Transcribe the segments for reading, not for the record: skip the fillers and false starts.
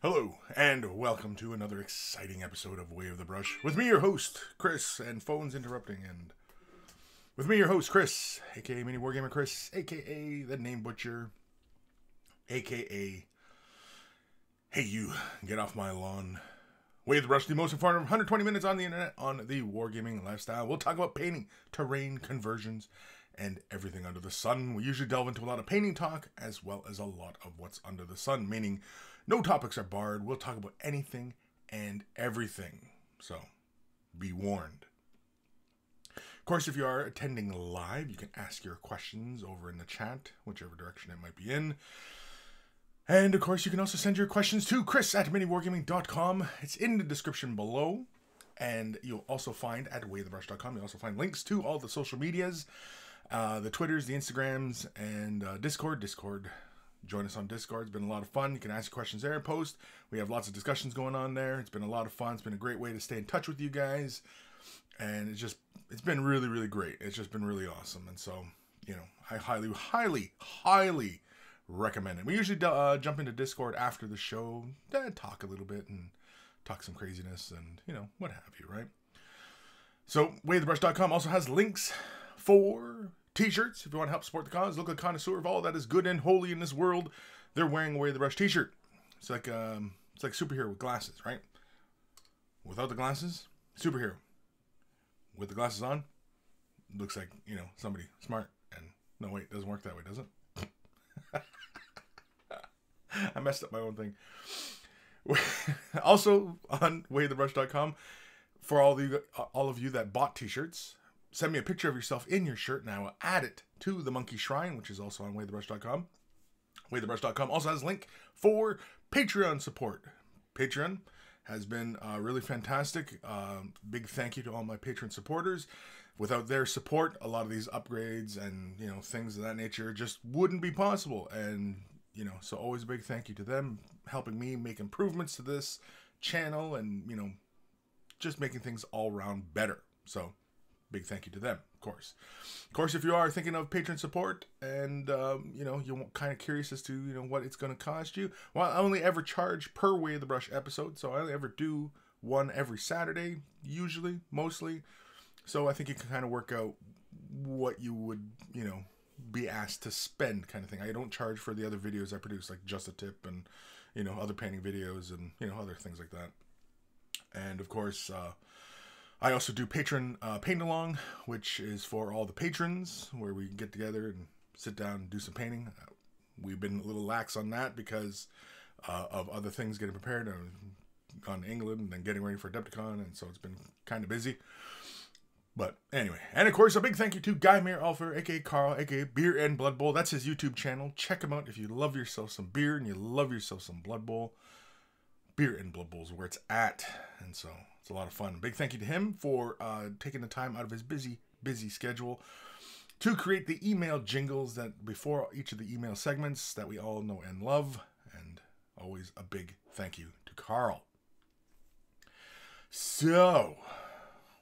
Hello, and welcome to another exciting episode of Way of the Brush. With me, your host, Chris, and phones interrupting, and with me, your host, Chris, aka Mini Wargamer Chris, aka The Name Butcher, aka Hey You, Get Off My Lawn. Way of the Brush, the most informative 120 minutes on the internet on the wargaming lifestyle. We'll talk about painting, terrain, conversions, and everything under the sun. We usually delve into a lot of painting talk, as well as a lot of what's under the sun, meaning no topics are barred. We'll talk about anything and everything. So, be warned. Of course, if you are attending live, you can ask your questions over in the chat, whichever direction it might be in. And, of course, you can also send your questions to Kris@miniwargaming.com. It's in the description below. And you'll also find at waythebrush.com, you'll also find links to all the social medias, the Twitters, the Instagrams, and Discord. Join us on Discord. It's been a lot of fun. You can ask questions there and post. We have lots of discussions going on there. It's been a lot of fun. It's been a great way to stay in touch with you guys. And it's been really, really great. It's just been really awesome. And so, I highly recommend it. We usually jump into Discord after the show, talk a little bit and talk some craziness and, what have you, right? So, waythebrush.com also has links for t-shirts. If you want to help support the cause, look at connoisseur of all that is good and holy in this world. They're wearing a Way of the Brush t-shirt. It's like superhero with glasses, right? Without the glasses, superhero. With the glasses on, looks like, somebody smart. And no, wait, it doesn't work that way, does it? I messed up my own thing. Also on waythebrush.com, for all of you that bought t-shirts, send me a picture of yourself in your shirt, and I will add it to the Monkey Shrine, which is also on waythebrush.com. Waythebrush.com also has a link for Patreon support. Patreon has been really fantastic. Big thank you to all my Patreon supporters. Without their support, a lot of these upgrades and things of that nature just wouldn't be possible. And so always a big thank you to them, helping me make improvements to this channel and just making things all around better. So big thank you to them, of course. Of course, if you are thinking of patron support and, you're kind of curious as to, what it's going to cost you. Well, I only ever charge per Way of the Brush episode, so I only ever do one every Saturday, usually, mostly. So I think you can kind of work out what you would, be asked to spend kind of thing. I don't charge for the other videos I produce, like Just a Tip and, other painting videos and, other things like that. And, of course, I also do patron paint-along, which is for all the patrons, where we get together and sit down and do some painting. We've been a little lax on that because of other things getting prepared. I've gone to England and getting ready for Adepticon, and so it's been kind of busy. But anyway, and of course, a big thank you to Guy Mayer Alfer, a.k.a. Carl, a.k.a. Beer and Blood Bowl. That's his YouTube channel. Check him out if you love yourself some beer and you love yourself some Blood Bowl. Beer and Blood Bowl is where it's at, and so it's a lot of fun. Big thank you to him for taking the time out of his busy schedule to create the email jingles that before each of the email segments that we all know and love. And always a big thank you to Carl. So,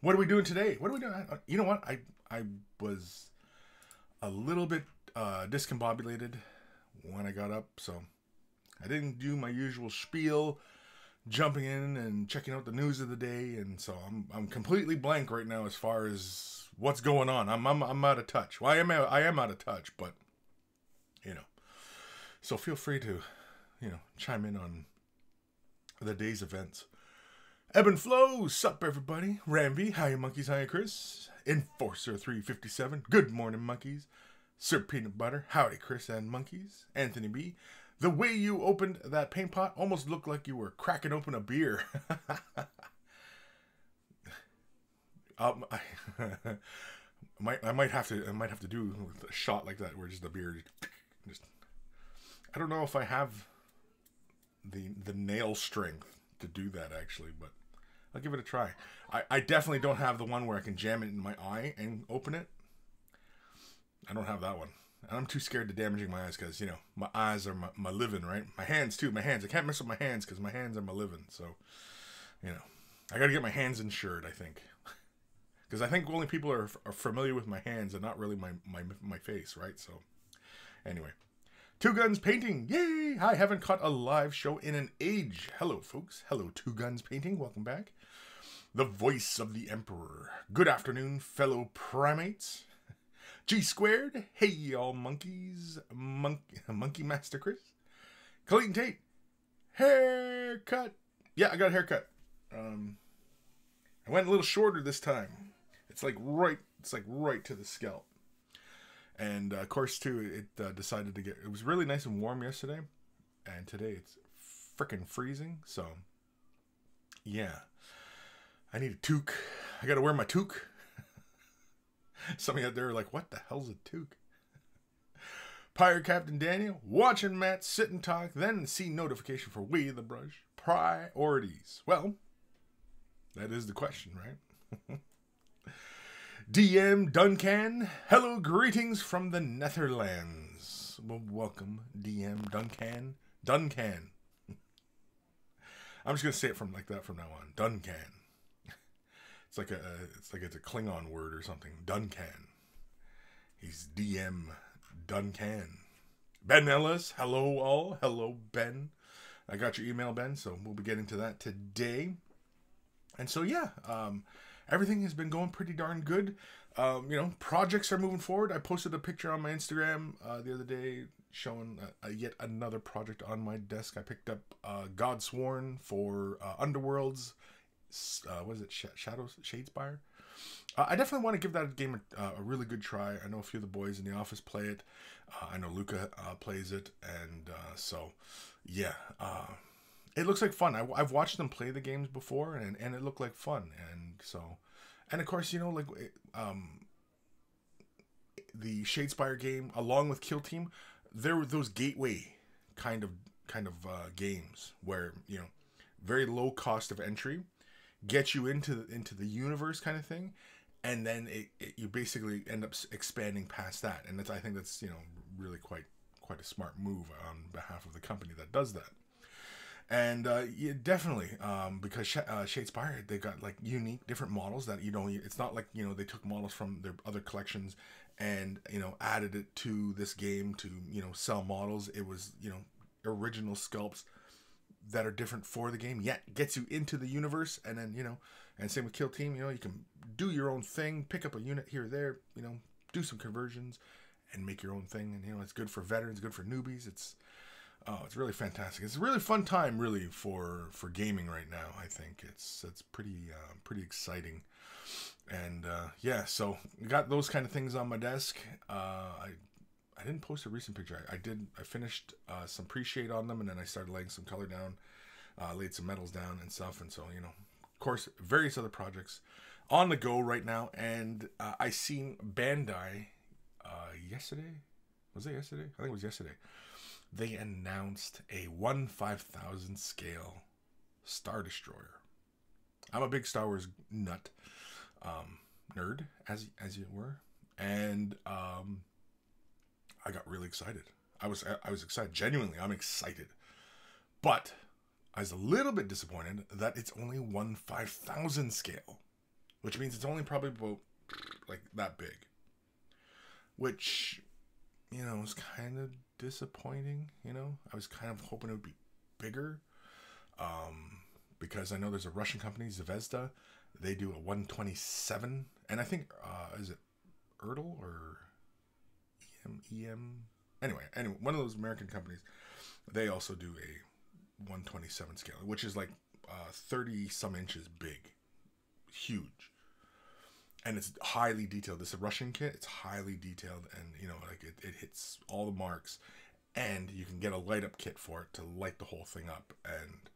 what are we doing today? What are we doing? You know what? I was a little bit discombobulated when I got up, so I didn't do my usual spiel, jumping in and checking out the news of the day, and so I'm completely blank right now as far as what's going on. I'm out of touch. Well, I am out of touch, but so feel free to chime in on the day's events. Ebb and Flow, sup everybody? Ramby, hiya monkeys, hiya Chris. Enforcer 357, good morning monkeys. Sir Peanut Butter, howdy Chris and monkeys. Anthony B, the way you opened that paint pot almost looked like you were cracking open a beer. I might have to do a shot like that where just the beer just. I don't know if I have the nail strength to do that actually, but I'll give it a try. I definitely don't have the one where I can jam it in my eye and open it. I don't have that one. And I'm too scared to damaging my eyes because, my eyes are my living, right? My hands, too. My hands. I can't mess with my hands because my hands are my living. So, I got to get my hands insured, I think. Because I think only people are familiar with my hands and not really my face, right? So, anyway. Two Guns Painting. Yay! I haven't caught a live show in an age. Hello, folks. Hello, Two Guns Painting. Welcome back. The voice of the Emperor. Good afternoon, fellow primates. G Squared. Hey, y'all monkeys. Monkey Master Kris. Clayton Tate. Haircut. Yeah, I got a haircut. I went a little shorter this time. It's like right to the scalp. And of course, too, it decided to get. It was really nice and warm yesterday, and today it's freaking freezing. So, yeah, I need a toque. I got to wear my toque. Some of you out there are like, "What the hell's a toque?" Pirate Captain Daniel, watching Matt sit and talk, then see notification for We the Brush priorities. Well, that is the question, right? DM Duncan, hello, greetings from the Netherlands. Well, welcome, DM Duncan. Duncan. I'm just gonna say it from like that from now on. Duncan. It's like it's a Klingon word or something. Duncan. He's DM Duncan. Ben Ellis, hello all. Hello, Ben. I got your email, Ben, so we'll be getting to that today. And so, yeah, everything has been going pretty darn good. Projects are moving forward. I posted a picture on my Instagram the other day showing yet another project on my desk. I picked up Godsworn for Underworld's, what is it, Shadespire? I definitely want to give that game a really good try. I know a few of the boys in the office play it. I know Luca plays it. And so, yeah, it looks like fun. I've watched them play the games before, and it looked like fun. And so, and of course, the Shadespire game, along with Kill Team, there were those gateway kind of games where, very low cost of entry, get you into the universe kind of thing, and then you basically end up expanding past that. And I think that's really quite a smart move on behalf of the company that does that. And yeah, definitely, because Shadespire, they got like unique, different models that it's not like they took models from their other collections and added it to this game to sell models. It was original sculpts that are different for the game, yet gets you into the universe. And then and same with Kill Team, you can do your own thing, pick up a unit here or there, do some conversions and make your own thing. And it's good for veterans, good for newbies. It's really fantastic. It's a really fun time, really, for gaming right now. I think it's pretty exciting, and yeah. So we got those kind of things on my desk. I didn't post a recent picture. I finished some pre-shade on them, and then I started laying some color down, laid some metals down and stuff. And so of course, various other projects on the go right now. And I seen Bandai yesterday. Was it yesterday? I think it was yesterday. They announced a 1/5000 scale Star Destroyer. I'm a big Star Wars nut, nerd, as you were, and I got really excited. I was excited. Genuinely, I'm excited, but I was a little bit disappointed that it's only 1/5000 scale, which means it's only probably about like that big, which is kind of disappointing. I was kind of hoping it would be bigger, because I know there's a Russian company, Zvezda. They do a 127, and I think is it Erdl or EM? Anyway, one of those American companies. They also do a 127 scale, which is like 30 some inches big, huge. And it's highly detailed. It's a Russian kit. It's highly detailed, and it hits all the marks. And you can get a light up kit for it to light the whole thing up. And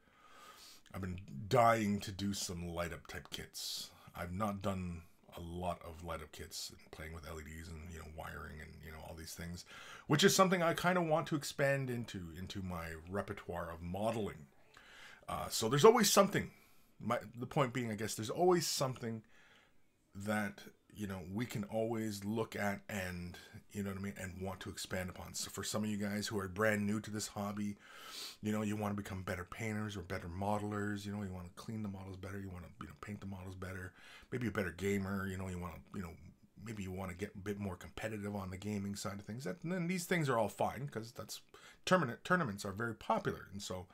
I've been dying to do some light up type kits. I've not done a lot of light up kits and playing with LEDs and wiring and all these things, which is something I kind of want to expand into my repertoire of modeling. So there's always something. The point being, I guess, there's always something that we can always look at and and want to expand upon. So for some of you guys who are brand new to this hobby, you want to become better painters or better modelers. You want to clean the models better. You want to paint the models better. Maybe a better gamer. You want to maybe you want to get a bit more competitive on the gaming side of things. And then these things are all fine because that's tournaments are very popular, and so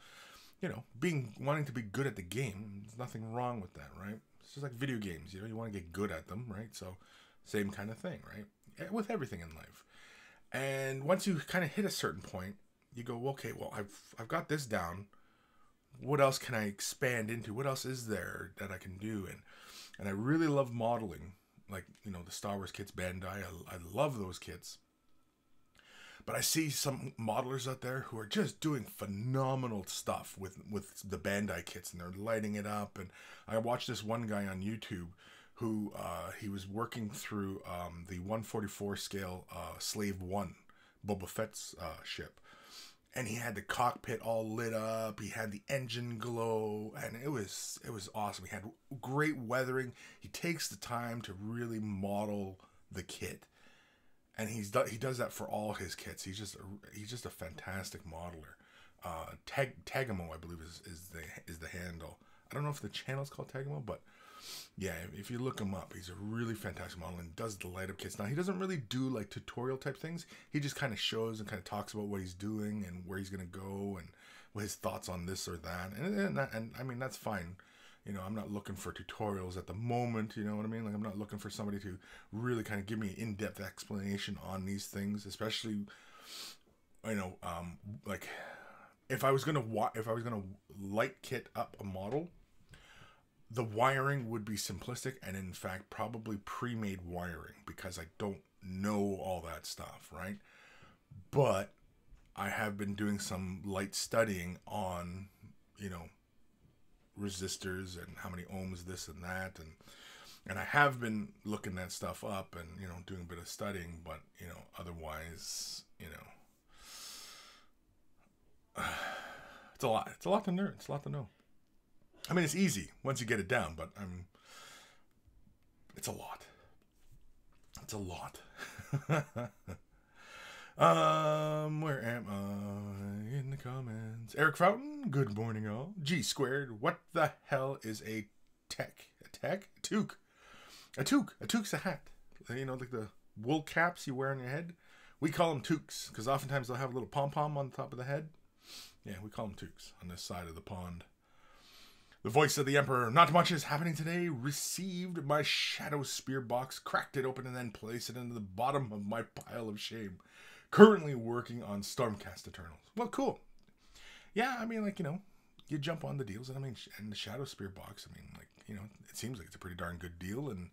wanting to be good at the game, there's nothing wrong with that, right? It's just like video games, you want to get good at them, right? So same kind of thing, right? With everything in life. And once you kind of hit a certain point, you go, okay, well, I've got this down. What else can I expand into? What else is there that I can do? And I really love modeling, like, the Star Wars kits, Bandai. I love those kits. But I see some modelers out there who are just doing phenomenal stuff with the Bandai kits, and they're lighting it up. And I watched this one guy on YouTube who he was working through the 144 scale Slave 1, Boba Fett's ship. And he had the cockpit all lit up. He had the engine glow, and it was awesome. He had great weathering. He takes the time to really model the kit, and he does that for all his kits. He's just a fantastic modeler. Tagamo, I believe, is the handle. I don't know if the channel is called Tagamo, but yeah, if you look him up, he's a really fantastic model and does the light up kits. Now, he doesn't really do like tutorial type things. He just kind of shows and kind of talks about what he's doing and where he's going to go and what his thoughts on this or that. And I mean, that's fine. I'm not looking for tutorials at the moment. You know what I mean? Like, I'm not looking for somebody to really kind of give me an in-depth explanation on these things, especially, like if I was going to light kit up a model, the wiring would be simplistic and, in fact, probably pre-made wiring because I don't know all that stuff, right? But I have been doing some light studying on, resistors and how many ohms this and that. And I have been looking that stuff up and, doing a bit of studying. But, otherwise, it's a lot. It's a lot to learn. It's a lot to know. I mean, it's easy once you get it down, but it's a lot. It's a lot. Where am I in the comments? Eric Fountain, good morning, all. G squared, what the hell is a tech? A tech? A toque. A toque. A toque's a hat. Like the wool caps you wear on your head. We call them toques because oftentimes they'll have a little pom-pom on the top of the head. Yeah, we call them toques on this side of the pond. The voice of the Emperor, not much is happening today. Received my Shadow Spear box, cracked it open, and then placed it into the bottom of my pile of shame. Currently working on Stormcast Eternals. Well, cool. Yeah, I mean, you jump on the deals, and and the Shadow Spear box, it seems like it's a pretty darn good deal, and,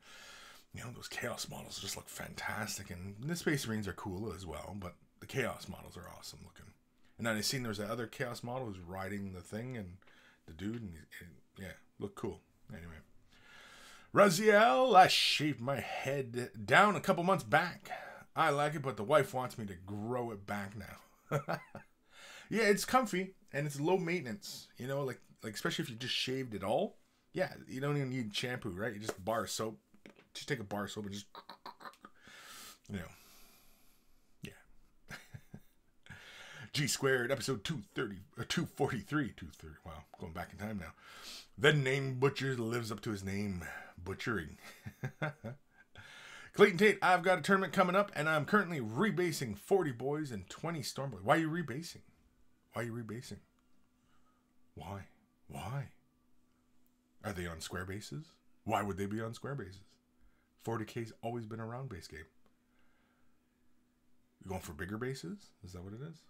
those Chaos models just look fantastic, and the Space Marines are cool as well, but the Chaos models are awesome looking. And then I seen there's that other Chaos model who's riding the thing, and the dude, and yeah, look cool. Anyway, Raziel, I shaved my head down a couple months back. I like it, but the wife wants me to grow it back now. Yeah, it's comfy and it's low maintenance. Like especially if you just shaved it all. Yeah, you don't even need shampoo, right? You just bar of soap. Just take a bar of soap and just, Yeah. G squared, episode 230, or 243, 230. Wow, going back in time now. The name butcher lives up to his name, butchering. Clayton Tate, I've got a tournament coming up, and I'm currently rebasing 40 boys and 20 Stormboys. Why are you rebasing? Why are you rebasing? Why? Are they on square bases? Why would they be on square bases? 40K's always been a round base game. You going for bigger bases? Is that what it is?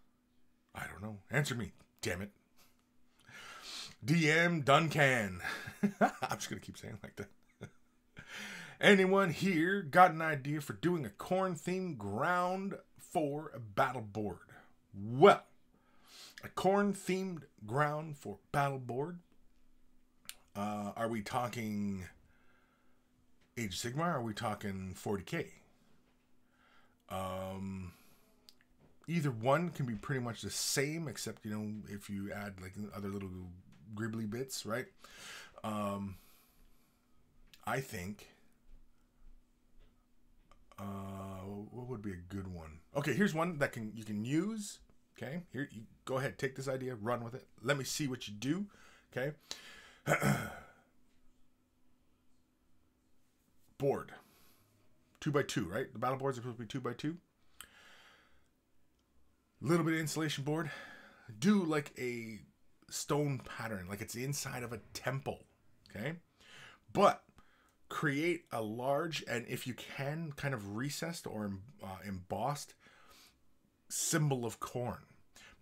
I don't know. Answer me, damn it. DM Duncan. I'm just going to keep saying it like that. Anyone here got an idea for doing a corn-themed ground for a battle board? Well, a corn-themed ground for battle board. Are we talking Age of Sigmar? Or are we talking 40K? Either one can be pretty much the same, except, if you add like other little gribbly bits, right? I think, what would be a good one? Okay, here's one that you can use. Okay, here, you go ahead, take this idea, run with it. Let me see what you do. Okay. Board. 2x2, right? The battle boards are supposed to be 2x2. Little bit of insulation board. Do like a stone pattern, like it's the inside of a temple, okay? But create a large, and if you can, kind of recessed or embossed symbol of corn.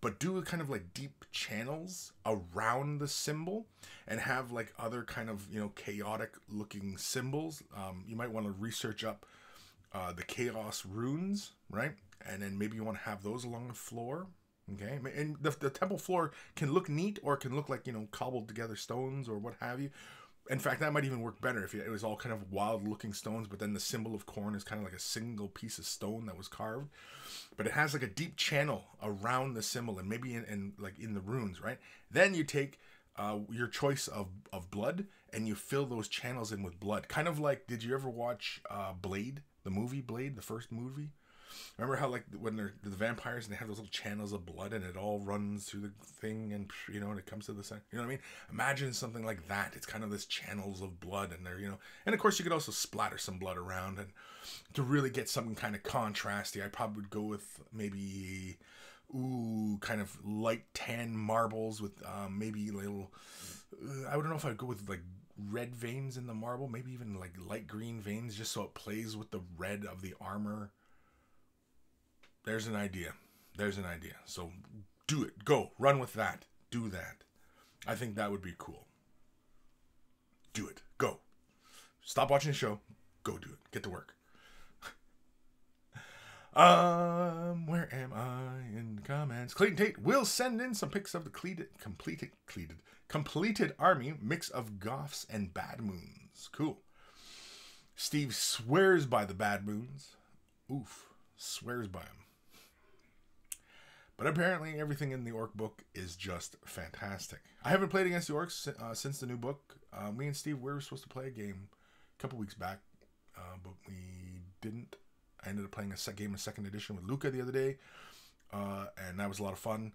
But do kind of like deep channels around the symbol and have like other kind of, you know, chaotic looking symbols. You might want to research up the chaos runes, right? And then maybe you want to have those along the floor. Okay, and the temple floor can look neat, or it can look like, you know, cobbled together stones or what have you. In fact, that might even work better if it was all kind of wild looking stones, but then the symbol of corn is kind of like a single piece of stone that was carved. But it has like a deep channel around the symbol, and maybe in like in the runes, right? Then you take your choice of blood and you fill those channels in with blood. Kind of like, did you ever watch Blade, the movie Blade, the first movie? Remember how, like, when they're the vampires and they have those little channels of blood and it all runs through the thing, and, you know, and it comes to the center? You know what I mean? Imagine something like that. It's kind of this channels of blood, and they're, you know, and of course you could also splatter some blood around, and to really get something kind of contrasty, I probably would go with maybe, kind of light tan marbles with maybe little, I don't know if I'd go with like red veins in the marble, maybe even like light green veins, just so it plays with the red of the armor. There's an idea. There's an idea. So do it. Go. Run with that. Do that. I think that would be cool. Do it. Go. Stop watching the show. Go do it. Get to work. Where am I in the comments? Clayton Tate will send in some pics of the completed army, mix of Goths and Bad Moons. Cool. Steve swears by the Bad Moons. Oof. Swears by them. But apparently everything in the Orc book is just fantastic. I haven't played against the Orcs since the new book. Me and Steve, we were supposed to play a game a couple weeks back, but we didn't. I ended up playing a game of 2nd edition with Luca the other day, and that was a lot of fun.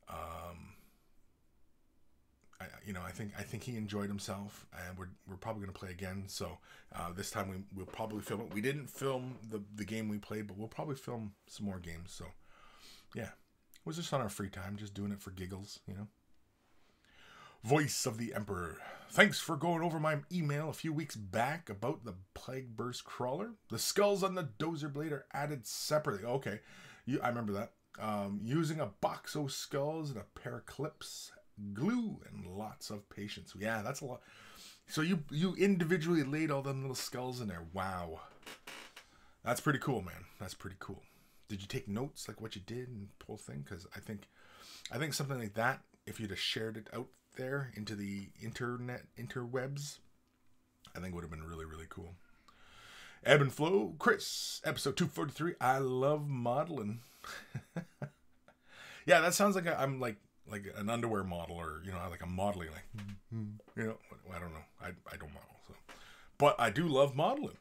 I think he enjoyed himself, and we're probably going to play again. So this time we'll probably film it. We didn't film the game we played, but we'll probably film some more games. So yeah. It was just on our free time, just doing it for giggles, you know. Voice of the Emperor. Thanks for going over my email a few weeks back about the Plague Burst Crawler. The skulls on the dozer blade are added separately. Okay, I remember that. Using a box of skulls and a pair of clips, glue, and lots of patience. Yeah, that's a lot. So you individually laid all them little skulls in there. Wow. That's pretty cool, man. That's pretty cool. Did you take notes, like what you did and the whole thing? Because I think something like that, if you'd have shared it out there into the interwebs, I think would have been really, really cool. Ebb and Flow, Kris, episode 243. I love modeling. Yeah, that sounds like I'm like an underwear model, or, you know, like I'm modeling, like, you know, I don't know. I don't model, so, but I do love modeling.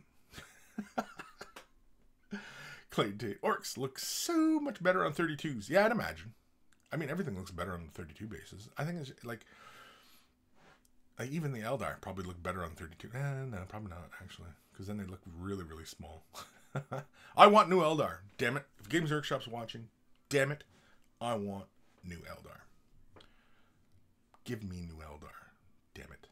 Clayton Tate. Orcs look so much better on 32s. Yeah, I'd imagine. I mean, everything looks better on the 32 bases. I think it's like even the Eldar probably look better on 32. No, probably not, actually. Because then they look really, really small. I want new Eldar. Damn it. If Games Workshop's watching, damn it, I want new Eldar. Give me new Eldar. Damn it.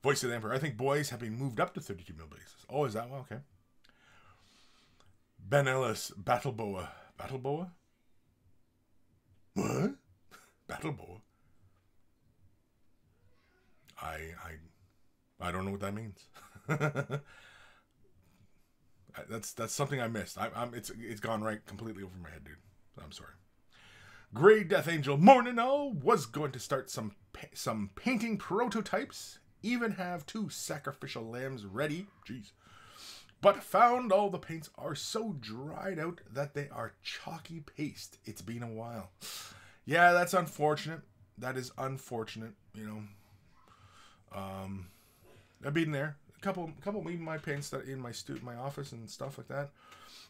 Voice of the Emperor. I think boys have been moved up to 32 mil bases. Oh, is that one? Okay. Ben Ellis, Battle Boa. Battle Boa? What? Battle Boa? I don't know what that means. That's something I missed. It's gone right completely over my head, dude. I'm sorry. Grey Death Angel, morning all. Was going to start some painting prototypes. Even have 2 sacrificial lambs ready. Jeez. But found all the paints are so dried out that they are chalky paste. It's been a while. Yeah, that's unfortunate. That is unfortunate, you know. I've been there. A couple of my paints that in my office and stuff like that.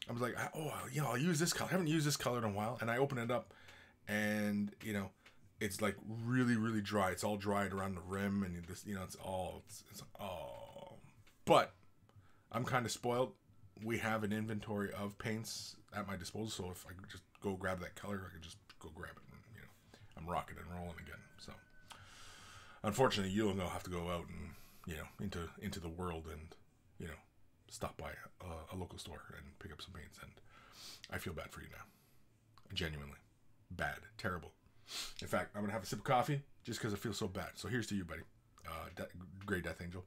I was like, oh, you know, I'll use this color. I haven't used this color in a while. And I open it up, and, you know, it's like really, really dry. It's all dried around the rim, and you know, it's all. But I'm kind of spoiled. We have an inventory of paints at my disposal, so if I could just go grab that color, I could just go grab it. And, I'm rocking and rolling again. So, unfortunately, you'll have to go out and into the world and stop by a local store and pick up some paints. And I feel bad for you now. Genuinely bad, terrible. In fact, I'm gonna have a sip of coffee just because I feel so bad. So here's to you, buddy. Great Death Angel.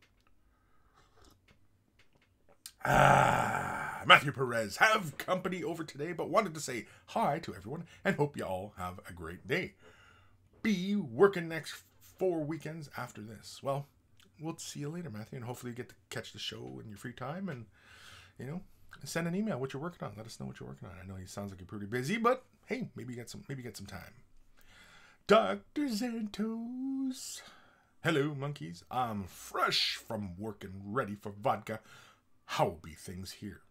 Matthew Perez have company over today, but wanted to say hi to everyone and hope you all have a great day. Be working next 4 weekends after this. Well, we'll see you later, Matthew, and hopefully you get to catch the show in your free time and, send an email what you're working on. Let us know what you're working on. I know he sounds like you're pretty busy, but hey, maybe get some time. Dr. Zentos. Hello, monkeys. I'm fresh from work and ready for vodka. How be things here?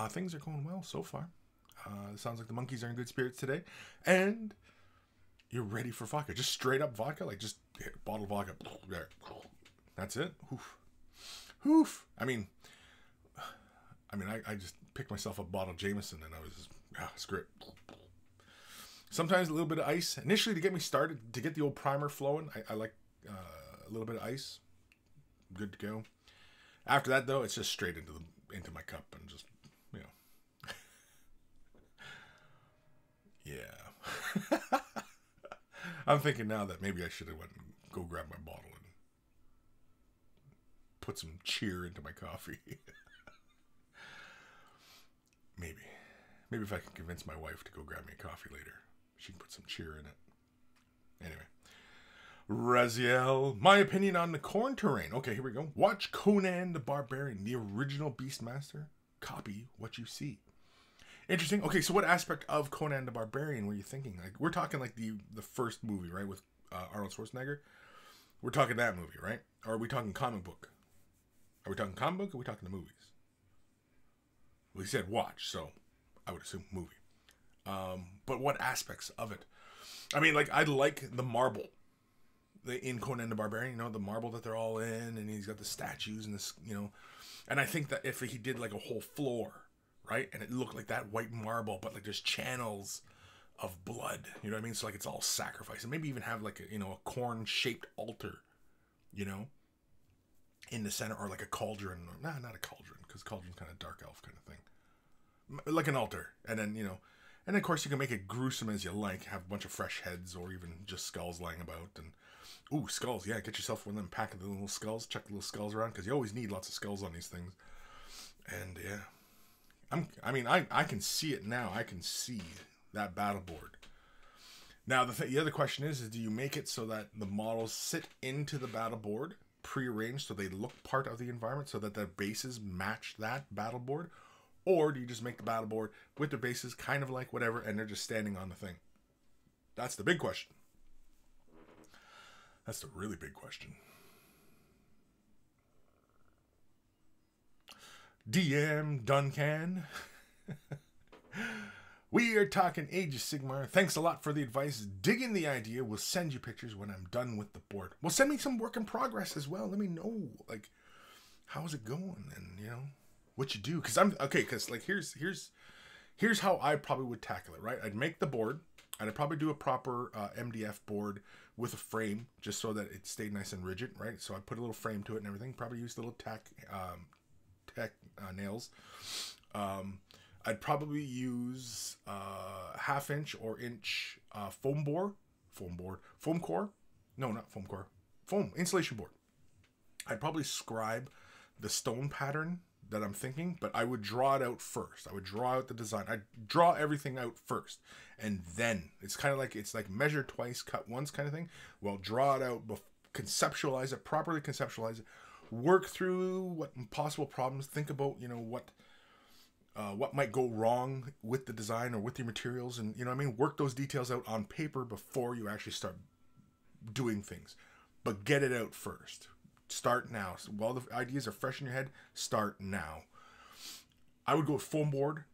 Things are going well so far. It sounds like the monkeys are in good spirits today. And you're ready for vodka. Just straight up vodka. Like just bottle of vodka. There. That's it. Oof. I mean, I just picked myself a bottle of Jameson and I was just, screw it. Sometimes a little bit of ice. Initially to get me started, to get the old primer flowing, I like a little bit of ice. Good to go. After that, though, it's just straight into my cup and just, yeah. I'm thinking now that maybe I should have went and go grab my bottle and put some cheer into my coffee. Maybe if I can convince my wife to go grab me a coffee later, she can put some cheer in it. Anyway. Raziel, my opinion on the corn terrain. Okay, here we go. Watch Conan the Barbarian, the original Beastmaster. Copy what you see. Interesting. Okay, so what aspect of Conan the Barbarian were you thinking? Like, we're talking like the first movie, right, with Arnold Schwarzenegger. We're talking that movie, right? Or are we talking comic book? Are we talking comic book or are we talking the movies? Well, he said watch, so I would assume movie. But what aspects of it? I mean, like, I like the marble. In Conan the Barbarian, the marble that they're all in, and he's got the statues and this, and I think that if he did like a whole floor, right, and it looked like that white marble, but like there's channels of blood, you know what I mean? So like it's all sacrifice, and maybe even have like a corn-shaped altar, in the center, or like a cauldron, or not a cauldron, because cauldron's kind of dark elf kind of thing, like an altar, and then and of course you can make it gruesome as you like, have a bunch of fresh heads or even just skulls lying about, and ooh, skulls, yeah, get yourself one of them pack of the little skulls, chuck the little skulls around, because you always need lots of skulls on these things. And yeah, I can see it now. I can see that battle board. Now the other question is do you make it so that the models sit into the battle board prearranged so they look part of the environment, so that their bases match that battle board, or do you just make the battle board with their bases kind of like whatever, and they're just standing on the thing? That's the big question. That's the really big question. DM Duncan. We are talking Age of Sigmar. Thanks a lot for the advice. Digging the idea. We'll send you pictures when I'm done with the board. Well, send me some work in progress as well. Let me know, like, how's it going, and what you do. Because like here's how I probably would tackle it. Right, I'd make the board, and I'd probably do a proper MDF board with a frame, just so that it stayed nice and rigid, right? So I put a little frame to it and everything. Probably use little tack nails. I'd probably use 1/2 inch or inch foam insulation board. I'd probably scribe the stone pattern that I'm thinking, but I would draw it out first. I would draw out the design. I'd draw everything out first, and then it's like measure twice, cut once kind of thing. Well, draw it out, properly conceptualize it, work through what possible problems, think about what might go wrong with the design or with your materials, and work those details out on paper before you actually start doing things. But get it out first. Start now. So while the ideas are fresh in your head, start now. I would go with foam board,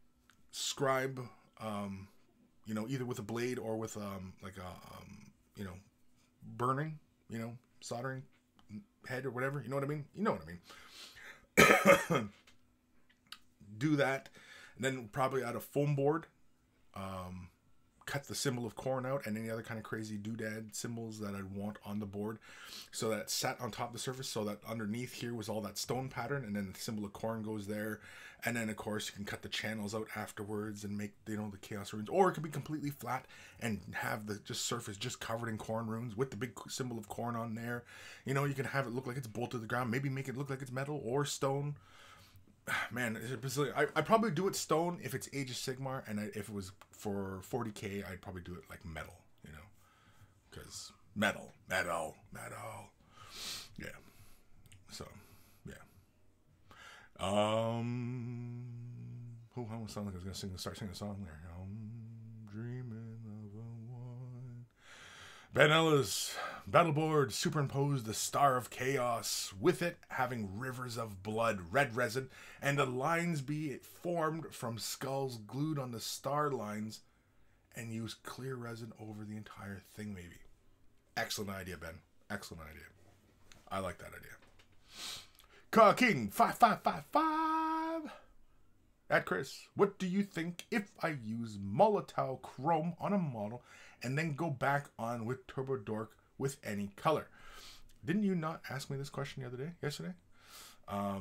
scribe, either with a blade or with burning, soldering head or whatever. You know what I mean? Do that, and then probably add a foam board. Cut the symbol of corn out and any other kind of crazy doodad symbols that I'd want on the board, so that it sat on top of the surface, so that underneath here was all that stone pattern, and then the symbol of corn goes there. And then of course you can cut the channels out afterwards and make, you know, the chaos runes, or it could be completely flat and have the just surface just covered in corn runes with the big symbol of corn on there. You know, you can have it look like it's bolted to the ground, maybe make it look like it's metal or stone. Man, I'd probably do it stone if it's Age of Sigmar, and if it was for 40k, I'd probably do it like metal, you know, because metal. Yeah. So, yeah. I almost sounded like I was gonna start singing a song there. Dreaming of a one. Vanella's battleboard superimposed the Star of Chaos, with it having rivers of blood, red resin, and the lines be formed from skulls glued on the star lines, and use clear resin over the entire thing, maybe. Excellent idea, Ben. Excellent idea. I like that idea. Car King 5555 at Kris. What do you think if I use Molotov Chrome on a model and then go back on with Turbo Dork with any color? Didn't you not ask me this question yesterday? I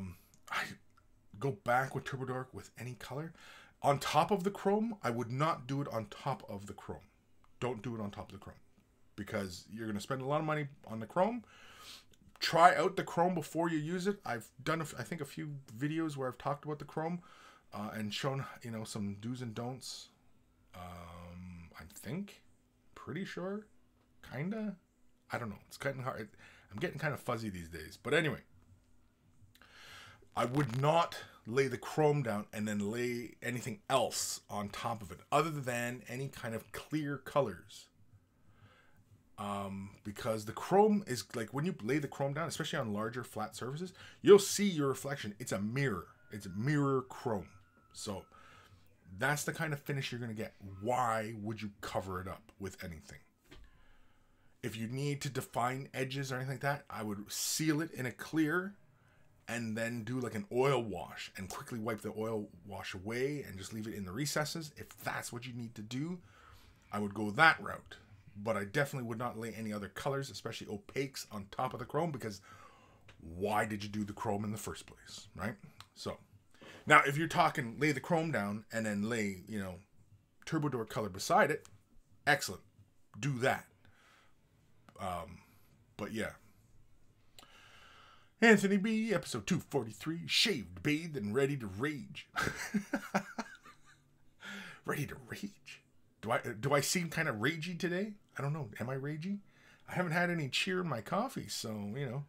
go back with Turbo Dork with any color. On top of the chrome, I would not do it on top of the chrome. Don't do it on top of the chrome, because you're going to spend a lot of money on the chrome. Try out the chrome before you use it. I've done, I think, a few videos where I've talked about the chrome and shown, you know, some do's and don'ts. Pretty sure, kinda. I don't know. It's kind of hard. I'm getting kind of fuzzy these days. But anyway, I would not lay the chrome down and then lay anything else on top of it other than any kind of clear colors. Because the chrome is like, when you lay the chrome down, especially on larger flat surfaces, you'll see your reflection. It's a mirror. It's mirror chrome. So that's the kind of finish you're going to get. Why would you cover it up with anything? If you need to define edges or anything like that, I would seal it in a clear and then do like an oil wash and quickly wipe the oil wash away and just leave it in the recesses. If that's what you need to do, I would go that route. But I definitely would not lay any other colors, especially opaques, on top of the chrome, because why did you do the chrome in the first place, right? So now, if you're talking lay the chrome down and then lay, you know, Turbo Door color beside it, excellent. Do that. But yeah. Anthony B, episode 243, shaved, bathed, and ready to rage. Ready to rage? Do I seem kind of ragey today? I don't know. Am I ragey? I haven't had any cheer in my coffee, so, you know,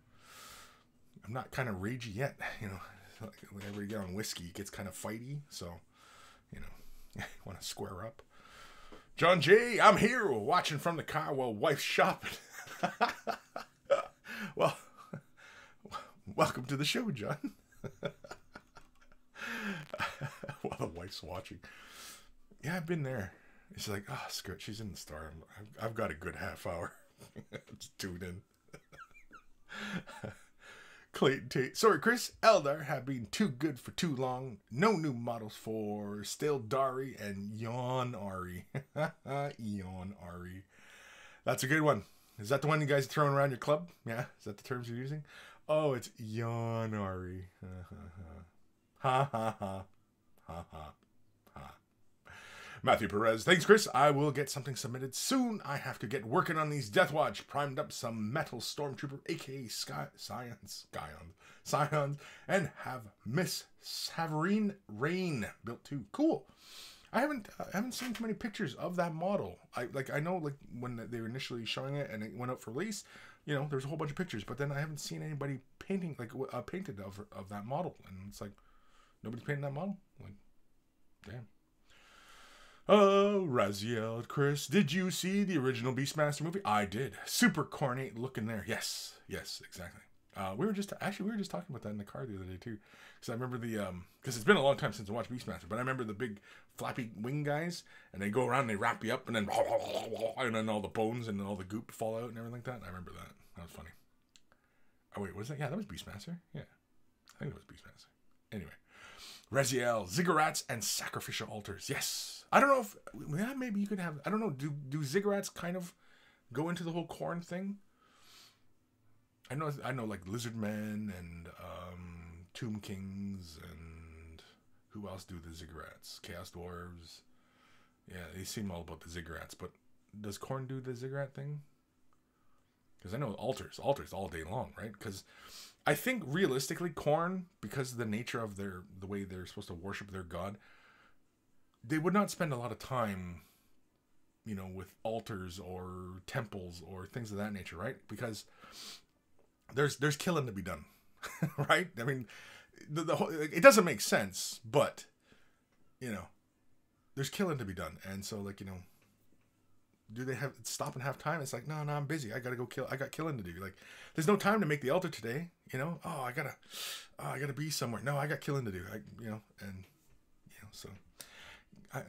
I'm not kind of ragey yet, you know. Whenever you get on whiskey, it gets kind of fighty. So, you know, want to square up. John J, I'm here watching from the car while wife's shopping. Well, welcome to the show, John. While the wife's watching. Yeah, I've been there. It's like, oh, skirt, she's in the store. I've got a good half hour. Just tune in. Clayton Tate. Sorry, Kris. Eldar have been too good for too long. No new models for Still Dari and Yon Ari. Yon Ari. That's a good one. Is that the one you guys are throwing around your club? Yeah? Is that the terms you're using? Oh, it's Yon Ari. Ha ha ha. Ha ha. Matthew Perez. Thanks, Kris. I will get something submitted soon. I have to get working on these Deathwatch. Primed up some metal stormtrooper, aka Scions, and have Miss Savarine Rain built too. Cool. I haven't seen too many pictures of that model. I know like when they were initially showing it and it went out for release, you know, there's a whole bunch of pictures, but then I haven't seen anybody painting like painted of that model, and it's like nobody's painting that model. Like, damn. Oh, Raziel, Kris, did you see the original Beastmaster movie? I did. Super cornate looking there. Yes, exactly. We were just talking about that in the car the other day too, because I remember because it's been a long time since I watched Beastmaster, but I remember the big flappy wing guys, and they go around and they wrap you up, and then all the bones and all the goop fall out and everything like that. I remember that. That was funny. Oh wait, was that? Yeah, that was Beastmaster. Yeah. I think it was Beast Fantasy. Anyway. Reziel, ziggurats, and sacrificial altars. Yes. I don't know if... Yeah, maybe you could have... I don't know. Do ziggurats kind of go into the whole Khorne thing? I know like Lizard Men and Tomb Kings and... Who else do the ziggurats? Chaos Dwarves. Yeah, they seem all about the ziggurats. But does Khorne do the ziggurat thing? Because I know altars all day long, right? Because... I think realistically, Khorne, because of the nature of the way they're supposed to worship their god, they would not spend a lot of time, you know, with altars or temples or things of that nature, right? Because there's killing to be done, right? I mean, the whole, it doesn't make sense, but you know, there's killing to be done, and so like, you know. Do they have stop and have time? It's like, no, I'm busy. I gotta go kill. I got killing to do. Like, there's no time to make the altar today. You know, I gotta be somewhere. No, I got killing to do. So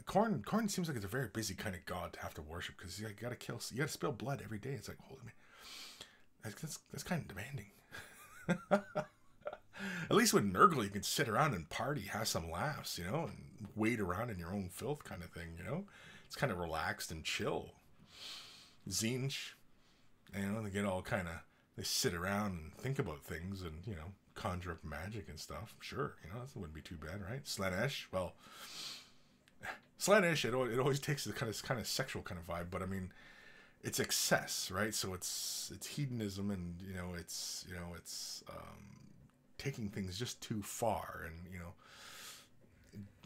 Khorne seems like it's a very busy kind of god to have to worship because you gotta kill. You gotta spill blood every day. It's like, holy man, that's kind of demanding. At least with Nurgle, you can sit around and party, have some laughs, you know, and wade around in your own filth kind of thing. You know, it's kind of relaxed and chill. Zinch, you know, they sit around and think about things and, you know, conjure up magic and stuff. Sure, you know, that wouldn't be too bad, right? Slaanesh, well, Slaanesh, it always takes the kind of sexual kind of vibe, but I mean, it's excess, right? So it's hedonism, and it's taking things just too far, and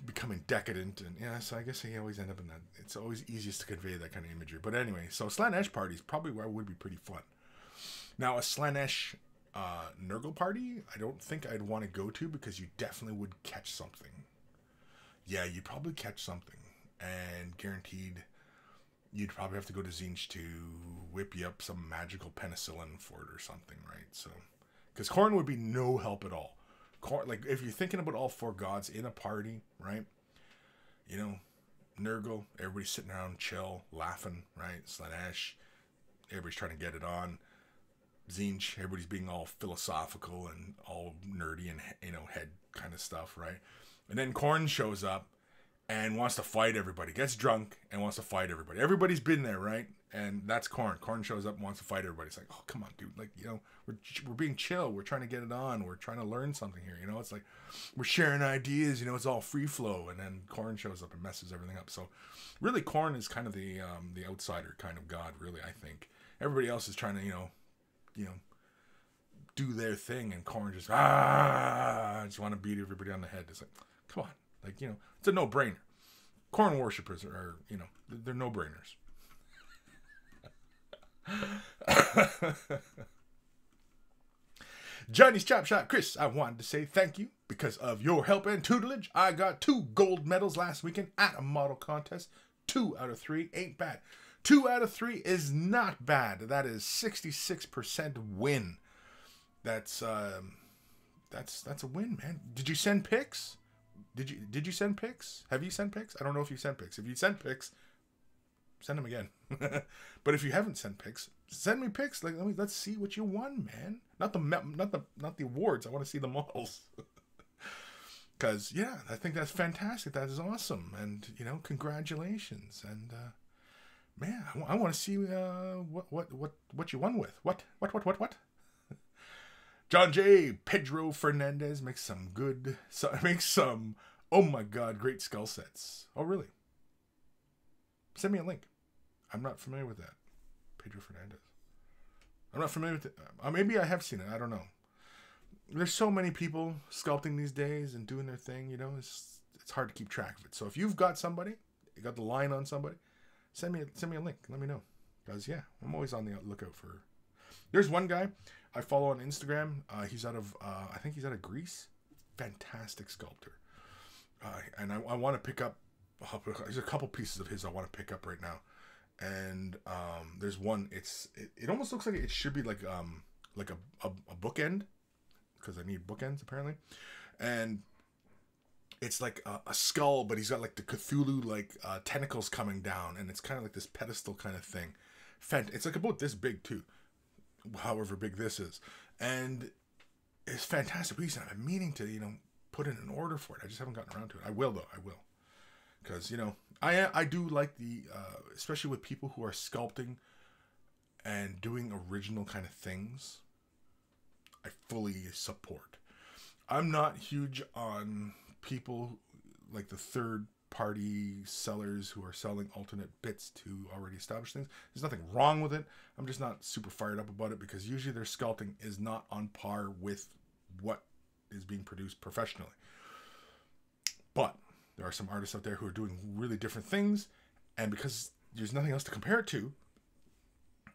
becoming decadent, and yeah, so I guess I always end up in that. It's always easiest to convey that kind of imagery. But anyway, so Slaanesh parties probably where would be pretty fun. Now a Slaanesh Nurgle party, I don't think I'd want to go to because you definitely would catch something. Yeah, you'd probably catch something, and guaranteed you'd probably have to go to Zinch to whip you up some magical penicillin for it or something, right? So, because Khorne would be no help at all. Like, if you're thinking about all four gods in a party, right? You know, Nurgle, everybody's sitting around, chill, laughing, right? Slaanesh, everybody's trying to get it on. Zinch, everybody's being all philosophical and all nerdy and, head kind of stuff, right? And then Khorne shows up and wants to fight everybody, gets drunk and wants to fight everybody. Everybody's been there, right? And that's Khorne. Khorne shows up and wants to fight everybody. It's like, oh, come on, dude. Like, we're being chill. We're trying to get it on. We're trying to learn something here. It's like we're sharing ideas. It's all free flow. And then Khorne shows up and messes everything up. So really, Khorne is kind of the outsider kind of god, really, I think. Everybody else is trying to, do their thing. And Khorne just, I just want to beat everybody on the head. It's like, come on. Like, it's a no-brainer. Khorne worshippers are, they're no-brainers. Johnny's Chop Shot. Kris, I wanted to say thank you. Because of your help and tutelage, I got 2 gold medals last weekend at a model contest. 2 out of 3 ain't bad. 2 out of 3 is not bad. That is 66% win. That's a win, man. Did you send pics? Did you send pics? Have you sent pics? I don't know if you sent pics. If you sent pics, send them again. But if you haven't sent pics, send me pics. Like, let's see what you won, man. Not the awards. I want to see the models. Because yeah, I think that's fantastic. That is awesome, and congratulations. And man, I want to see what you won with. What? John J. Pedro Fernandez makes some oh my god, great skull sets. Oh really? Send me a link. I'm not familiar with that. Pedro Fernandez. I'm not familiar with it. Maybe I have seen it. I don't know. There's so many people sculpting these days and doing their thing, it's hard to keep track of it. So if you've got somebody, you got the line on somebody, send me a link. Let me know. Because yeah, I'm always on the lookout for. There's one guy I follow on Instagram. He's out of I think he's out of Greece. Fantastic sculptor. And I want to pick up. There's a couple pieces of his I want to pick up right now. And there's one. It almost looks like it should be like a bookend, because I need bookends apparently. And it's like a skull, but he's got like the Cthulhu like tentacles coming down, and it's kind of like this pedestal kind of thing. It's like about this big too, however big this is. And is fantastic piece, and I've been meaning to, put in an order for it. I just haven't gotten around to it. I will, though. I will. Because, I do like the, especially with people who are sculpting and doing original kind of things, I fully support. I'm not huge on people like the third party sellers who are selling alternate bits to already established things. There's nothing wrong with it. I'm just not super fired up about it because usually their sculpting is not on par with what is being produced professionally. But there are some artists out there who are doing really different things, and because there's nothing else to compare it to,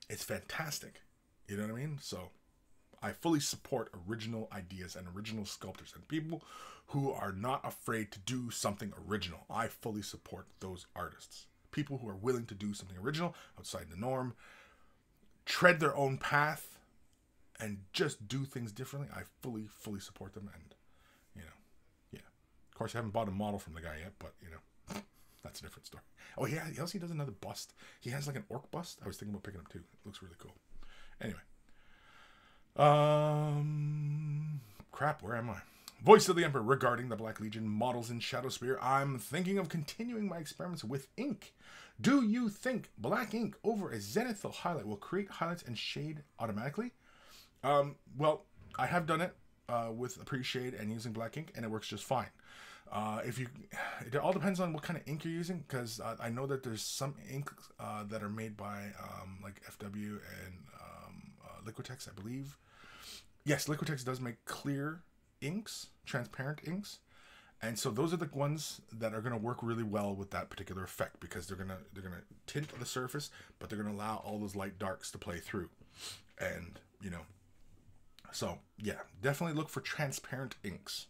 it's fantastic. You know what I mean? So I fully support original ideas and original sculptors and people who are not afraid to do something original. I fully support those artists. People who are willing to do something original outside the norm, tread their own path, and just do things differently. I fully support them. And, yeah. Of course, I haven't bought a model from the guy yet, but, that's a different story. Oh, yeah, he also does another bust. He has like an orc bust. I was thinking about picking up too. It looks really cool. Anyway. Crap, where am I? Voice of the Emperor regarding the Black Legion models in Shadowspear. I'm thinking of continuing my experiments with ink. Do you think black ink over a zenithal highlight will create highlights and shade automatically? Well, I have done it with a pre-shade and using black ink, and it works just fine. It all depends on what kind of ink you're using, because I know that there's some ink that are made by like FW and Liquitex, I believe. Yes, Liquitex does make clear inks, transparent inks, and so those are the ones that are going to work really well with that particular effect, because they're gonna tint the surface, but they're going to allow all those light darks to play through, and so yeah, definitely look for transparent inks.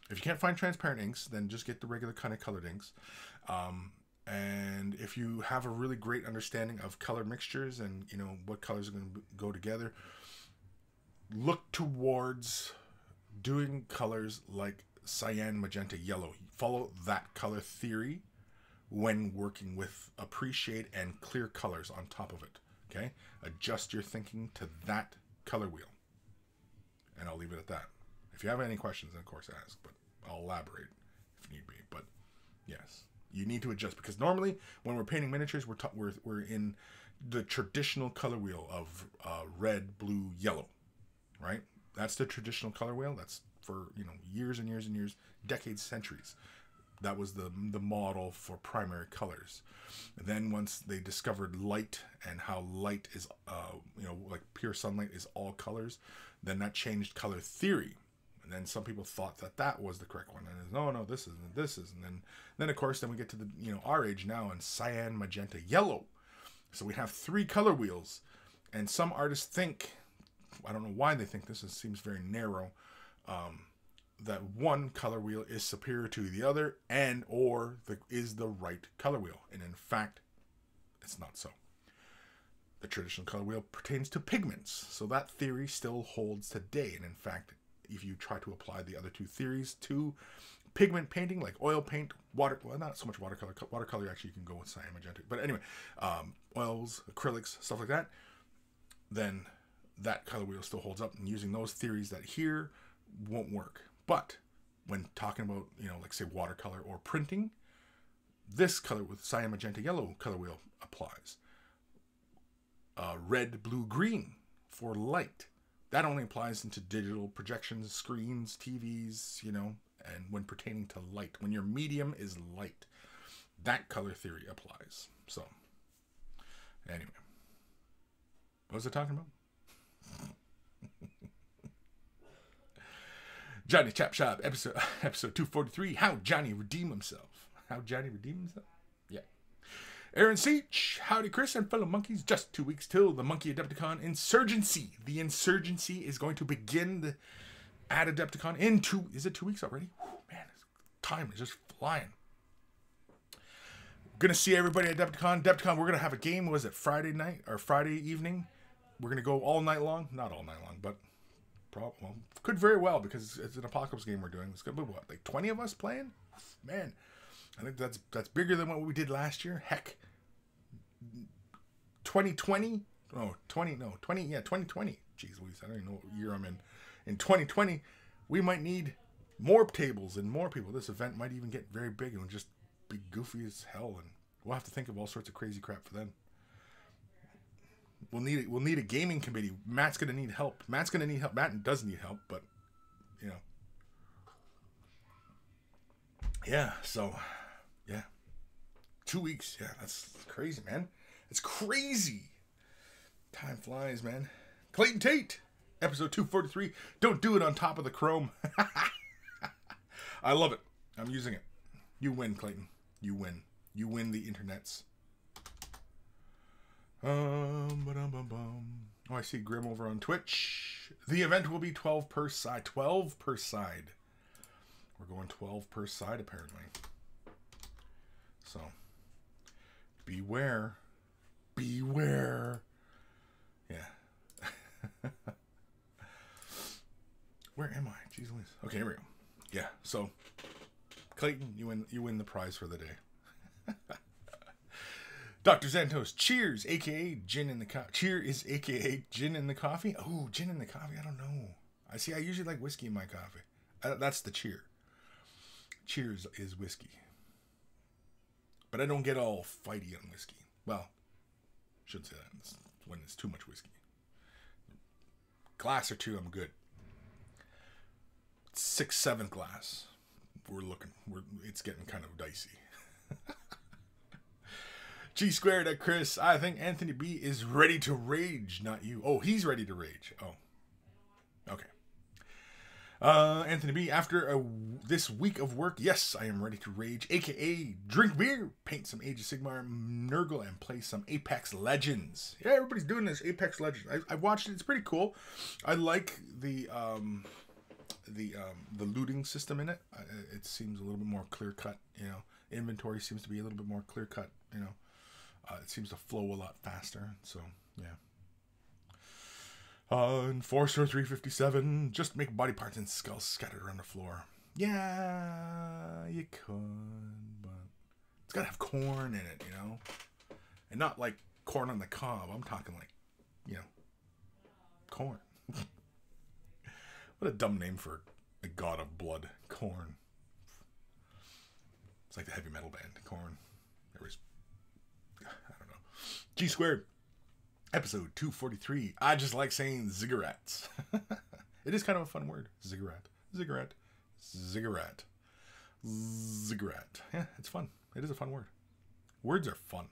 If you can't find transparent inks, then just get the regular kind of colored inks. And if you have a really great understanding of color mixtures and what colors are going to go together, look towards doing colors like cyan, magenta, yellow. Follow that color theory when working with a pre-shade and clear colors on top of it. Okay? Adjust your thinking to that color wheel. And I'll leave it at that. If you have any questions, then of course ask, but I'll elaborate if need be. But yes, you need to adjust, because normally when we're painting miniatures, we're in the traditional color wheel of red, blue, yellow, right? That's the traditional color wheel. That's for years and years and years, decades, centuries. That was the model for primary colors. And then once they discovered light and how light is, like pure sunlight is all colors, then that changed color theory. And then some people thought that was the correct one. And no, this isn't. And then of course, then we get to the, our age now, and cyan, magenta, yellow. So we have 3 color wheels. And some artists think, I don't know why they think this, it seems very narrow, that one color wheel is superior to the other is the right color wheel. And in fact, it's not so. The traditional color wheel pertains to pigments. So that theory still holds today. And in fact, if you try to apply the other 2 theories to pigment painting, like oil paint, not so much watercolor. Watercolor, actually, you can go with cyan, magenta. But anyway, oils, acrylics, stuff like that, then that color wheel still holds up. And using those theories that here won't work. But when talking about, like say watercolor or printing, this color with cyan, magenta, yellow color wheel applies. Red, blue, green for light. That only applies into digital projections, screens, TVs, and when pertaining to light. When your medium is light, that color theory applies. So, anyway. What was I talking about? Johnny Chap Shop, episode 243, How Johnny Redeemed Himself. Yeah. Aaron Seach, howdy Kris and fellow monkeys. Just 2 weeks till the Monkey Adepticon Insurgency. The Insurgency is going to begin at Adepticon in 2 weeks already? Whew, man, time is just flying. Gonna see everybody at Adepticon. We're gonna have a game. Was it Friday night or Friday evening? We're gonna go all night long. Not all night long, but could very well, because it's an apocalypse game we're doing. It's gonna be what, like 20 of us playing? Man, I think that's bigger than what we did last year. Heck, 2020. Yeah, 2020. Jeez Louise, I don't even know what year I'm in. in 2020, we might need more tables and more people. This event might even get very big and just be goofy as hell, and we'll have to think of all sorts of crazy crap for then. We'll need a gaming committee. Matt's gonna need help. Matt does need help, but you know. Yeah, so yeah. 2 weeks. Yeah, that's crazy, man. It's crazy. Time flies, man. Clayton Tate, episode 243. Don't do it on top of the Chrome. I love it. I'm using it. You win, Clayton. You win. You win the internets. Oh, I see Grim over on Twitch. The event will be 12 per side. 12 per side. We're going 12 per side, apparently. So, beware. Beware. Yeah. Where am I? Jeez Louise. Okay, here we go. Yeah, so, Clayton, you win the prize for the day. Dr. Santos, cheers, aka gin in the coffee. Cheer is aka gin in the coffee. Oh, gin in the coffee. I don't know. I usually like whiskey in my coffee. That's the cheer. Cheers is whiskey. But I don't get all fighty on whiskey. Well, shouldn't say that. It's when it's too much whiskey. Glass or two, I'm good. 6th, 7th glass. It's getting kind of dicey. G squared at Kris. I think Anthony B is ready to rage, not you. Oh, he's ready to rage. Oh, okay. Anthony B, after this week of work, yes, I am ready to rage, aka drink beer, paint some Age of Sigmar, Nurgle, and play some Apex Legends. Yeah, everybody's doing this Apex Legends. I watched it. It's pretty cool. I like the looting system in it. It seems a little bit more clear cut. You know, inventory seems to be a little bit more clear cut. You know. It seems to flow a lot faster, so, yeah. Enforcer 357, just make body parts and skulls scattered around the floor. Yeah, you could, but it's gotta have corn in it, you know? And not like corn on the cob, I'm talking like, you know, corn. What a dumb name for a god of blood, Corn. It's like the heavy metal band, Corn. There was... I don't know. G squared, episode 243. I just like saying ziggurats. It is kind of a fun word. Ziggurat. Ziggurat. Ziggurat. Ziggurat. Yeah, it's fun. It is a fun word. Words are fun.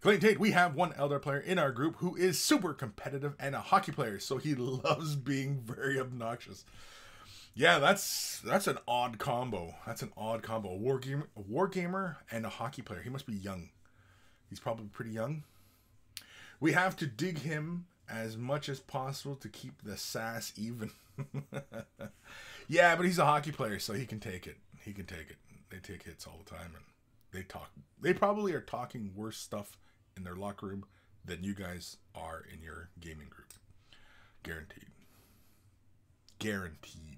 Clayton Tate, we have one Eldar player in our group who is super competitive and a hockey player, so he loves being very obnoxious. Yeah, that's an odd combo. That's an odd combo. A war gamer and a hockey player. He must be young. He's probably pretty young. We have to dig him as much as possible to keep the sass even. Yeah, but he's a hockey player, so he can take it. He can take it. They take hits all the time, and they talk. They probably are talking worse stuff in their locker room than you guys are in your gaming group. Guaranteed. Guaranteed.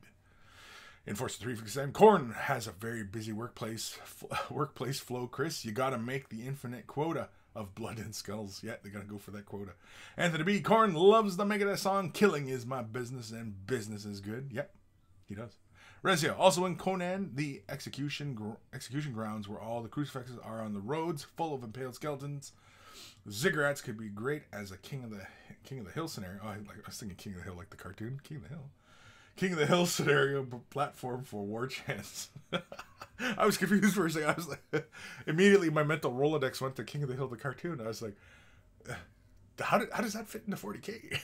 Enforcer 357. Corn has a very busy workplace flow, Kris. You gotta make the infinite quota of blood and skulls. Yeah, they gotta go for that quota. Anthony B. Corn loves the Megadeth song, Killing is My Business and Business is Good. Yep, he does. Rezia, also in Conan, the execution grounds where all the crucifixes are on the roads, full of impaled skeletons. Ziggurats could be great as a King of the Hill scenario. Oh, I was thinking King of the Hill like the cartoon, King of the Hill. King of the Hill scenario platform for war chants. I was confused for a second. I was like, immediately my mental Rolodex went to King of the Hill, the cartoon. I was like, how does that fit into 40K?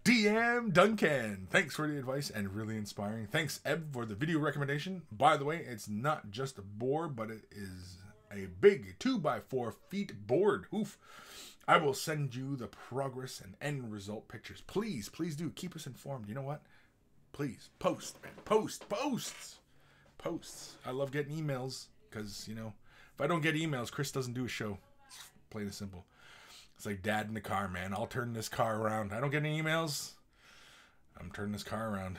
DM Duncan, thanks for the advice and really inspiring. Thanks, Eb, for the video recommendation. By the way, it's not just a board, but it is a big 2x4 feet board. Oof. I will send you the progress and end result pictures. Please, please do. Keep us informed. You know what? Please, post, man. Posts. I love getting emails because, you know, if I don't get emails, Kris doesn't do a show. It's plain and simple. It's like dad in the car, man. I'll turn this car around. I don't get any emails. I'm turning this car around.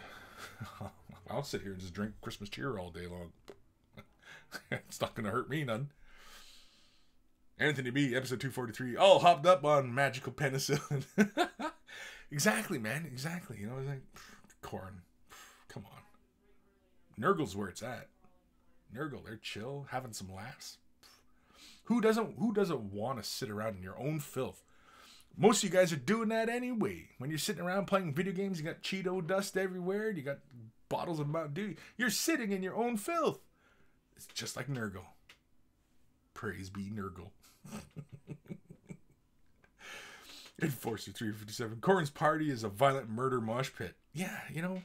I'll sit here and just drink Christmas cheer all day long. It's not going to hurt me none. Anthony B, episode 243, all hopped up on magical penicillin. Exactly, man. Exactly. You know, like corn. Come on. Nurgle's where it's at. Nurgle, they're chill, having some laughs. Who doesn't want to sit around in your own filth? Most of you guys are doing that anyway. When you're sitting around playing video games, you got Cheeto dust everywhere, you got bottles of Mountain Dew. You're sitting in your own filth. It's just like Nurgle. Praise be Nurgle. Enforcer 357. Corn's party is a violent murder mosh pit. Yeah, you know,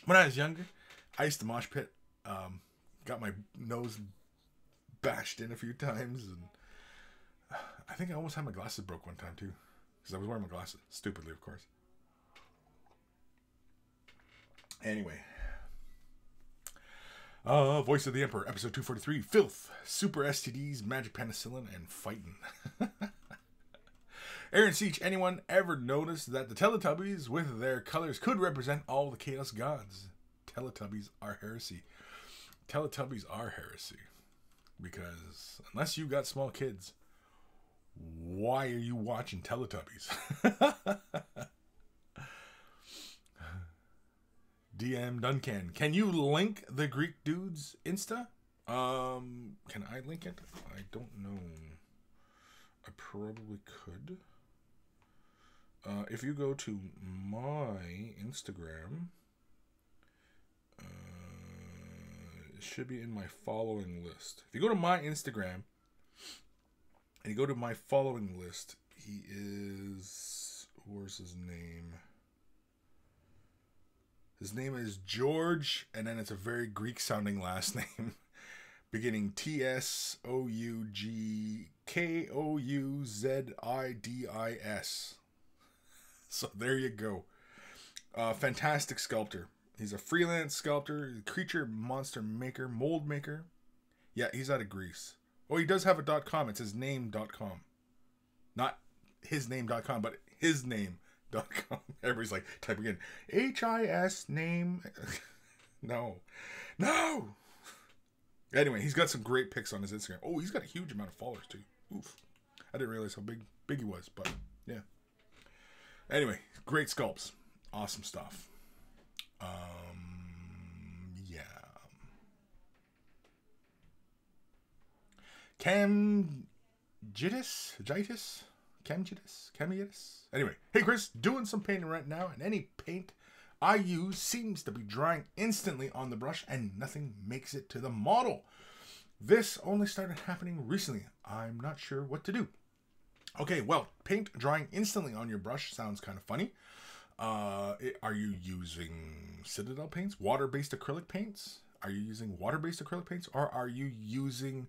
when I was younger, I used to mosh pit. Got my nose bashed in a few times, and I think I almost had my glasses broke one time too, because I was wearing my glasses, stupidly, of course. Anyway, Voice of the Emperor, episode 243, Filth, Super STDs, Magic Penicillin, and Fighting. Aaron Seach, anyone ever noticed that the Teletubbies with their colors could represent all the Chaos Gods? Teletubbies are heresy. Teletubbies are heresy. Because unless you got small kids, why are you watching Teletubbies? DM Duncan, can you link the Greek dude's Insta? Can I link it? I don't know. I probably could. If you go to my Instagram, it should be in my following list. If you go to my Instagram and you go to my following list, he is, where's his name? His name is George, and then it's a very Greek sounding last name, beginning TSOUGKOUZIDIS. So there you go. Fantastic sculptor. He's a freelance sculptor, creature, monster maker, mold maker. Yeah, he's out of Greece. Oh, he does have a .com. It's his name.com. Not his name.com, but his name.com. Everybody's like typing in HIS name. No. Anyway, he's got some great pics on his Instagram. Oh, he's got a huge amount of followers too. Oof. I didn't realize how big he was, but yeah. Anyway, great sculpts. Awesome stuff. Yeah. Camgitis? Anyway, hey Kris, doing some painting right now, and any paint I use seems to be drying instantly on the brush and nothing makes it to the model. This only started happening recently. I'm not sure what to do. Okay, well, paint drying instantly on your brush sounds kind of funny. Are you using Citadel paints? Water-based acrylic paints? Are you using water-based acrylic paints? Or are you using,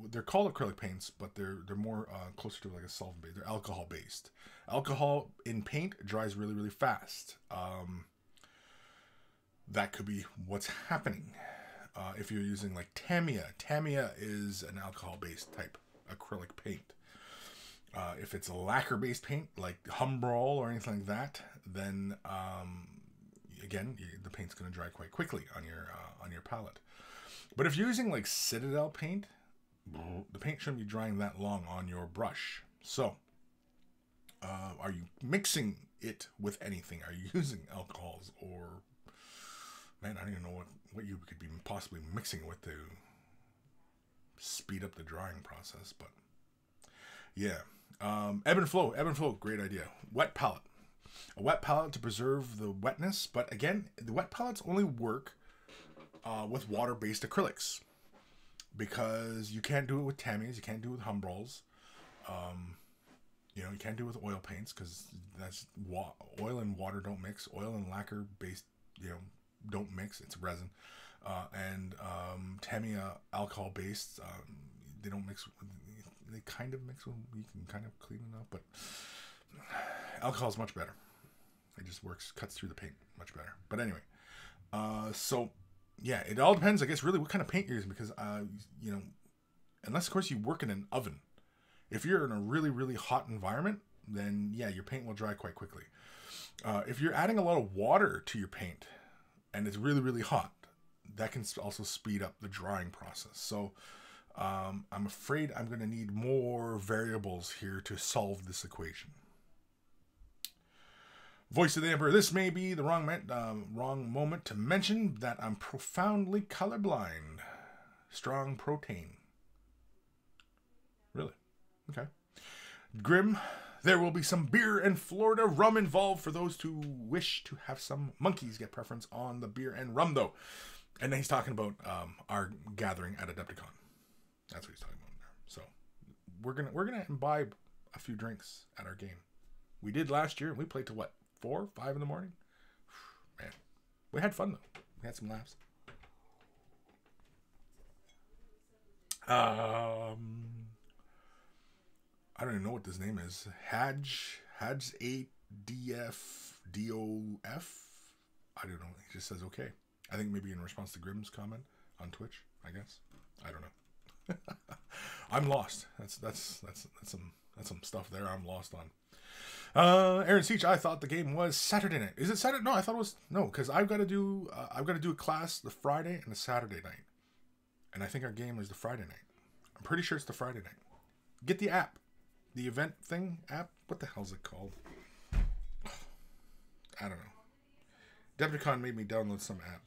they're called acrylic paints, but they're more closer to like a solvent-based. They're alcohol-based. Alcohol in paint dries really, really fast. That could be what's happening. If you're using like Tamiya. Tamiya is an alcohol-based type acrylic paint. If it's a lacquer-based paint like Humbrol or anything like that, then again, the paint's going to dry quite quickly on your palette. But if you're using like Citadel paint, the paint shouldn't be drying that long on your brush. So, are you mixing it with anything? Are you using alcohols or, man, I don't even know what you could be possibly mixing it with to speed up the drying process, but yeah. Ebb and flow, great idea. Wet palette. A wet palette to preserve the wetness, but again, the wet palettes only work with water-based acrylics, because you can't do it with Tammys, you can't do it with Humbrols. You can't do it with oil paints, because that's oil and water don't mix. Oil and lacquer-based, don't mix. It's resin. And Tamiya alcohol-based, they don't mix. They kind of mix with. You can kind of clean it up, but alcohol is much better. It just cuts through the paint much better. But anyway, so yeah, it all depends, I guess, really what kind of paint you're using, because unless of course you work in an oven. If you're in a really, really hot environment, then yeah, your paint will dry quite quickly. If you're adding a lot of water to your paint and it's really, really hot, that can also speed up the drying process. So I'm afraid I'm going to need more variables here to solve this equation. Voice of the Emperor. This may be the wrong moment to mention that I'm profoundly colorblind. Strong protein. Really? Okay. Grim. There will be some beer and Florida rum involved for those who wish to have some. Monkeys get preference on the beer and rum, though. And then he's talking about our gathering at Adepticon. That's what he's talking about there. So we're gonna imbibe a few drinks at our game. We did last year, and we played till what, 4, 5 in the morning? Man, we had fun though. We had some laughs. I don't even know what this name is. Hadj 8DFDOF. I don't know. He just says okay. I think maybe in response to Grimm's comment on Twitch. I guess. I don't know. I'm lost. That's some stuff there. I'm lost on. Aaron Seach, I thought the game was Saturday night. Is it Saturday? No, I thought it was because I've got to do a class the Friday and the Saturday night, and I think our game is the Friday night. I'm pretty sure it's the Friday night. Get the app, the event thing app. What the hell's it called? I don't know. Adepticon made me download some app,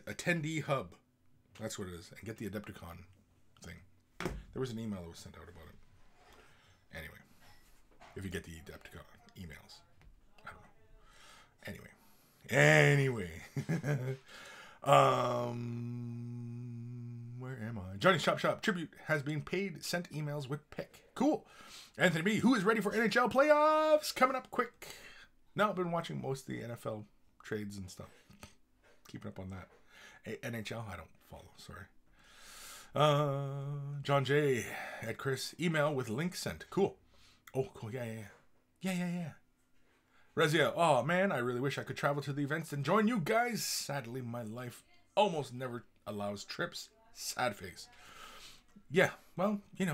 attendee hub. That's what it is, and get the Adepticon thing. There was an email that was sent out about it. Anyway. If you get the Adepticon emails. I don't know. Anyway. Where am I? Johnny's Shop tribute has been paid. Sent emails with pick. Cool. Anthony B, who is ready for NHL playoffs? Coming up quick. Now I've been watching most of the NFL trades and stuff. Keeping up on that. NHL, I don't follow. Sorry. John J at Kris. Email with link sent. Cool. Oh, cool. Yeah. Rezia, oh man, I really wish I could travel to the events and join you guys. Sadly, my life almost never allows trips. Sad face. Yeah, well, you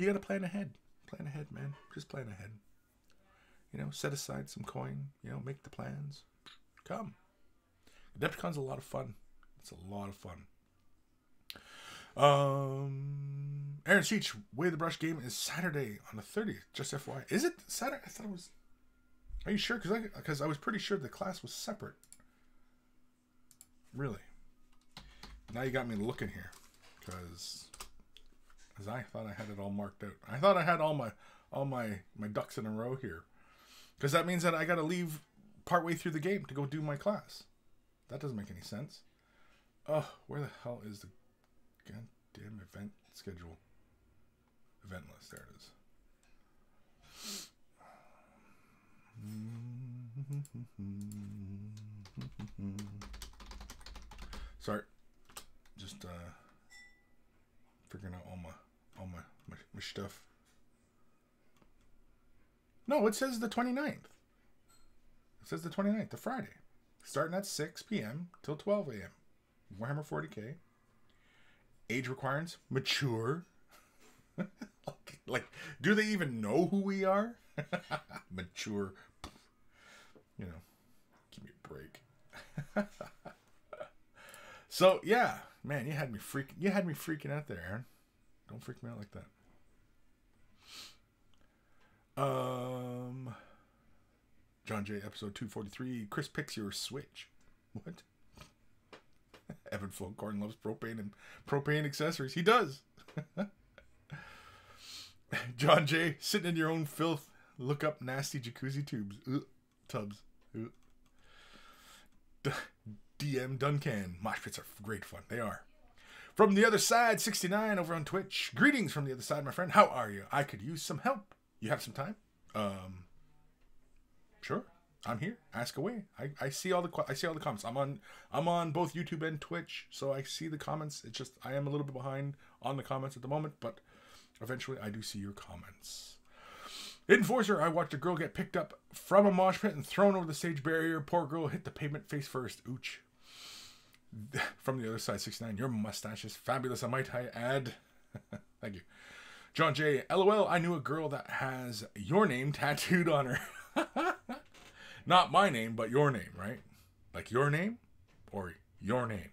gotta plan ahead. Plan ahead, man. Just plan ahead. Set aside some coin. Make the plans. Come. Adepticon's a lot of fun. It's a lot of fun. Aaron Sheech, Way the Brush game is Saturday on the 30th. Just FYI. Is it Saturday? I thought it was. Are you sure? Because I was pretty sure the class was separate. Really? Now you got me looking here. Because I thought I had it all marked out. I thought I had all my ducks in a row here. Because that means that I got to leave partway through the game to go do my class. That doesn't make any sense. Oh, where the hell is the goddamn event schedule? Event list. There it is. Sorry. Just figuring out all my stuff. No, it says the 29th. It says the 29th, the Friday. Starting at 6 p.m. till 12 a.m. Warhammer 40k. Age requirements, mature. Like, do they even know who we are? Mature. Give me a break. So yeah, man, you had me freaking out there, Aaron. Don't freak me out like that. John J, episode 243. Kris picks your Switch. What? Evan Foghorn loves propane and propane accessories. He does. John J, sitting in your own filth. Look up nasty jacuzzi tubs. DM Duncan. Mosh pits are great fun. They are. From the other side, 69 over on Twitch. Greetings from the other side, my friend. How are you? I could use some help. You have some time? Sure. I'm here. Ask away. I see all the comments. I'm on both YouTube and Twitch, so I see the comments. It's just I am a little bit behind on the comments at the moment, but eventually I do see your comments. Enforcer, I watched a girl get picked up from a mosh pit and thrown over the stage barrier. Poor girl hit the pavement face first. Ooch. From the other side, 69. Your mustache is fabulous, I might add. Thank you. John J. LOL, I knew a girl that has your name tattooed on her. Not my name, but your name, right? Like your name or your name.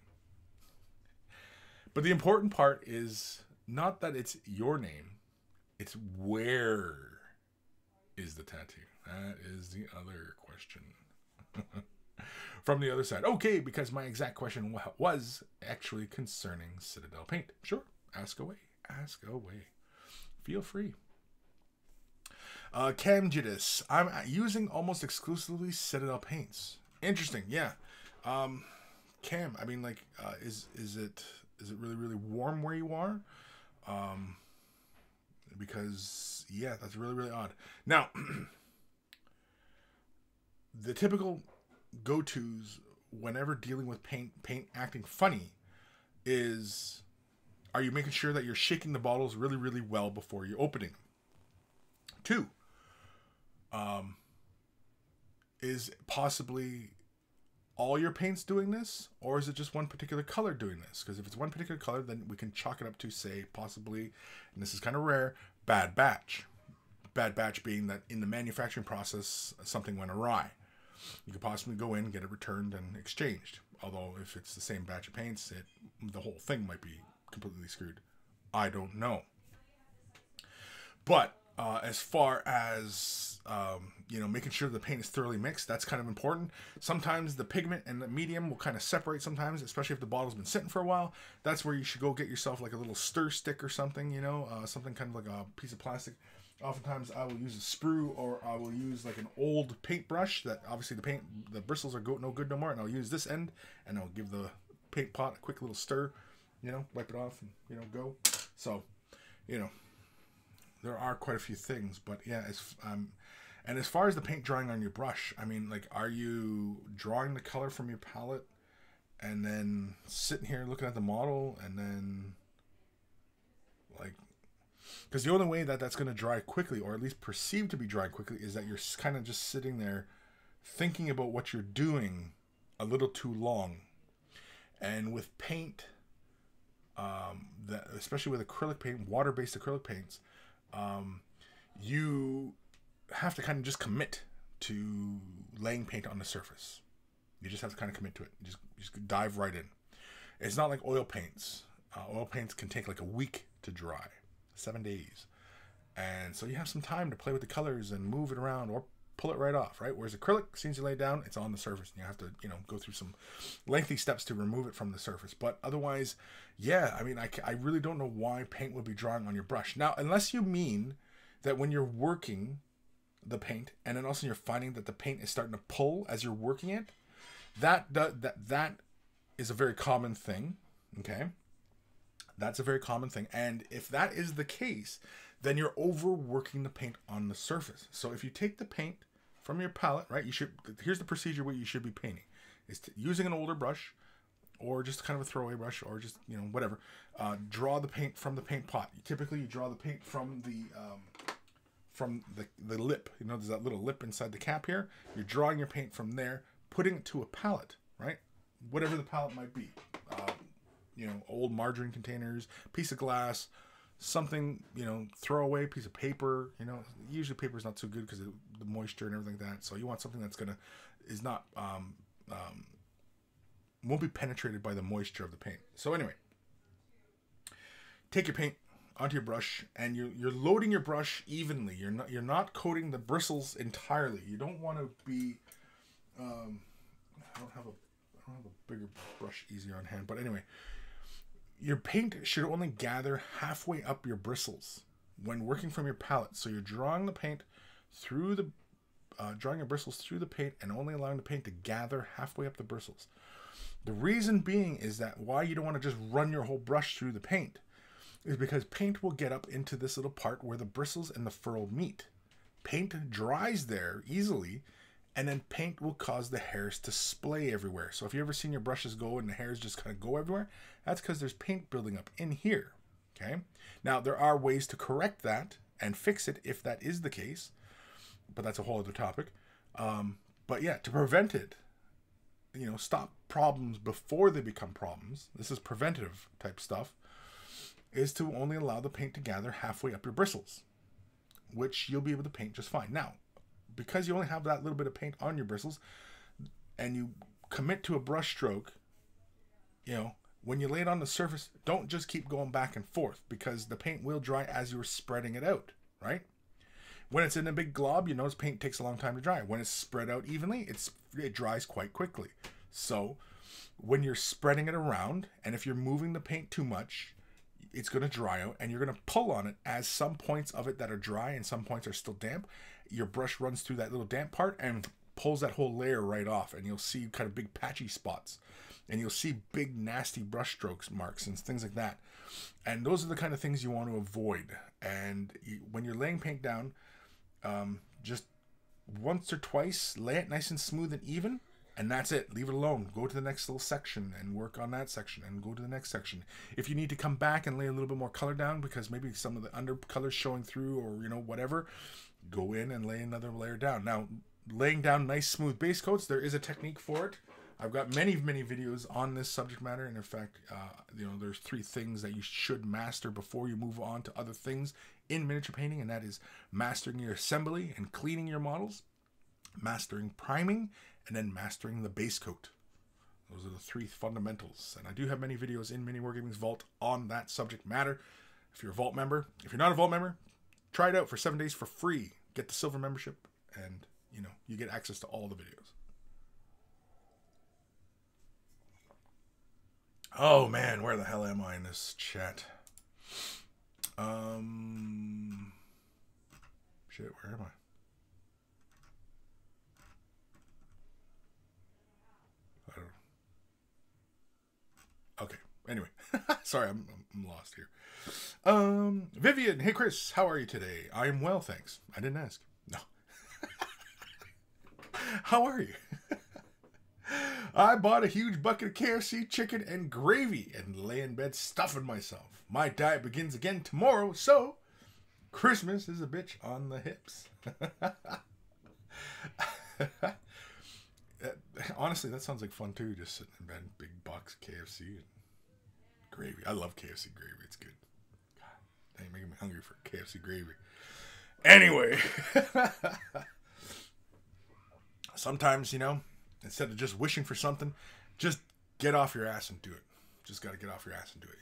But the important part is not that it's your name. It's where is the tattoo? That is the other question. From the other side. Okay, because my exact question was actually concerning Citadel paint. Sure, ask away. Ask away. Feel free. Cam Judis. I'm using almost exclusively Citadel paints. Interesting, yeah. Cam, I mean, like, is it really, really warm where you are? Because, yeah, that's really, really odd. Now, the typical go-tos whenever dealing with paint acting funny is, are you making sure that you're shaking the bottles really, really well before you're opening them? 2, is possibly all your paints doing this, or is it just one particular color doing this? Because if it's one particular color, then we can chalk it up to, say, possibly, and this is kind of rare, bad batch. Bad batch being that in the manufacturing process, something went awry. You could possibly go in, get it returned, and exchanged. Although, if it's the same batch of paints, the whole thing might be completely screwed. I don't know. But as far as making sure the paint is thoroughly mixed, that's kind of important. Sometimes the pigment and the medium will kind of separate sometimes, especially if the bottle's been sitting for a while. That's where you should go get yourself like a little stir stick or something, something kind of like a piece of plastic. Oftentimes I will use a sprue, or I will use like an old paintbrush that obviously the bristles are no good no more, and I'll use this end and I'll give the paint pot a quick little stir, wipe it off and go. So, there are quite a few things, but yeah, and as far as the paint drying on your brush, I mean, like, are you drawing the color from your palette and then sitting here looking at the model and then, like, because the only way that that's going to dry quickly, or at least perceived to be dry quickly, is that you're kind of just sitting there thinking about what you're doing a little too long. And with paint, especially with acrylic paint, water-based acrylic paints, you have to kind of just commit to laying paint on the surface. You just have to kind of commit to it. You just dive right in. It's not like oil paints. Oil paints can take like a week to dry, 7 days. And so you have some time to play with the colors and move it around or pull it right off, right? Whereas acrylic, as soon as you lay it down, it's on the surface, and you have to, go through some lengthy steps to remove it from the surface. But otherwise, yeah, I mean, I really don't know why paint would be drying on your brush. Now, unless you mean that when you're working the paint, and then also you're finding that the paint is starting to pull as you're working it, that is a very common thing, okay? That's a very common thing. And if that is the case, then you're overworking the paint on the surface. So if you take the paint from your palette, right, here's the procedure what you should be painting. Is using an older brush, or just kind of a throwaway brush, or just, whatever. Draw the paint from the paint pot. Typically you draw the paint from the lip. There's that little lip inside the cap here. You're drawing your paint from there, putting it to a palette, right? Whatever the palette might be. Old margarine containers, piece of glass, something, throwaway piece of paper. Usually paper is not so good because of the moisture and everything like that. So you want something that's won't be penetrated by the moisture of the paint. So anyway, take your paint onto your brush, and you're loading your brush evenly. You're not coating the bristles entirely. You don't want to be. I don't have a bigger brush easier on hand, but anyway. Your paint should only gather halfway up your bristles when working from your palette. So you're drawing the paint through drawing your bristles through the paint and only allowing the paint to gather halfway up the bristles. The reason being is that why you don't want to just run your whole brush through the paint is because paint will get up into this little part where the bristles and the furrow meet. Paint dries there easily, and then paint will cause the hairs to splay everywhere. So if you ever seen your brushes go and the hairs just kind of go everywhere, that's because there's paint building up in here, okay? Now, there are ways to correct that and fix it if that is the case, but that's a whole other topic. But yeah, to prevent it, stop problems before they become problems, this is preventative type stuff, is to only allow the paint to gather halfway up your bristles, which you'll be able to paint just fine. Now, because you only have that little bit of paint on your bristles and you commit to a brush stroke, when you lay it on the surface, don't just keep going back and forth, because the paint will dry as you're spreading it out, right? When it's in a big glob, you notice paint takes a long time to dry. When it's spread out evenly, it dries quite quickly. So when you're spreading it around, and if you're moving the paint too much, it's going to dry out, and you're going to pull on it as some points of it that are dry and some points are still damp. Your brush runs through that little damp part and pulls that whole layer right off, and you'll see kind of big patchy spots, and you'll see big nasty brush strokes marks and things like that. And those are the kind of things you want to avoid. And when you're laying paint down, just once or twice, lay it nice and smooth and even, and that's it. Leave it alone. Go to the next little section and work on that section, and go to the next section. If you need to come back and lay a little bit more color down because maybe some of the undercolor showing through, or whatever, go in and lay another layer down. Now, laying down nice smooth base coats, there is a technique for it. I've got many videos on this subject matter, and in fact, there's 3 things that you should master before you move on to other things in miniature painting, and that is mastering your assembly and cleaning your models, mastering priming, and then mastering the base coat. Those are the 3 fundamentals, and I do have many videos in Mini Wargaming's Vault on that subject matter. If you're a Vault member, if you're not a Vault member, try it out for 7 days for free. Get the silver membership, and you get access to all the videos. Oh man, where the hell am I in this chat? Shit, where am I? I don't know. Okay, anyway. Sorry, I'm lost here. Vivian, hey Kris, how are you today? I am well, thanks. I didn't ask. No. How are you? I bought a huge bucket of KFC chicken and gravy and lay in bed stuffing myself. My diet begins again tomorrow, so Christmas is a bitch on the hips. Honestly, that sounds like fun too, just sitting in bed, big box of KFC and gravy. I love KFC gravy, it's good. God, you're making me hungry for KFC gravy. Anyway, sometimes, instead of just wishing for something, just get off your ass and do it. Just got to get off your ass and do it,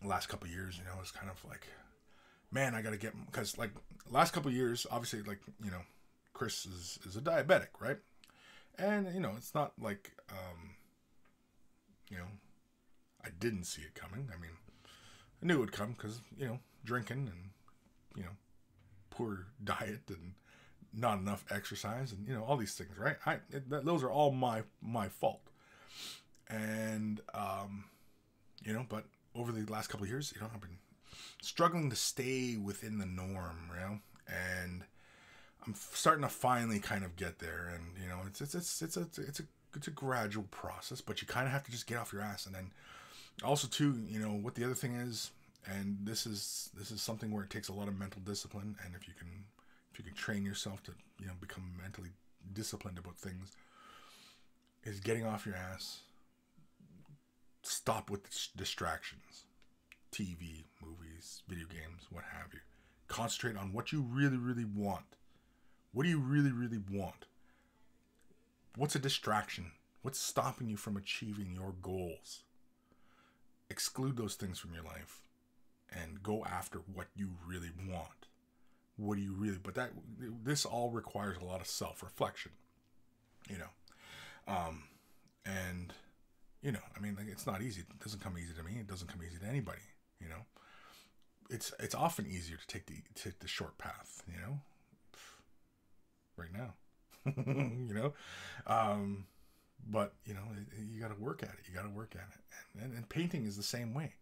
The last couple of years, it's kind of like, man, I got to get, because like last couple of years, obviously, like, Kris is a diabetic, right? And, it's not like, I didn't see it coming. I mean, I knew it would come because, drinking and, poor diet and not enough exercise and all these things, right? Those are all my fault, and but over the last couple of years, I've been struggling to stay within the norm, and I'm starting to finally kind of get there, and it's a gradual process, but you kind of have to just get off your ass, and then also too, what the other thing is, and this is something where it takes a lot of mental discipline, and if you can train yourself to, become mentally disciplined about things, is getting off your ass. Stop with distractions. TV, movies, video games, what have you. Concentrate on what you really, really want. What do you really, really want? What's a distraction? What's stopping you from achieving your goals? Exclude those things from your life and go after what you really want. What do you really, but this all requires a lot of self-reflection, and, I mean, like, it's not easy. It doesn't come easy to me. It doesn't come easy to anybody, it's often easier to take the short path, right now, but, you got to work at it. You got to work at it. And painting is the same way.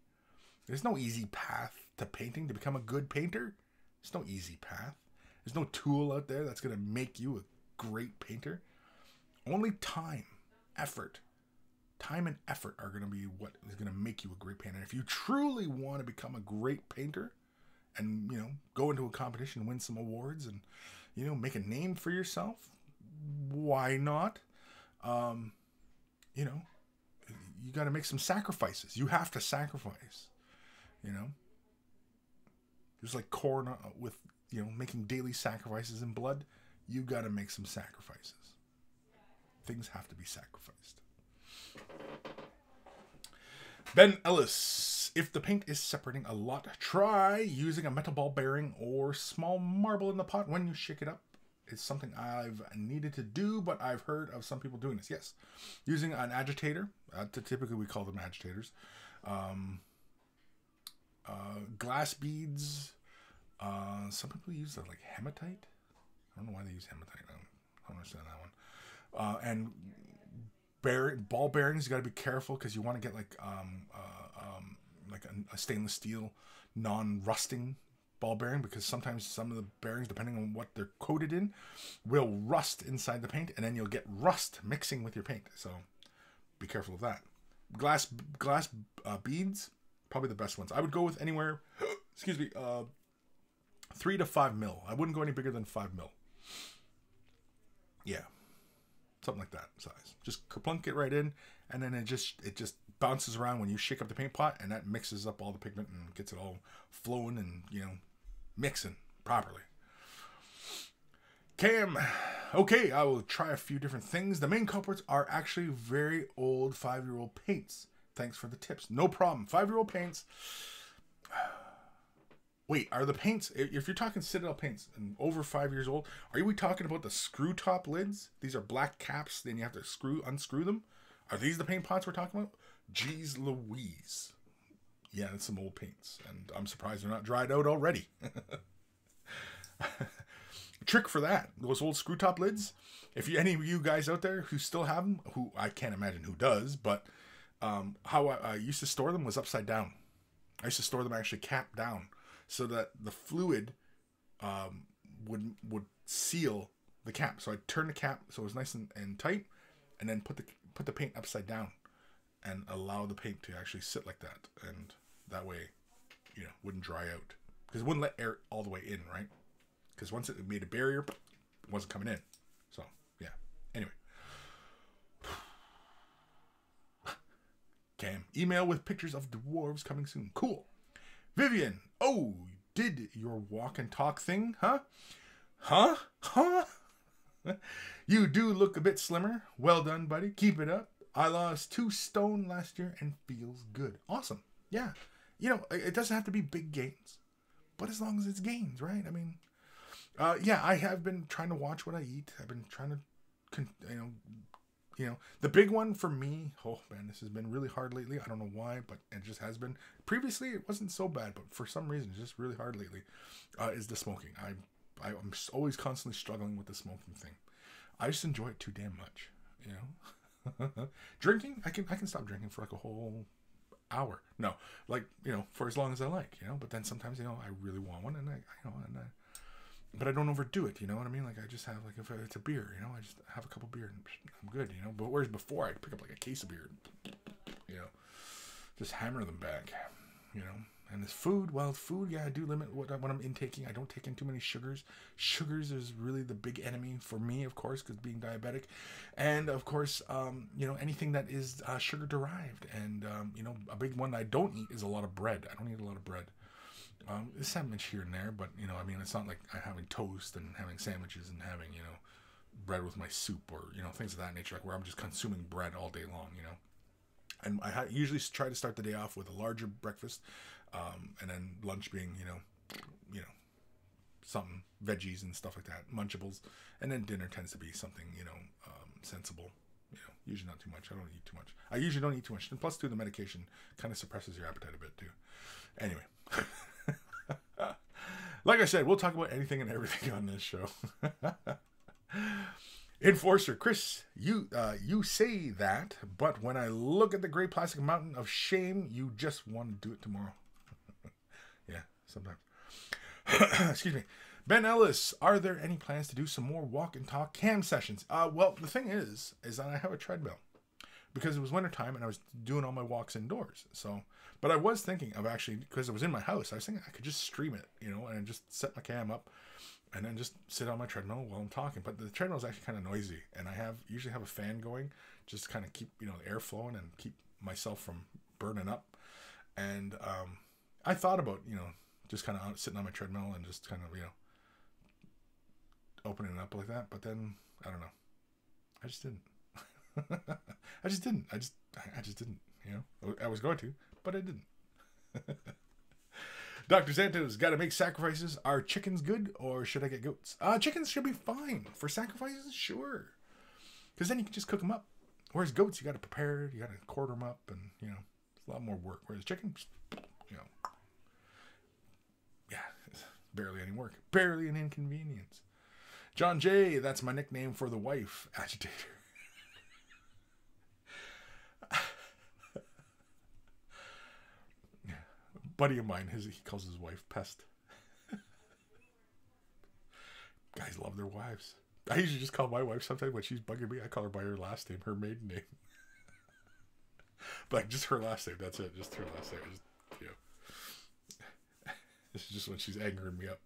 There's no easy path to painting to become a good painter. There's no easy path. There's no tool out there that's going to make you a great painter. Only time and effort are going to be what is going to make you a great painter. If you truly want to become a great painter and, go into a competition, win some awards and, make a name for yourself, why not? You got to make some sacrifices. You have to sacrifice, Just like corn with, making daily sacrifices in blood, you got to make some sacrifices. Things have to be sacrificed. Ben Ellis, If the paint is separating a lot, try using a metal ball bearing or small marble in the pot when you shake it up. It's something I've needed to do, but I've heard of some people doing this. Yes, using an agitator. Typically, we call them agitators. Glass beads. Some people use like hematite. I don't know why they use hematite. I don't understand that one. And ball bearings, you got to be careful because you want to get like a stainless steel, non-rusting ball bearing, because sometimes some of the bearings, depending on what they're coated in, will rust inside the paint, and then you'll get rust mixing with your paint. So be careful of that. Glass beads, probably the best ones. I would go with anywhere, excuse me, 3 to 5 mil. I wouldn't go any bigger than 5 mil. Yeah, something like that size. Just kerplunk it right in, and then it just bounces around when you shake up the paint pot, and that mixes up all the pigment and gets it all flowing and, you know, mixing properly. Cam, okay, I will try a few different things. The main culprits are actually very old 5-year-old paints. Thanks for the tips. No problem. 5-year-old paints. Wait, are the paints, if you're talking Citadel paints and over 5 years old, are we talking about the screw top lids? These are black caps, then you have to unscrew them? Are these the paint pots we're talking about? Jeez Louise. Yeah, that's some old paints, and I'm surprised they're not dried out already. Trick for that, those old screw top lids, if any of you guys out there who still have them, who I can't imagine who does, but how I used to store them was upside down. I used to store them actually cap down, so that the fluid would seal the cap. So I'd turn the cap so it was nice and tight, and then put the paint upside down and allow the paint to actually sit like that, and that way, you know, wouldn't dry out, because it wouldn't let air all the way in, right? Because once it made a barrier, it wasn't coming in. So yeah. Anyway, Cam, email with pictures of dwarves coming soon. Cool. Vivian, oh, did your walk and talk thing, huh? Huh? You do look a bit slimmer. Well done, buddy. Keep it up. I lost 2 stone last year and feels good. Awesome. Yeah. You know, it doesn't have to be big gains, but as long as it's gains, right? I mean, yeah, I have been trying to watch what I eat. I've been trying to, you know, the big one for me, oh man, this has been really hard lately. I don't know why, but it just has been. Previously, it wasn't so bad, but for some reason, it's just really hard lately, is the smoking. I'm always constantly struggling with the smoking thing. I just enjoy it too damn much, you know? Drinking, I can stop drinking for like a whole hour. No, like, you know, for as long as I like, you know, but then sometimes, you know, I really want one, and but I don't overdo it, you know what I mean? Like, I just have, like, if it's a beer, you know, I just have a couple beer and I'm good, you know? But whereas before, I'd pick up, like, a case of beer and, you know, just hammer them back, you know? And this food, well, food, yeah, I do limit what I'm intaking. I don't take in too many sugars. Sugars is really the big enemy for me, of course, because being diabetic. And, of course, you know, anything that is sugar-derived. And, you know, a big one I don't eat is a lot of bread. I don't eat a lot of bread. A sandwich here and there, but, you know, I mean, it's not like I'm having toast and having sandwiches and having, you know, bread with my soup or, you know, things of that nature, like where I'm just consuming bread all day long, you know. And I usually try to start the day off with a larger breakfast, and then lunch being, you know, something, veggies and stuff like that, Munchables, and then dinner tends to be something, you know, sensible, you know, usually not too much. I don't eat too much. I usually don't eat too much, and plus, too, the medication kind of suppresses your appetite a bit, too. Anyway. Like I said, we'll talk about anything and everything on this show. Enforcer, Kris, you say that, but when I look at the gray plastic mountain of shame, you just want to do it tomorrow. Yeah, sometimes. Excuse me. Ben Ellis, are there any plans to do some more walk and talk cam sessions? Well, the thing is that I have a treadmill, because it was wintertime and I was doing all my walks indoors. So, but I was thinking of actually, because it was in my house, I was thinking I could just stream it, you know, and just set my cam up and then just sit on my treadmill while I'm talking. But the treadmill is actually kind of noisy, and I usually have a fan going just to kind of keep, you know, the air flowing and keep myself from burning up. And I thought about, you know, just kind of sitting on my treadmill and just kind of, you know, opening it up like that. But then, I don't know. I just didn't. I just didn't, you know. I was going to, but I didn't. Dr. Santos, got to make sacrifices. Are chickens good or should I get goats? Chickens should be fine. For sacrifices, sure. Because then you can just cook them up. Whereas goats, you got to prepare, you got to quarter them up, and, you know, it's a lot more work. Whereas chickens, you know, yeah, it's barely any work. Barely an inconvenience. John J., that's my nickname for the wife. Agitator. Buddy of mine, he calls his wife Pest. Guys love their wives. I usually just call my wife sometimes when she's bugging me. I call her by her last name, her maiden name. But like just her last name, that's it. Just her last name. Just, you know. This is just when she's angering me up.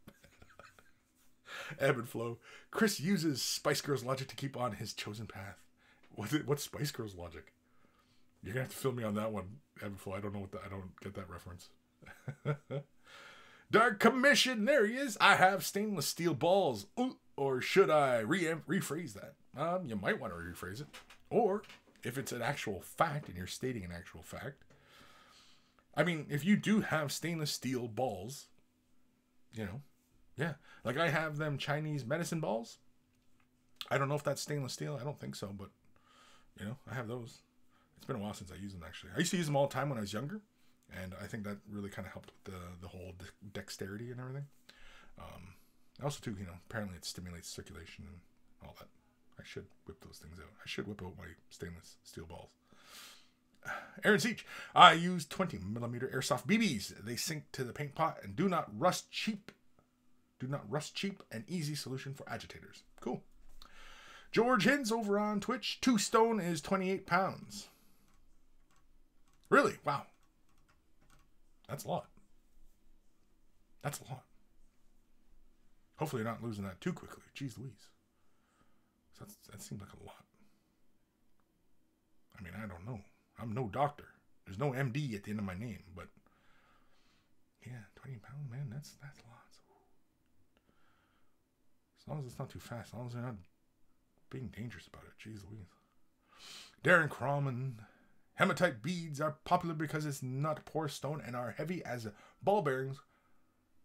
Ebb and flow. Kris uses Spice Girls logic to keep on his chosen path. What's Spice Girls logic? You're gonna have to fill me on that one, Ebb and flow. I don't know I don't get that reference. Dark Commission, there he is. I have stainless steel balls. Ooh, or should I rephrase that? You might want to rephrase it. Or if it's an actual fact and you're stating an actual fact. I mean, if you do have stainless steel balls, you know, yeah. Like I have them Chinese medicine balls. I don't know if that's stainless steel. I don't think so, but you know, I have those. It's been a while since I used them actually. I used to use them all the time when I was younger. And I think that really kind of helped with the whole dexterity and everything. Also, too, you know, apparently it stimulates circulation and all that. I should whip those things out. I should whip out my stainless steel balls. Aaron Siege. I use 20mm airsoft BBs. They sink to the paint pot and do not rust cheap. Do not rust cheap. An easy solution for agitators. Cool. George Hins over on Twitch. 2 stone is 28 pounds. Really? Wow. That's a lot. That's a lot. Hopefully you're not losing that too quickly. Jeez Louise. That seems like a lot. I mean, I don't know. I'm no doctor. There's no MD at the end of my name, but yeah, 20 pounds, man, that's a lot. As long as it's not too fast, as long as they're not being dangerous about it. Jeez Louise. Darren Cromman. Hematite beads are popular because it's not porous stone and are heavy as ball bearings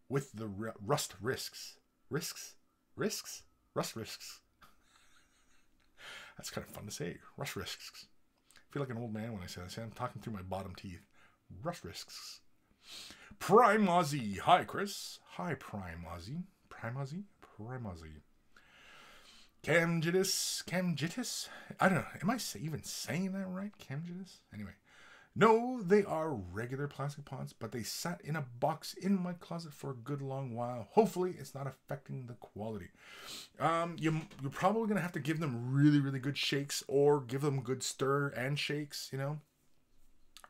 with the rust risks. Rust risks. That's kind of fun to say. Rust risks. I feel like an old man when I say that. I'm talking through my bottom teeth. Rust risks. Prime Aussie. Hi, Kris. Hi, Prime Aussie. Prime Aussie? Prime Aussie. Camgitis? I don't know. Am I even saying that right? Camgitis? Anyway. No, they are regular plastic pots, but they sat in a box in my closet for a good long while. Hopefully, it's not affecting the quality. You're probably going to have to give them really, really good shakes or give them good stir and shakes, you know.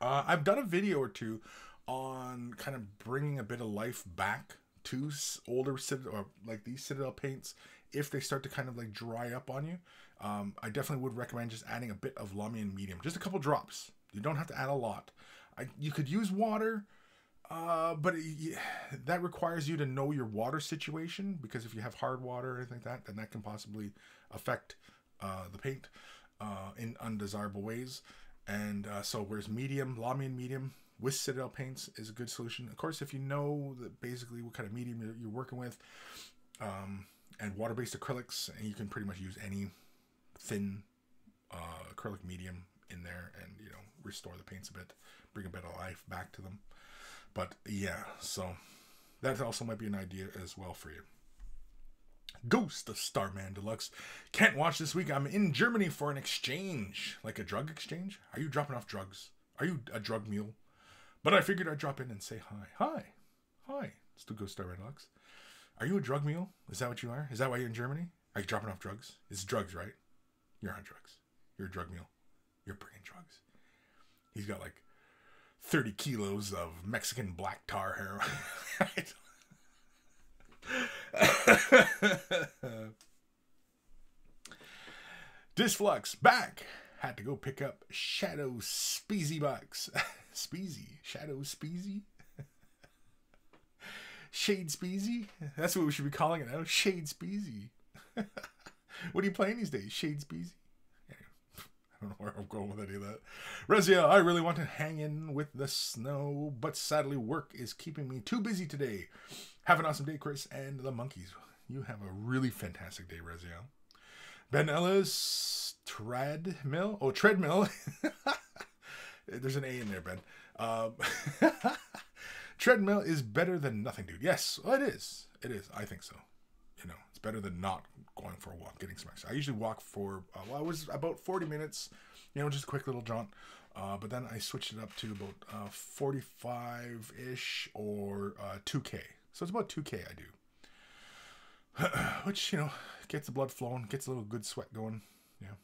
I've done a video or two on kind of bringing a bit of life back to older or like these Citadel paints if they start to kind of like dry up on you. I definitely would recommend just adding a bit of Lamian medium, just a couple drops. You don't have to add a lot. You could use water, but that requires you to know your water situation, because if you have hard water or anything like that, then that can possibly affect the paint in undesirable ways. And so whereas Lamian medium with Citadel paints is a good solution. Of course, if you know that basically what kind of medium you're working with, and water-based acrylics, and you can pretty much use any thin acrylic medium in there and, you know, restore the paints a bit, bring a bit of life back to them. But yeah, so that also might be an idea as well for you. Ghost of Starman Deluxe. Can't watch this week. I'm in Germany for an exchange. Like a drug exchange? Are you dropping off drugs? Are you a drug mule? But I figured I'd drop in and say hi. Hi. It's the Ghost of Starman Deluxe. Are you a drug mule? Is that what you are? Is that why you're in Germany? Are you dropping off drugs? It's drugs, right? You're on drugs. You're a drug mule. You're bringing drugs. He's got like 30 kilos of Mexican black tar heroin. Disflux back. Had to go pick up Shadow Speezy box. Speezy. Shadow Speezy. Shade Speezy? That's what we should be calling it now. Shade Speezy. What are you playing these days? Shade Speezy? Anyway, I don't know where I'm going with any of that. Rezia, I really want to hang in with the snow, but sadly work is keeping me too busy today. Have an awesome day, Kris and the monkeys. You have a really fantastic day, Rezia. Ben Ellis, treadmill. Oh, treadmill. There's an A in there, Ben. Treadmill is better than nothing, dude. Yes, well, it is. It is. I think so. You know, it's better than not going for a walk, getting some exercise. I usually walk for, well, I was about 40 minutes, you know, just a quick little jaunt. But then I switched it up to about 45-ish or 2K. So it's about 2K I do. Which, you know, gets the blood flowing, gets a little good sweat going. Yeah.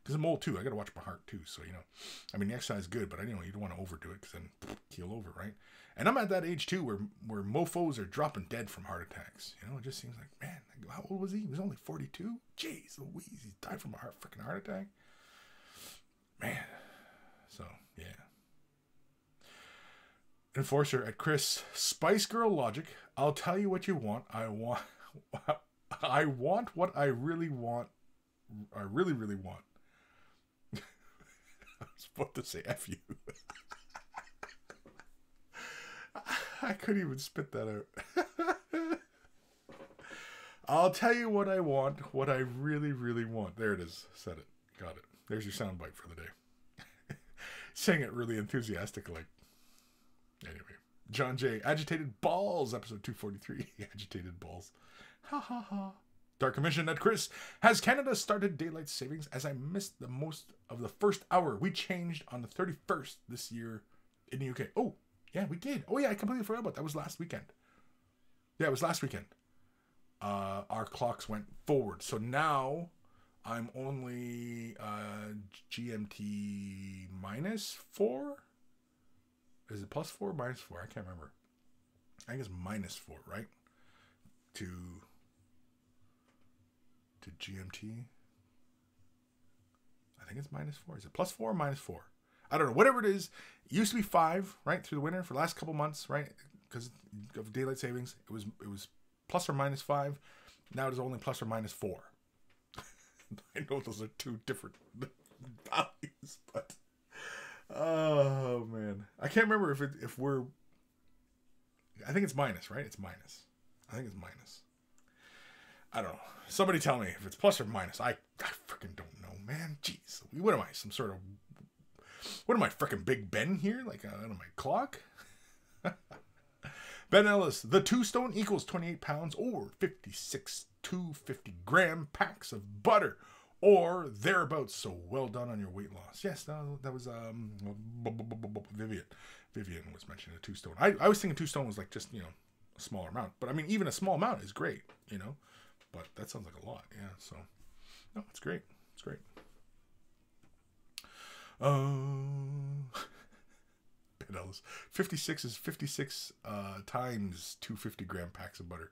Because I'm old too. I got to watch my heart too. So, you know, I mean, the exercise is good, but you know, you don't want to overdo it because then keel over, right? And I'm at that age too where mofos are dropping dead from heart attacks. You know, it just seems like, man, how old was he? He was only 42? Jeez Louise, he died from a freaking heart attack? Man. So, yeah. Enforcer at Kris, Spice Girl logic. I'll tell you what you want. I want what I really want. I really, really want. I was about to say F you. I couldn't even spit that out. I'll tell you what I want, what I really, really want. There it is. Said it. Got it. There's your soundbite for the day. Saying it really enthusiastically. Anyway. John J. Agitated Balls, episode 243. Agitated Balls. Ha ha ha. Dark Commission at Kris. Has Canada started daylight savings as I missed the most of the first hour? We changed on the 31st this year in the UK. Oh, yeah, we did. Oh, yeah, I completely forgot about that. That was last weekend. Yeah, it was last weekend. Our clocks went forward. So now I'm only GMT -4? Is it +4 or -4? I can't remember. I think it's -4, right? To GMT. I think it's -4. Is it +4 or -4? I don't know. Whatever it is, it used to be 5, right, through the winter for the last couple months, right? Because of daylight savings, it was plus or -5. Now it is only plus or -4. I know those are two different values, but oh man, I can't remember if we're. I think it's minus, right? It's minus. I think it's minus. I don't know. Somebody tell me if it's plus or minus. I freaking don't know, man. Jeez, what am I? Some sort of. What am I, freaking Big Ben here? Like on my clock? Ben Ellis, the 2 stone equals 28 pounds or 56 250-gram packs of butter or thereabouts. So well done on your weight loss. Yes, no, that was Vivian. Vivian was mentioning a 2 stone. I was thinking 2 stone was like just, you know, a smaller amount. But I mean, even a small amount is great, you know. But that sounds like a lot, yeah. So, no, it's great. It's great. Ben Ellis. 56 is 56 times 250-gram packs of butter.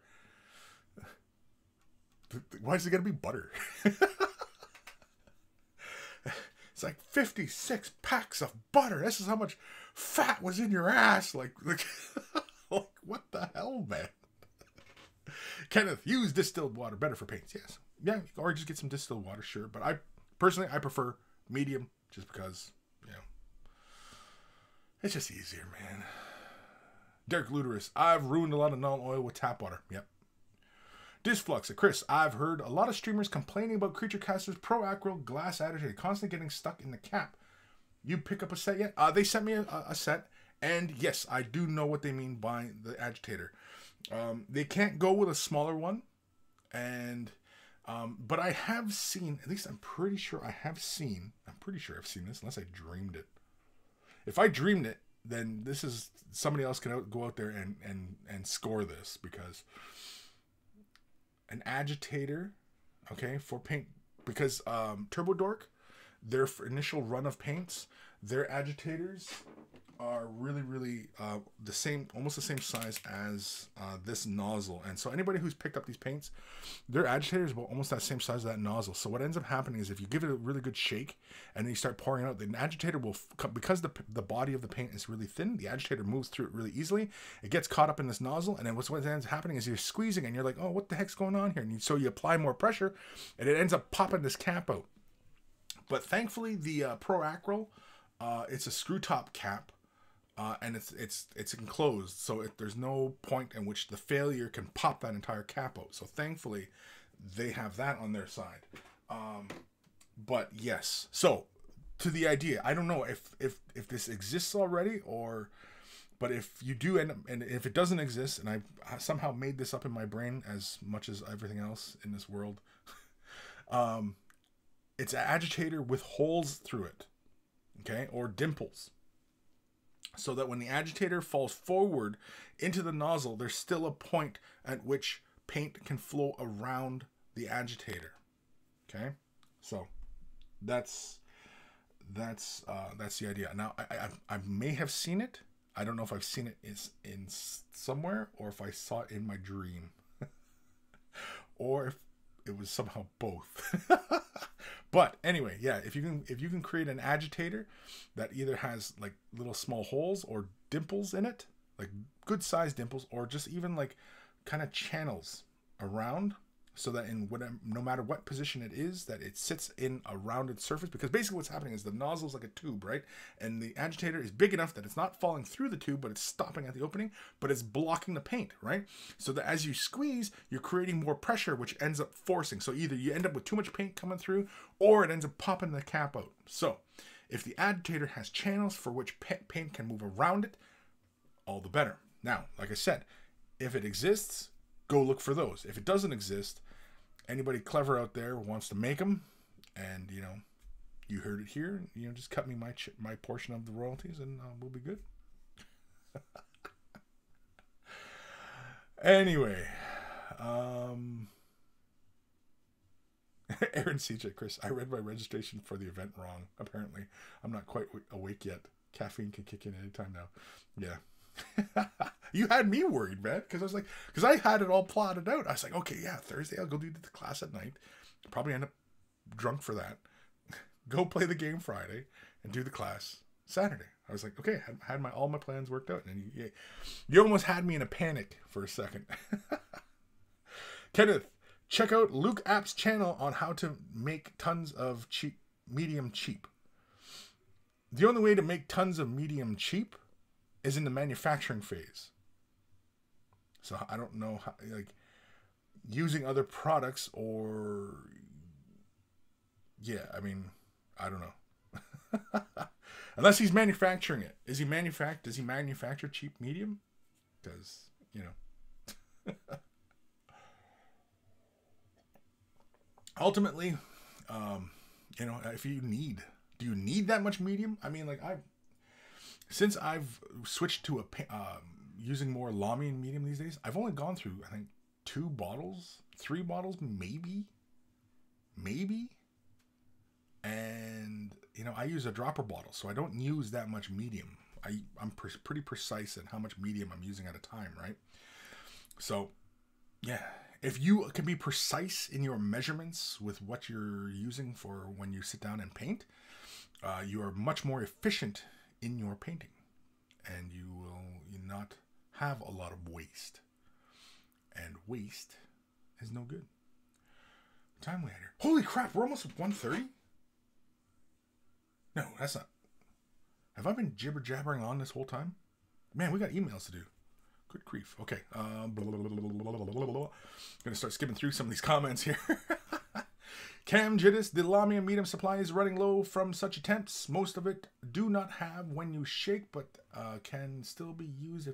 Why is it gotta be butter? It's like 56 packs of butter. This is how much fat was in your ass. Like what the hell, man? Kenneth, use distilled water. Better for paints. Yes. Yeah, or just get some distilled water, sure. But I prefer medium. Just because, you know, it's just easier, man. Derek Luterus, I've ruined a lot of null oil with tap water. Yep. Disflux at Kris, I've heard a lot of streamers complaining about Creature Caster's Pro Acro glass agitator constantly getting stuck in the cap. You pick up a set yet? They sent me a set, and yes, I do know what they mean by the agitator. They can't go with a smaller one, and but I have seen, at least I'm pretty sure I've seen this, unless I dreamed it. If I dreamed it, then this is, somebody else can go out there and score this, because an agitator, okay, for paint, because Turbo Dork, their initial run of paints, their agitators are really the same, almost the same size as this nozzle. And so anybody who's picked up these paints, their agitator is about almost that same size as that nozzle. So what ends up happening is if you give it a really good shake and then you start pouring it out, the agitator will, because the body of the paint is really thin, the agitator moves through it really easily. It gets caught up in this nozzle, and then what ends up happening is you're squeezing and you're like, oh, what the heck's going on here? And so you apply more pressure and it ends up popping this cap out. But thankfully, the Pro Acryl, it's a screw top cap, and it's enclosed, so there's no point in which the failure can pop that entire cap out. So thankfully, they have that on their side. But yes, so to the idea, I don't know if this exists already, or but if you do end up, and if it doesn't exist, and I somehow made this up in my brain as much as everything else in this world, it's an agitator with holes through it, okay, or dimples, so that when the agitator falls forward into the nozzle, there's still a point at which paint can flow around the agitator. Okay, so that's the idea. Now I may have seen it. I don't know if I've seen it in somewhere, or if I saw it in my dream, or if it was somehow both. But anyway, yeah, if you can create an agitator that either has like little small holes or dimples in it, like good sized dimples, or just even like kind of channels around, so that in whatever, no matter what position it is, that it sits in a rounded surface. Because basically what's happening is the nozzle is like a tube, right? And the agitator is big enough that it's not falling through the tube, but it's stopping at the opening, but it's blocking the paint, right? So that as you squeeze, you're creating more pressure, which ends up forcing. So either you end up with too much paint coming through, or it ends up popping the cap out. So if the agitator has channels for which paint can move around it, all the better. Now, like I said, if it exists, go look for those. If it doesn't exist, anybody clever out there wants to make them, and you know, you heard it here, you know, just cut me my portion of the royalties, and we'll be good. Anyway, Aaron CJ, Kris, I read my registration for the event wrong. Apparently, I'm not quite awake yet. Caffeine can kick in anytime now. Yeah. You had me worried, man, because I had it all plotted out. I was like, okay, yeah, Thursday I'll go do the class at night. Probably end up drunk for that. Go play the game Friday and do the class Saturday. I was like, okay, I had all my plans worked out, and you almost had me in a panic for a second. Kenneth, check out Luke App's channel on how to make tons of medium cheap. The only way to make tons of medium cheap is in the manufacturing phase. So I don't know how, like, using other products, or yeah, I mean, I don't know. Unless he's manufacturing it. Does he manufacture cheap medium? Because, you know. Ultimately, you know, if do you need that much medium? I mean, like, since I've switched to using more Lamy and medium these days, I've only gone through, I think, 3 bottles, maybe. And, you know, I use a dropper bottle, so I don't use that much medium. I'm pretty precise in how much medium I'm using at a time, right? So, yeah, if you can be precise in your measurements with what you're using for when you sit down and paint, you are much more efficient in your painting, and you will not have a lot of waste, and waste is no good. Time we had here. Holy crap, we're almost at 1:30. No, that's not. Have I been jibber jabbering on this whole time? Man, we got emails to do. Good grief. Okay, gonna start skipping through some of these comments here. Cam Jiddis, the Lamy and medium supply is running low from such attempts. Most of it do not have when you shake, but can still be used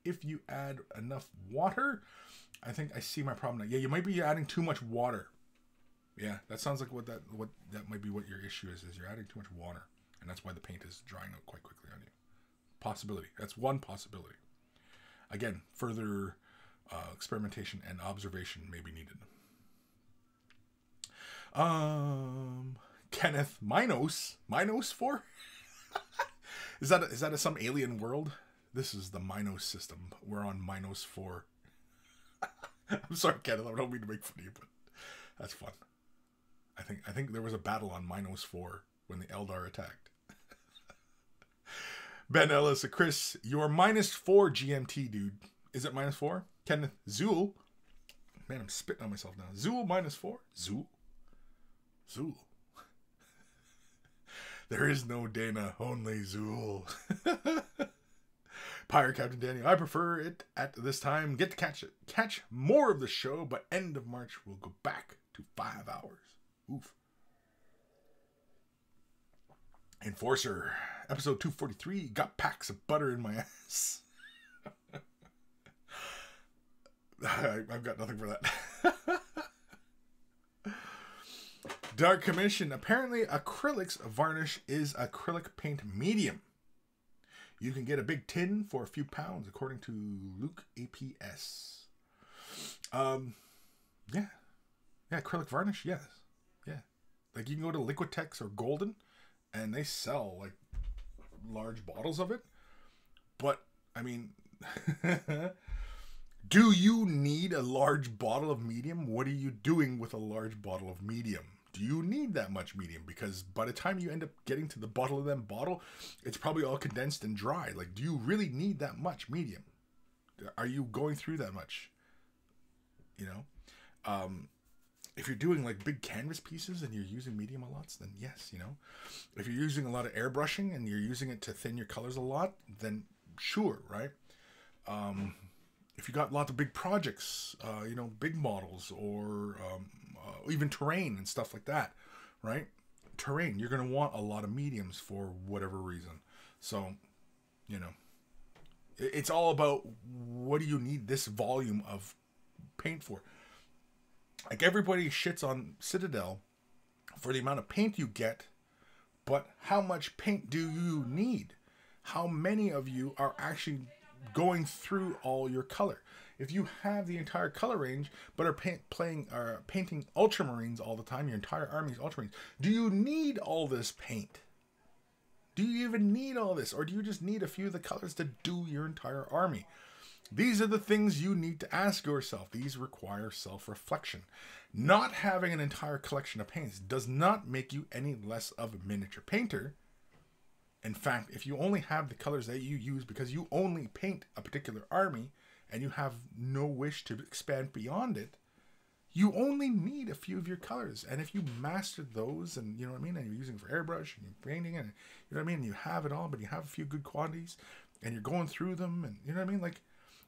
if you add enough water. I think I see my problem now. Yeah, you might be adding too much water. Yeah, that sounds like what that might be what your issue is you're adding too much water, and that's why the paint is drying out quite quickly on you. Possibility. That's one possibility. Again, further experimentation and observation may be needed. Kenneth, Minos 4? Is that some alien world? This is the Minos system. We're on Minos 4. I'm sorry, Kenneth, I don't mean to make fun of you, but that's fun. I think there was a battle on Minos 4 when the Eldar attacked. Ben Ellis, Kris, you're -4 GMT, dude. Is it -4? Kenneth, Zool. Man, I'm spitting on myself now. Zool -4? Zool. There is no Dana, only Zool. Pirate Captain Danny, I prefer it at this time. Get to catch more of the show, but end of March we'll go back to 5 hours. Oof. Enforcer, episode 243, got packs of butter in my ass. I've got nothing for that. Dark Commission, apparently acrylics varnish is acrylic paint medium. You can get a big tin for a few pounds, according to Luke APS. Yeah, acrylic varnish, yes. Yeah. Like you can go to Liquitex or Golden, and they sell like large bottles of it. But, I mean, do you need a large bottle of medium? What are you doing with a large bottle of medium? Do you need that much medium? Because by the time you end up getting to the bottle of them bottle, it's probably all condensed and dry. Like, do you really need that much medium? Are you going through that much? You know? If you're doing like big canvas pieces and you're using medium a lot, then yes, you know. If you're using a lot of airbrushing and you're using it to thin your colors a lot, then sure, right? If you got lots of big projects, you know, big models or even terrain and stuff like that, right? Terrain, you're going to want a lot of mediums for whatever reason. So, you know, it's all about what do you need this volume of paint for? Like everybody shits on Citadel for the amount of paint you get, but how much paint do you need? How many of you are actually going through all your color? If you have the entire color range, but are painting ultramarines all the time, your entire army is ultramarines, do you need all this paint? Do you even need all this? Or do you just need a few of the colors to do your entire army? These are the things you need to ask yourself. These require self-reflection. Not having an entire collection of paints does not make you any less of a miniature painter. In fact, if you only have the colors that you use because you only paint a particular army and you have no wish to expand beyond it, you only need a few of your colors. And if you master those and, you know what I mean, and you're using it for airbrush and you're painting and, you know what I mean, and you have it all, but you have a few good quantities and you're going through them and, you know what I mean, like,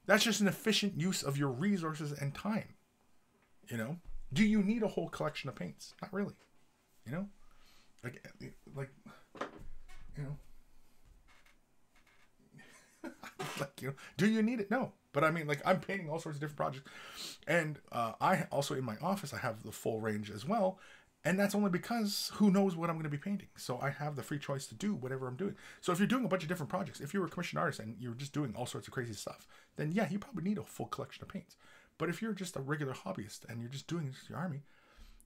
that's just an efficient use of your resources and time. You know? Do you need a whole collection of paints? Not really. You know? Like you know. Like, you know, do you need it? No. But I mean, like, I'm painting all sorts of different projects. And I also, in my office, I have the full range as well. And that's only because who knows what I'm going to be painting. So I have the free choice to do whatever I'm doing. So if you're doing a bunch of different projects, if you're a commissioned artist and you're just doing all sorts of crazy stuff, then yeah, you probably need a full collection of paints. But if you're just a regular hobbyist and you're just doing your army,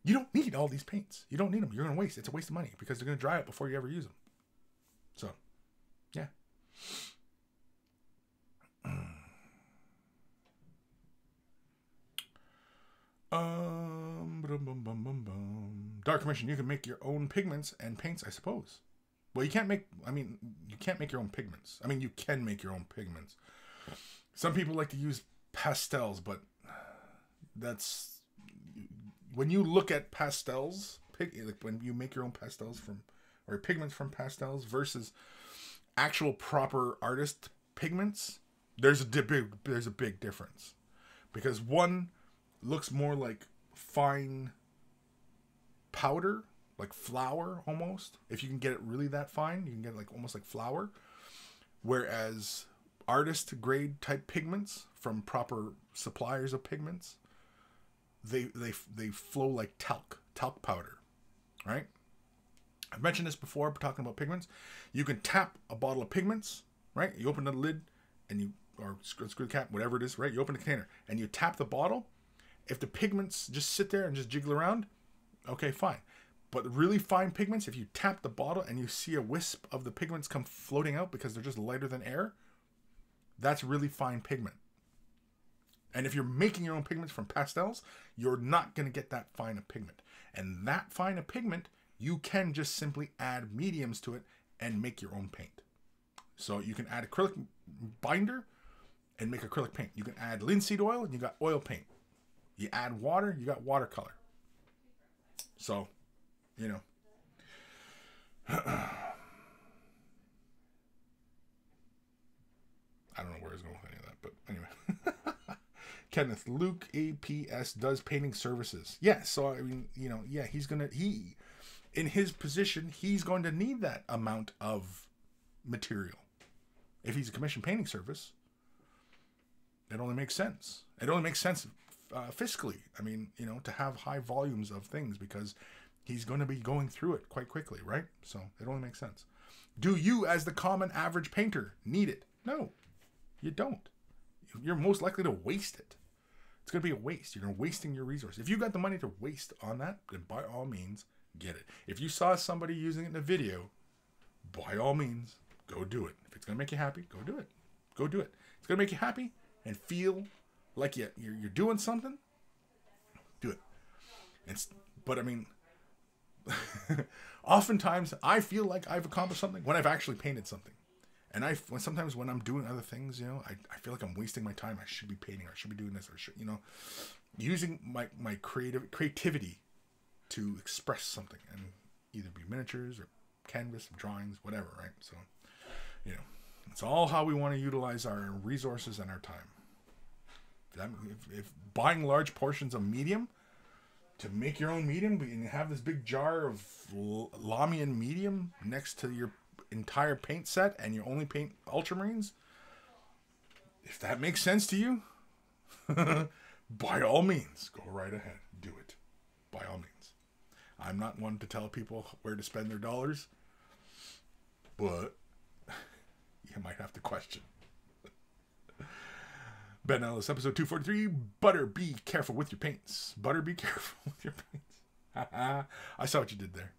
you don't need all these paints. You don't need them. You're going to waste. It's a waste of money because they're going to dry up before you ever use them. So, yeah. Dark Commission, you can make your own pigments and paints, I suppose. Well, you can't make, I mean, you can't make your own pigments. I mean, you can make your own pigments. Some people like to use pastels, but that's, when you look at pastels, like when you make your own pastels from, or pigments from pastels versus actual proper artist pigments, there's a big difference. Because one looks more like fine powder, like flour almost. If you can get it really that fine, you can get it like almost like flour. Whereas artist grade type pigments from proper suppliers of pigments, they flow like talc powder, right? I've mentioned this before, talking about pigments. You can tap a bottle of pigments, right? You open the lid and you, or screw the cap, whatever it is, right? You open the container and you tap the bottle. If the pigments just sit there and just jiggle around, okay, fine. But really fine pigments, if you tap the bottle and you see a wisp of the pigments come floating out because they're just lighter than air, that's really fine pigment. And if you're making your own pigments from pastels, you're not going to get that fine a pigment. And that fine a pigment, you can just simply add mediums to it and make your own paint. So you can add acrylic binder and make acrylic paint. You can add linseed oil and you got oil paint. You add water, you got watercolor. So, you know. Kenneth, Luke APS does painting services. Yeah, so I mean, you know, yeah, in his position, he's going to need that amount of material. If he's a commissioned painting service, it only makes sense. It only makes sense fiscally. I mean, you know, to have high volumes of things because he's going to be going through it quite quickly, right? So it only makes sense. Do you, as the common average painter, need it? No, you don't. You're most likely to waste it. It's going to be a waste. You're wasting your resource. If you got the money to waste on that, then by all means, get it. If you saw somebody using it in a video, by all means, go do it. If it's going to make you happy, go do it. Go do it. It's going to make you happy and feel like you're doing something, do it. But I mean, oftentimes I feel like I've accomplished something when I've actually painted something. And sometimes when I'm doing other things, you know, I feel like I'm wasting my time. I should be painting, or I should be doing this, or should, you know, using my creativity to express something, and either be miniatures or canvas, drawings, whatever, right? So, you know, it's all how we want to utilize our resources and our time. If buying large portions of medium to make your own medium, and you have this big jar of Lamian medium next to your entire paint set, and you only paint ultramarines, if that makes sense to you, by all means, go right ahead, do it. By all means. I'm not one to tell people where to spend their dollars, but you might have to question. Ben Ellis, episode 243, Butter, be careful with your paints. Butter, be careful with your paints. I saw what you did there.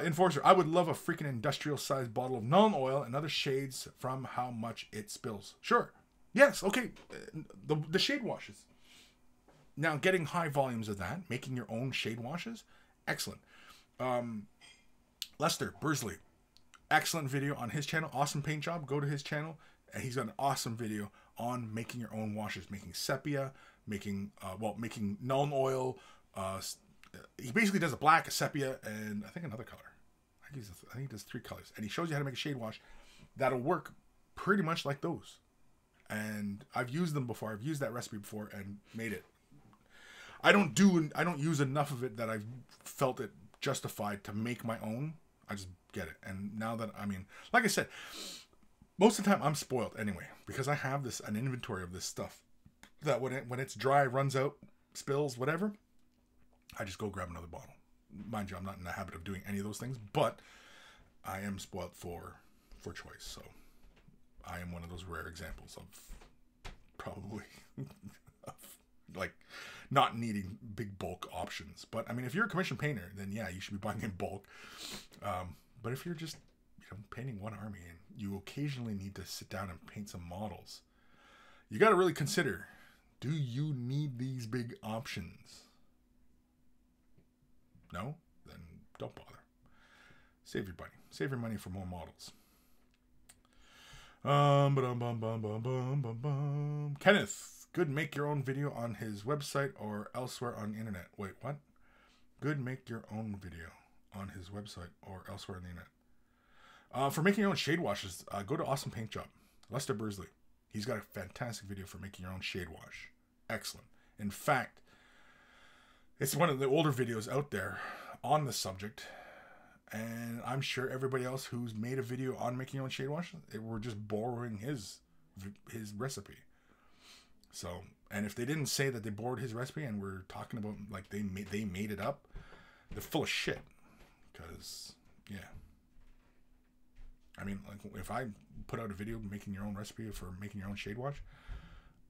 Enforcer, I would love a freaking industrial-sized bottle of Nuln Oil and other shades from how much it spills. Sure. Yes, okay. The shade washes. Now, getting high volumes of that, making your own shade washes, excellent. Lester Bursley, excellent video on his channel. Awesome paint job. Go to his channel. And he's got an awesome video on making your own washes, making sepia, making Nuln Oil. He basically does a black, a sepia, and I think another color. I think he does 3 colors. And he shows you how to make a shade wash that'll work pretty much like those. And I've used them before. I've used that recipe before and made it. I don't use enough of it that I've felt it justified to make my own. I just get it. And now that, I mean, like I said, most of the time I'm spoiled anyway, because I have an inventory of this stuff that when it's dry, runs out, spills, whatever, I just go grab another bottle. Mind you, I'm not in the habit of doing any of those things, but I am spoiled for choice. So I am one of those rare examples of probably like not needing big bulk options. But I mean, if you're a commissioned painter, then yeah, you should be buying in bulk. But if you're just painting one army and you occasionally need to sit down and paint some models, you got to really consider, do you need these big options? No? Then don't bother. Save your money for more models. Kenneth, good make your own video on his website or elsewhere on the internet. Wait, what? Good make your own video on his website or elsewhere on the internet. For making your own shade washes, go to Awesome Paint Job. Lester Bursley. He's got a fantastic video for making your own shade wash. Excellent. In fact, it's one of the older videos out there on the subject. And I'm sure everybody else who's made a video on making your own shade wash, we're just borrowing his recipe. So, and if they didn't say that they borrowed his recipe and we're talking about like they made it up, they're full of shit. Because, yeah. I mean, like, if I put out a video making your own recipe for making your own shade wash,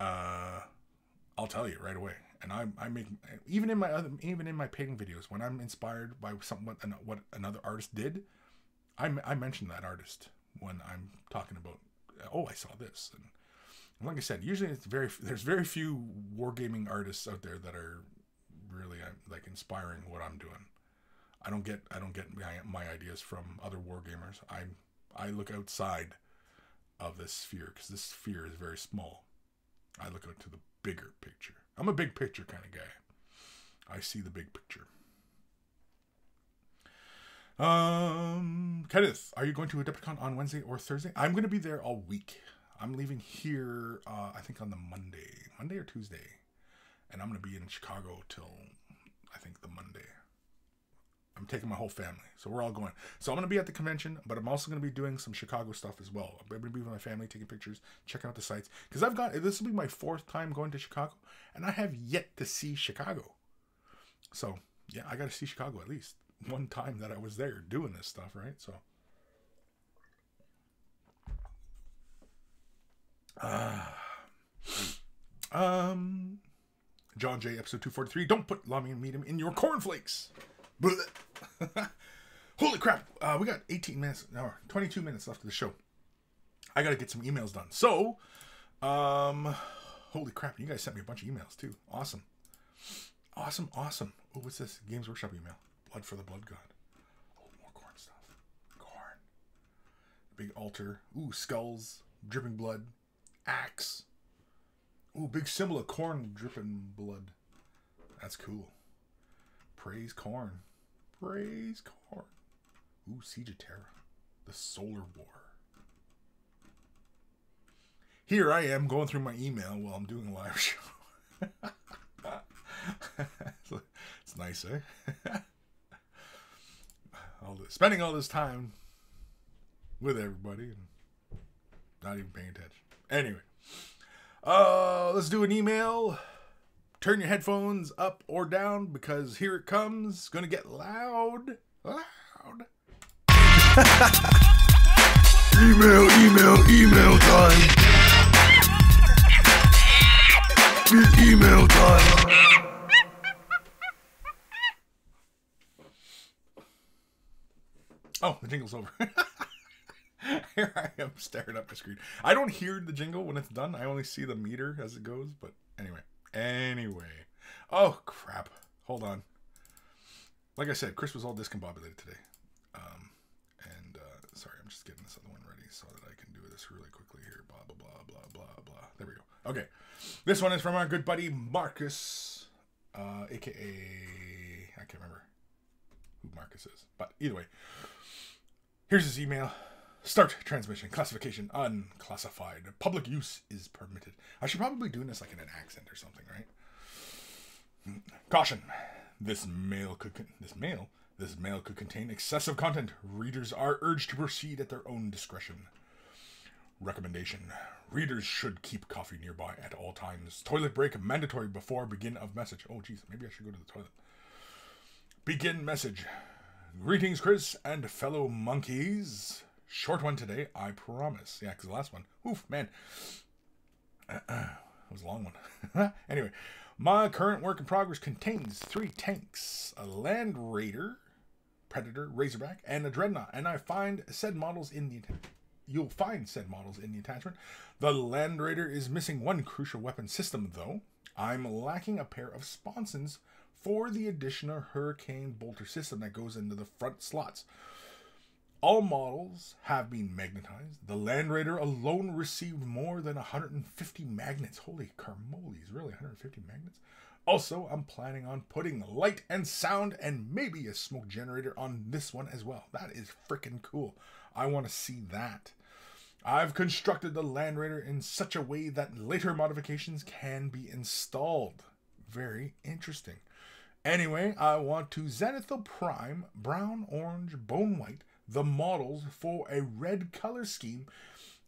I'll tell you right away. And I make, even in my painting videos, when I'm inspired by what another artist did, I mention that artist when I'm talking about, oh, I saw this. And like I said, usually there's very few wargaming artists out there that are really like inspiring what I'm doing. I don't get my ideas from other wargamers. I look outside of this sphere because this sphere is very small. I look out to the bigger picture. I'm a big picture kind of guy. I see the big picture. Kenneth, are you going to Adepticon on Wednesday or Thursday? I'm going to be there all week. I'm leaving here, I think on the Monday or Tuesday. And I'm going to be in Chicago till, I think, the Monday. I'm taking my whole family. So we're all going. So I'm going to be at the convention, but I'm also going to be doing some Chicago stuff as well. I'm going to be with my family, taking pictures, checking out the sites. Because this will be my 4th time going to Chicago, and I have yet to see Chicago. So, yeah, I got to see Chicago at least one time that I was there doing this stuff, right? So, John J, episode 243. Don't put lami and medium in your cornflakes. Holy crap. We got 18 minutes, no, 22 minutes left of the show. I got to get some emails done. So, holy crap. You guys sent me a bunch of emails too. Awesome. Awesome. Oh, what's this? Games Workshop email. Blood for the Blood God. Oh, more corn stuff. Corn. Big altar. Ooh, skulls. Dripping blood. Axe. Ooh, big symbol of corn dripping blood. That's cool. Praise corn. Praise corn. Ooh, Siege of Terra. The Solar War. Here I am going through my email while I'm doing a live show. It's nice, eh? Spending all this time with everybody and not even paying attention. Anyway. Let's do an email. Turn your headphones up or down because here it comes. It's gonna get loud. Loud. Email time. Email time. Oh, the jingle's over. Here I am staring at my screen. I don't hear the jingle when it's done. I only see the meter as it goes. But anyway. Oh, crap. Hold on. Like I said, Kris was all discombobulated today. Sorry, I'm just getting this other one ready so that I can do this really quickly here. Blah, blah, blah, blah, blah, blah. There we go. Okay. This one is from our good buddy Marcus, a.k.a. I can't remember who Marcus is. But either way, here's his email. Start transmission. Classification unclassified. Public use is permitted. I should probably be doing this like in an accent or something, right? Caution. This mail could contain excessive content. Readers are urged to proceed at their own discretion. Recommendation. Readers should keep coffee nearby at all times. Toilet break mandatory before begin of message. Oh, geez. Maybe I should go to the toilet. Begin message. Greetings, Kris and fellow monkeys. Short one today, I promise. Yeah, because the last one, oof, man. It was a long one. Anyway, my current work in progress contains 3 tanks, a Land Raider, Predator, Razorback, and a Dreadnought. And I find said models in the you'll find said models in the attachment. The Land Raider is missing one crucial weapon system, though. I'm lacking a pair of sponsons for the additional Hurricane Bolter system that goes into the front slots. All models have been magnetized. The Land Raider alone received more than 150 magnets. Holy carmoles, really? 150 magnets? Also, I'm planning on putting light and sound and maybe a smoke generator on this one as well. That is freaking cool. I want to see that. I've constructed the Land Raider in such a way that later modifications can be installed. Very interesting. Anyway, I want to Zenithal Prime, brown, orange, bone white, the models for a red color scheme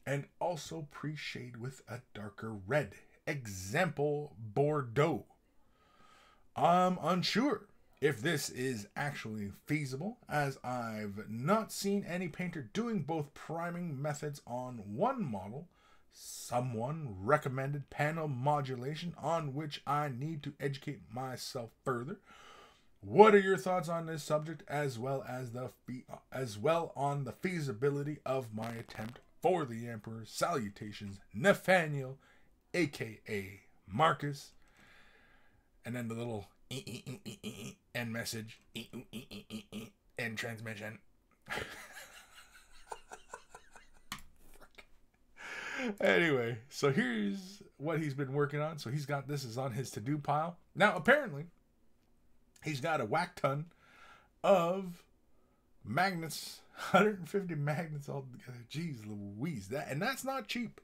and also pre-shade with a darker red. Example, Bordeaux. I'm unsure if this is actually feasible, as I've not seen any painter doing both priming methods on one model. Someone recommended panel modulation, on which I need to educate myself further. What are your thoughts on this subject, as well on the feasibility of my attempt for the Emperor? Salutations, Nathaniel, aka Marcus. And then the little end message, end transmission. Anyway, so here's what he's been working on. So he's got this is on his to-do pile. Now, apparently, he's got a whack ton of magnets, 150 magnets altogether. Jeez Louise, that's not cheap.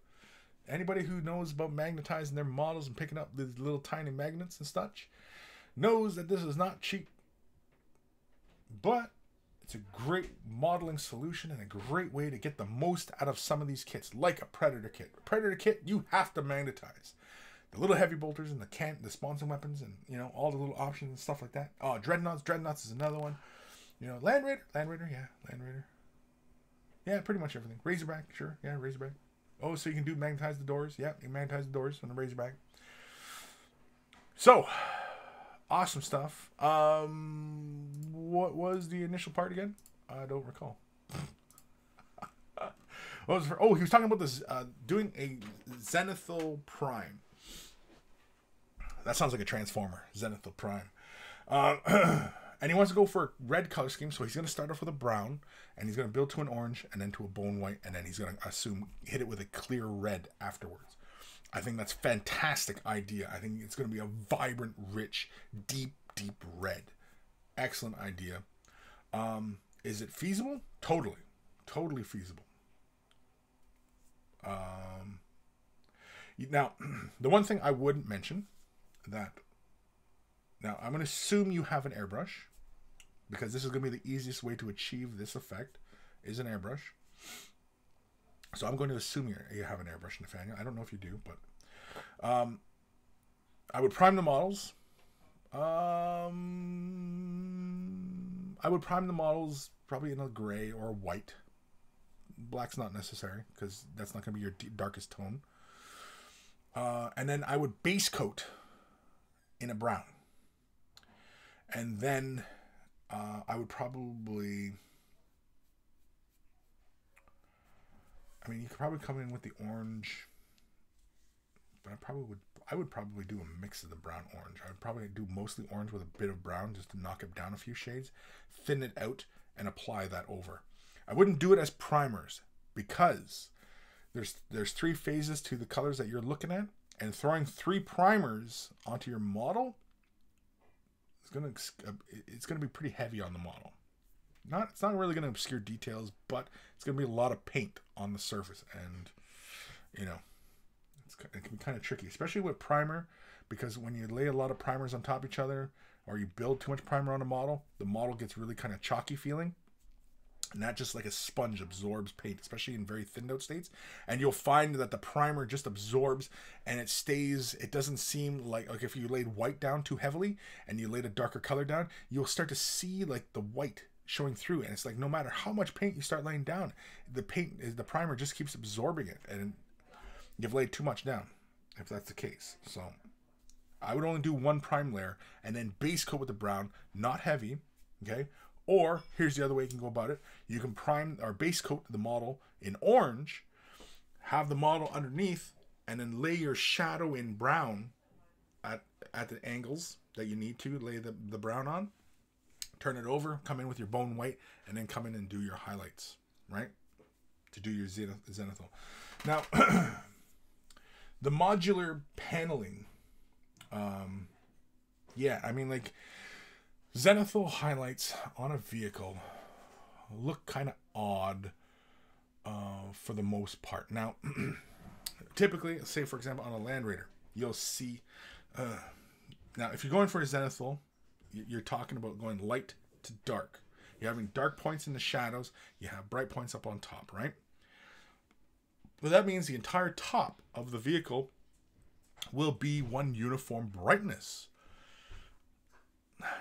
Anybody who knows about magnetizing their models and picking up these little tiny magnets and such knows that this is not cheap. But it's a great modeling solution and a great way to get the most out of some of these kits, like a Predator kit. A Predator kit, you have to magnetize the little heavy bolters and the sponson weapons, and you know, all the little options and stuff like that. Oh, dreadnoughts is another one. You know, Land Raider, yeah, pretty much everything. Razorback, sure, yeah, Razorback. Oh, so you can magnetize the doors. Yeah, you magnetize the doors on the Razorback. So, awesome stuff. What was the initial part again? I don't recall. He was talking about this, doing a Zenithal Prime. That sounds like a Transformer, Zenithal Prime. And he wants to go for a red color scheme, so he's going to start off with a brown, and he's going to build to an orange, and then to a bone white, and then he's going to hit it with a clear red afterwards. I think that's a fantastic idea. I think it's going to be a vibrant, rich, deep red. Excellent idea. Is it feasible? Totally feasible. Now, the one thing I wouldn't mention that... Now, I'm going to assume you have an airbrush, because this is going to be the easiest way to achieve this effect, is an airbrush. So I'm going to assume you have an airbrush, Nathaniel. I don't know if you do, but I would prime the models. I would prime the models probably in a gray or a white. Black's not necessary, because that's not going to be your darkest tone. And then I would base coat in a brown. And then I would probably... I mean, you could probably come in with the orange, but I would probably do a mix of the brown orange. I would probably do mostly orange with a bit of brown just to knock it down a few shades, thin it out, and apply that over. I wouldn't do it as primers, because there's 3 phases to the colors that you're looking at, and throwing 3 primers onto your model, it's gonna be pretty heavy on the model. It's not really gonna obscure details, but it's gonna be a lot of paint on the surface, and you know, it can be kind of tricky, especially with primer, because when you lay a lot of primers on top of each other, or you build too much primer on a model, the model gets really kind of chalky feeling, and that just like a sponge absorbs paint, especially in very thinned out states. And you'll find that the primer just absorbs, and it stays. It doesn't seem like if you laid white down too heavily and you laid a darker color down, you'll start to see like the white showing through, and it's like no matter how much paint you start laying down, the primer just keeps absorbing it, and you've laid too much down if that's the case. So I would only do 1 prime layer and then base coat with the brown, not heavy, okay? Or here's the other way you can go about it. You can prime or base coat the model in orange, have the model underneath, and then lay your shadow in brown at the angles that you need to lay the brown on. Turn it over, come in with your bone white, and then come in and do your highlights, right? To do your zenithal. Now, the modular paneling, yeah, I mean, like, zenithal highlights on a vehicle look kind of odd for the most part. Now, typically, say for example on a Land Raider, you'll see... now, if you're going for a zenithal, you're talking about going light to dark. You're having dark points in the shadows. You have bright points up on top, right? But that means the entire top of the vehicle will be one uniform brightness.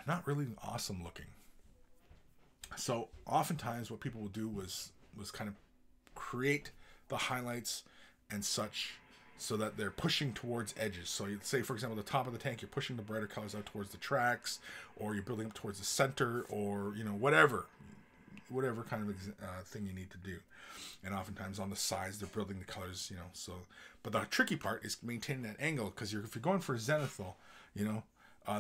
Not really awesome looking. So oftentimes what people will do was kind of create the highlights and such so that they're pushing towards edges. So you'd say, for example, the top of the tank, you're pushing the brighter colors out towards the tracks, or you're building up towards the center, or, you know, whatever kind of thing you need to do. And oftentimes on the sides, they're building the colors, you know, so. But the tricky part is maintaining that angle, because if you're going for a zenithal, you know,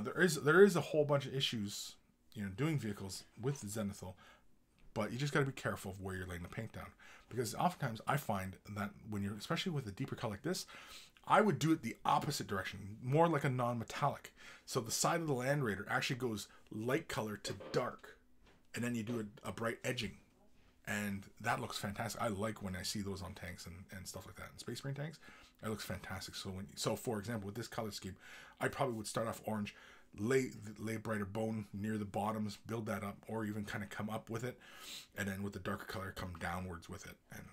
there is a whole bunch of issues, you know, doing vehicles with the zenithal, but you just got to be careful of where you're laying the paint down, because oftentimes I find that when you're, especially with a deeper color like this, I would do it the opposite direction, more like a non-metallic. So the side of the Land Raider actually goes light color to dark, and then you do a bright edging, and that looks fantastic. I like when I see those on tanks and stuff like that, and Space Marine tanks. It looks fantastic. So for example, with this color scheme, I probably would start off orange, lay brighter bone near the bottoms, build that up, or even kind of come up with it, and then with the darker color come downwards with it, and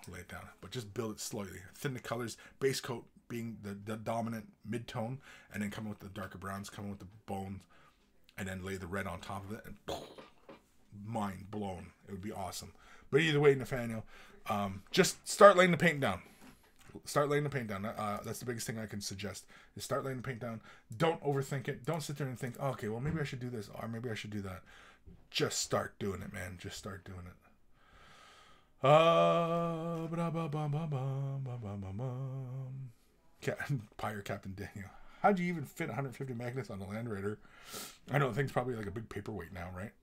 lay it down. But just build it slowly, thin the colors, base coat being the dominant mid-tone, and then come with the darker browns, come with the bones, and then lay the red on top of it, and mind blown. It would be awesome. But either way, Nathaniel, just start laying the paint down. Start laying the paint down. That's the biggest thing I can suggest, is start laying the paint down. Don't overthink it. Don't sit there and think, oh, okay, well, maybe I should do this, or maybe I should do that. Just start doing it, man. Just start doing it. Pyre Captain Daniel. How'd you even fit 150 magnets on the Land Raider? I know the thing's probably like a big paperweight now, right?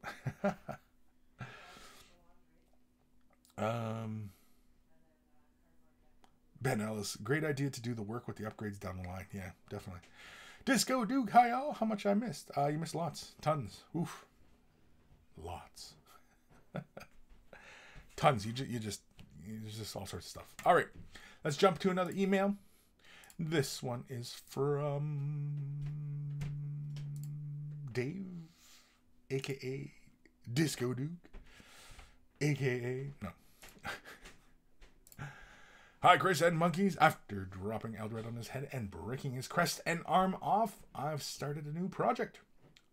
Ben Ellis, great idea to do the work with the upgrades down the line. Yeah, definitely. Disco Duke, hi all. How much I missed? You missed lots. Tons. Oof. Lots. Tons. You just all sorts of stuff. All right. Let's jump to another email. This one is from Dave, a.k.a. Disco Duke, a.k.a. No. Hi, Kris and monkeys. After dropping Eldred on his head and breaking his crest and arm off, I've started a new project.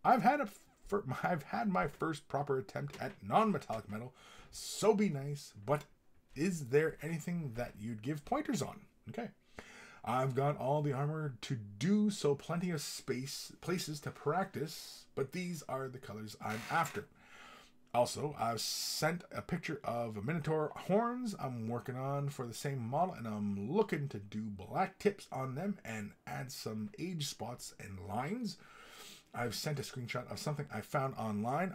I've had my first proper attempt at non-metallic metal, so be nice, but is there anything that you'd give pointers on? Okay. I've got all the armor to do, so plenty of places to practice, but these are the colors I'm after. Also, I've sent a picture of a Minotaur horns I'm working on for the same model, and I'm looking to do black tips on them and add some age spots and lines. I've sent a screenshot of something I found online.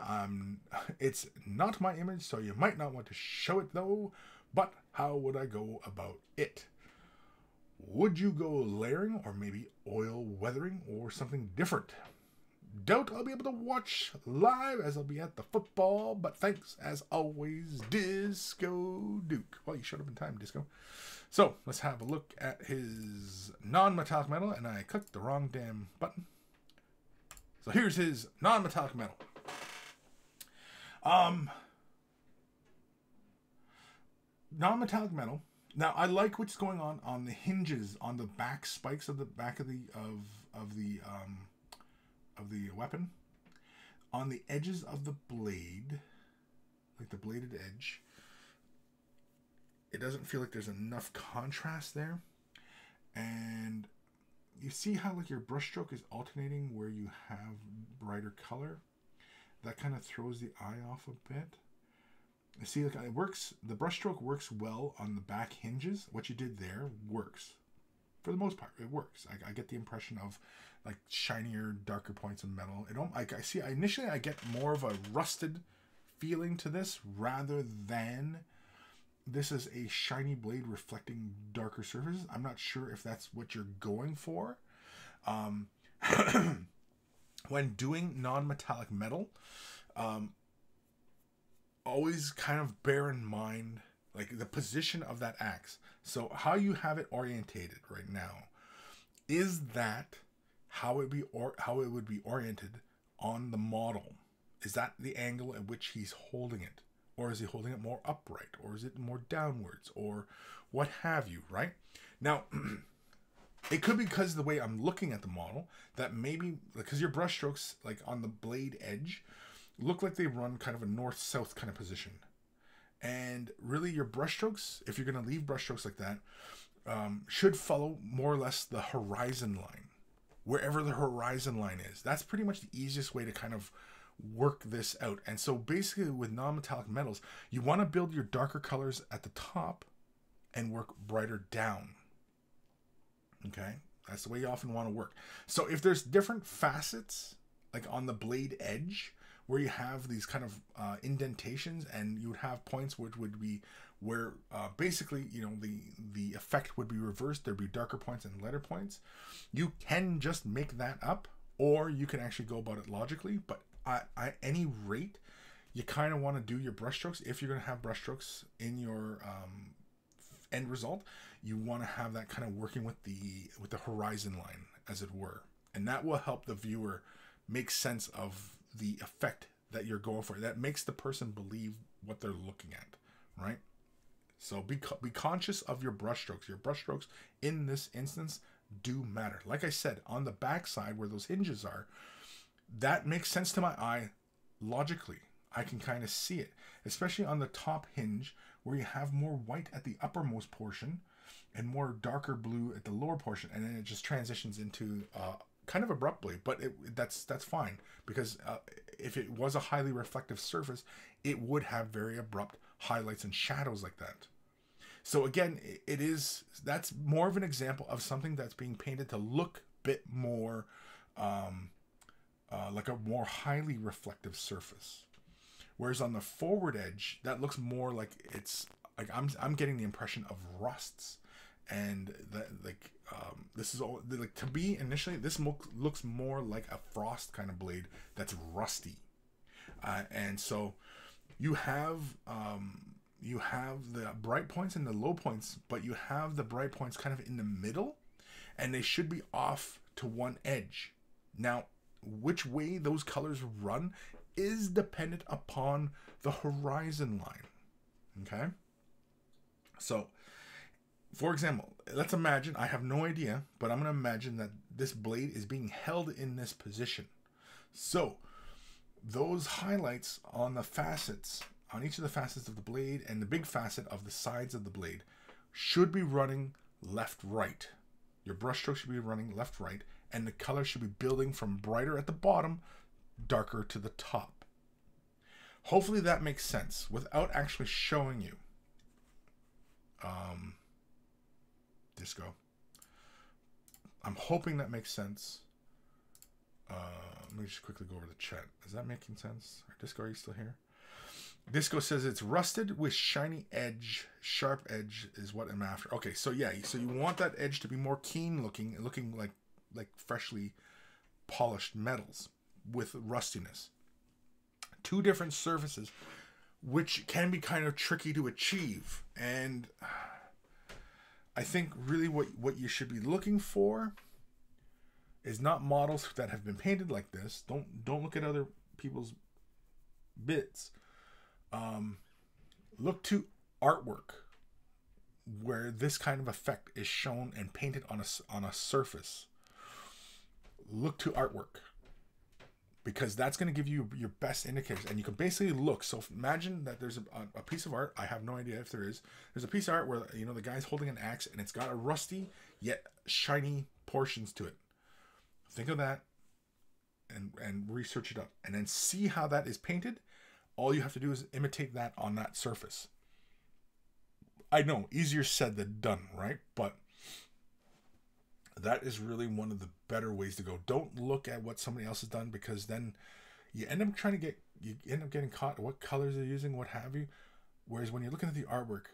It's not my image, so you might not want to show it though, but how would I go about it? Would you go layering or maybe oil weathering or something different? Doubt I'll be able to watch live as I'll be at the football, but thanks as always, Disco Duke. Well, you showed up in time, Disco. So let's have a look at his non-metallic metal, and I clicked the wrong damn button. So here's his non-metallic metal. Non-metallic metal. Now I like what's going on the hinges, on the back spikes of the back of the weapon, on the edges of the blade, like the bladed edge. It doesn't feel like there's enough contrast there, and you see how like your brushstroke is alternating where you have brighter color. That kind of throws the eye off a bit. You see, like it works. The brushstroke works well on the back hinges. What you did there works. For the most part, it works. I get the impression of like shinier, darker points of metal. Initially I get more of a rusted feeling to this rather than this is a shiny blade reflecting darker surfaces. I'm not sure if that's what you're going for. When doing non-metallic metal, always kind of bear in mind like the position of that axe. So how you have it orientated right now, is that how it would be oriented on the model? Is that the angle at which he's holding it? Or is he holding it more upright? Or is it more downwards? Or what have you, right? Now, it could be because of the way I'm looking at the model, that maybe, because your brush strokes, like on the blade edge, look like they run kind of a north-south kind of position. And really your brush strokes, if you're going to leave brush strokes like that, should follow more or less the horizon line. Wherever the horizon line is. That's pretty much the easiest way to kind of work this out. And so basically with non-metallic metals, you want to build your darker colors at the top and work brighter down. Okay? That's the way you often want to work. So if there's different facets, like on the blade edge, where you have these kind of indentations, and you would have points which would be where basically, you know, the effect would be reversed. There'd be darker points and lighter points. You can just make that up, or you can actually go about it logically. But at any rate, you kind of want to do your brushstrokes, if you're going to have brushstrokes in your end result, you want to have that kind of working with the horizon line, as it were. And that will help the viewer make sense of the effect that you're going for. That makes the person believe what they're looking at, right? So be conscious of your brushstrokes. Your brushstrokes in this instance do matter. Like I said, on the back side where those hinges are, that makes sense to my eye logically. I can kind of see it, especially on the top hinge where you have more white at the uppermost portion and more darker blue at the lower portion, and then it just transitions into kind of abruptly, but that's fine, because if it was a highly reflective surface, it would have very abrupt highlights and shadows like that. So again, that's more of an example of something that's being painted to look a bit more like a more highly reflective surface. Whereas on the forward edge, that looks more like it's like I'm getting the impression of rusts, and that like this is all like, to me initially this looks more like a frost kind of blade that's rusty, and so you have the bright points and the low points, but you have the bright points kind of in the middle, and they should be off to one edge. Now, which way those colors run is dependent upon the horizon line. Okay? So, for example, let's imagine, I have no idea, but I'm going to imagine that this blade is being held in this position. So, those highlights on the facets, on each of the facets of the blade and the big facet of the sides of the blade, should be running left-right. Your brushstroke should be running left-right, and the color should be building from brighter at the bottom, darker to the top. Hopefully that makes sense without actually showing you. Disco. I'm hoping that makes sense. Let me just quickly go over the chat. Is that making sense? Disco, are you still here? Disco says it's rusted with shiny edge. Sharp edge is what I'm after. Okay, so yeah, so you want that edge to be more keen looking like freshly polished metals with rustiness. Two different surfaces, which can be kind of tricky to achieve. And I think really what you should be looking for is not models that have been painted like this. Don't look at other people's bits. Look to artwork where this kind of effect is shown and painted on a surface. Look to artwork, because that's going to give you your best indicators, and you can basically look. So imagine that there's a piece of art. I have no idea if there is. There's a piece of art where, you know, the guy's holding an axe and it's got a rusty yet shiny portions to it. Think of that and research it up, and then see how that is painted. All you have to do is imitate that on that surface. I know, easier said than done, right? But that is really one of the better ways to go. Don't look at what somebody else has done, because then you end up getting caught what colors they're using, what have you. Whereas when you're looking at the artwork,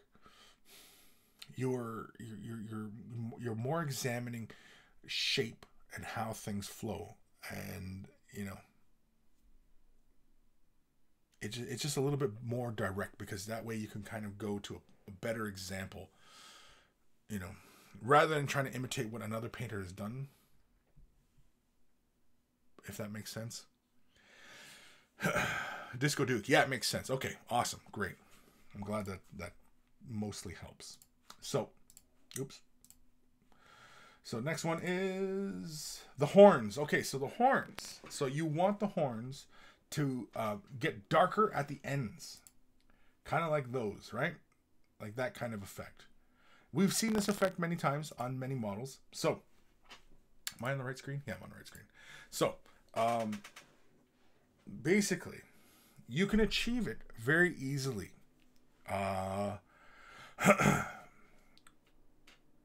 you're more examining shape and how things flow, and you know, it's just a little bit more direct, because that way you can kind of go to a better example, you know, rather than trying to imitate what another painter has done, if that makes sense. Disco Duke, yeah, it makes sense. Okay, awesome, great. I'm glad that mostly helps. So, oops. So next one is the horns. Okay, so the horns. So you want the horns to get darker at the ends. Kind of like those, right? Like that kind of effect. We've seen this effect many times on many models. So, am I on the right screen? Yeah, I'm on the right screen. So, basically, you can achieve it very easily.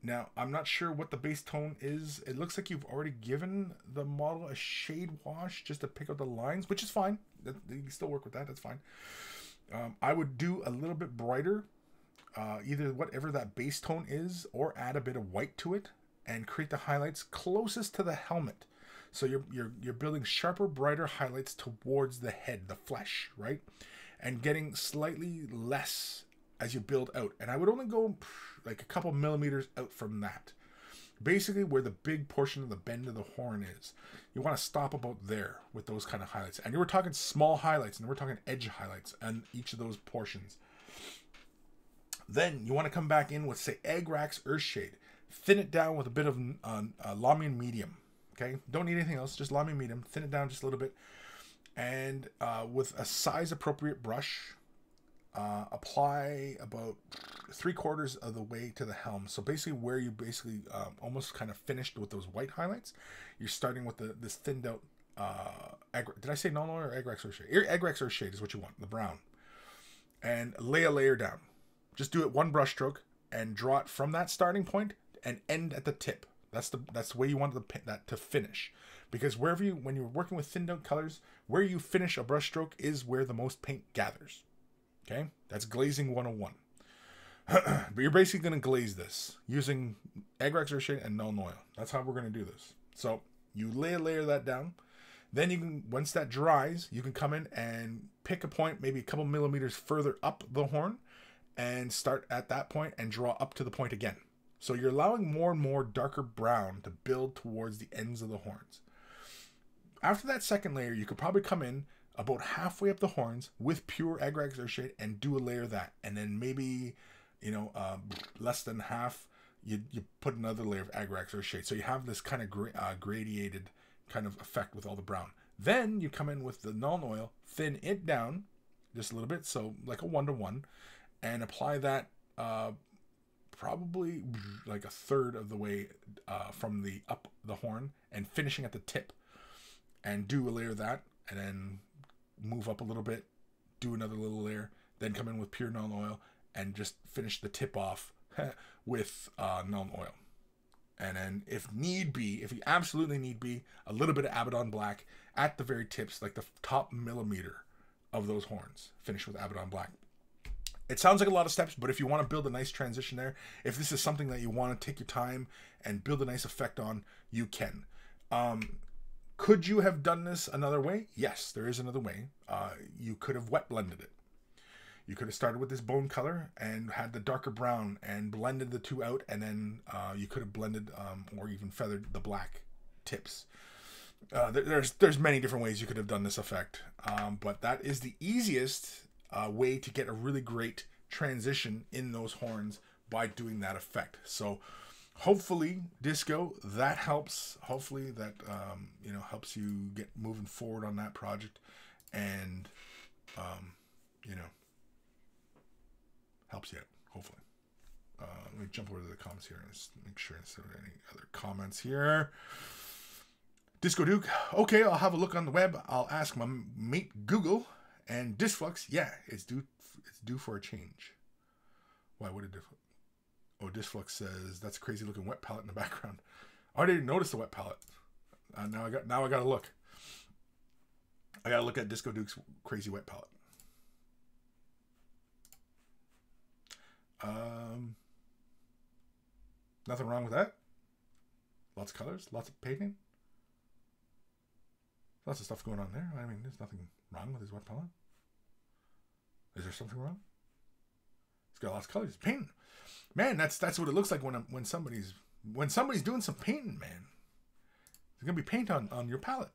Now, I'm not sure what the base tone is. It looks like you've already given the model a shade wash just to pick out the lines, which is fine. You can still work with that. That's fine. I would do a little bit brighter, either whatever that base tone is, or add a bit of white to it and create the highlights closest to the helmet. So you're building sharper, brighter highlights towards the head, the flesh, right? And getting slightly less as you build out. And I would only go like a couple millimeters out from that. Basically where the big portion of the bend of the horn is. You want to stop about there with those kind of highlights. And we're talking small highlights, and we're talking edge highlights on each of those portions. Then you want to come back in with, say, Agrax Earthshade. Thin it down with a bit of Lamian Medium. Okay? Don't need anything else, just Lamian Medium. Thin it down just a little bit. And with a size-appropriate brush, apply about 3/4 of the way to the helm. So basically where you basically almost kind of finished with those white highlights, you're starting with this thinned out, did I say non or Agrax Earthshade? Agrax Earthshade is what you want, the brown. And lay a layer down. Just do it one brush stroke and draw it from that starting point and end at the tip. That's the way you want that to finish. Because when you're working with thinned out colors, where you finish a brush stroke is where the most paint gathers. Okay, that's glazing 101. But you're basically going to glaze this using Agrax Earthshade and Null Oil. That's how we're going to do this. So you lay a layer of that down. Then you can, once that dries, you can come in and pick a point, maybe a couple millimeters further up the horn, and start at that point and draw up to the point again. So you're allowing more and more darker brown to build towards the ends of the horns. After that second layer, you could probably come in about halfway up the horns with pure Agrax Earthshade and do a layer of that. And then maybe, less than half, you put another layer of Agrax Earthshade. So you have this kind of gradiated kind of effect with all the brown. Then you come in with the Null Oil, thin it down just a little bit, so like a 1-to-1, and apply that probably like 1/3 of the way from the up the horn and finishing at the tip. And do a layer of that, and then move up a little bit, do another little layer, then come in with pure Null Oil and just finish the tip off with Null Oil. And then if you absolutely need be, a little bit of Abaddon Black at the very tips, like the top millimeter of those horns. Finish with Abaddon Black. It sounds like a lot of steps, but if you want to build a nice transition there, if this is something that you want to take your time and build a nice effect on, you can. Could you have done this another way? Yes, there is another way. You could have wet blended it. You could have started with this bone color and had the darker brown and blended the two out, and then you could have blended or even feathered the black tips. There's many different ways you could have done this effect, but that is the easiest way to get a really great transition in those horns by doing that effect. So hopefully, Disco, that helps. Hopefully that helps you get moving forward on that project, and helps you out, hopefully. Let me jump over to the comments here and just make sure there's any other comments here. Disco Duke, okay, I'll have a look on the web. I'll ask my mate Google. And Disflux, yeah, it's due for a change. Why would it Disflux? Oh, Disflux says that's a crazy looking wet palette in the background. Oh, I didn't notice the wet palette. Now I gotta look. I gotta look at Disco Duke's crazy wet palette. Nothing wrong with that. Lots of colors, lots of painting. Lots of stuff going on there. I mean, there's nothing wrong with his wet palette. Is there something wrong? It's got lots of colors. Painting. Man, that's what it looks like when somebody's doing some painting, man. There's gonna be paint on your palette.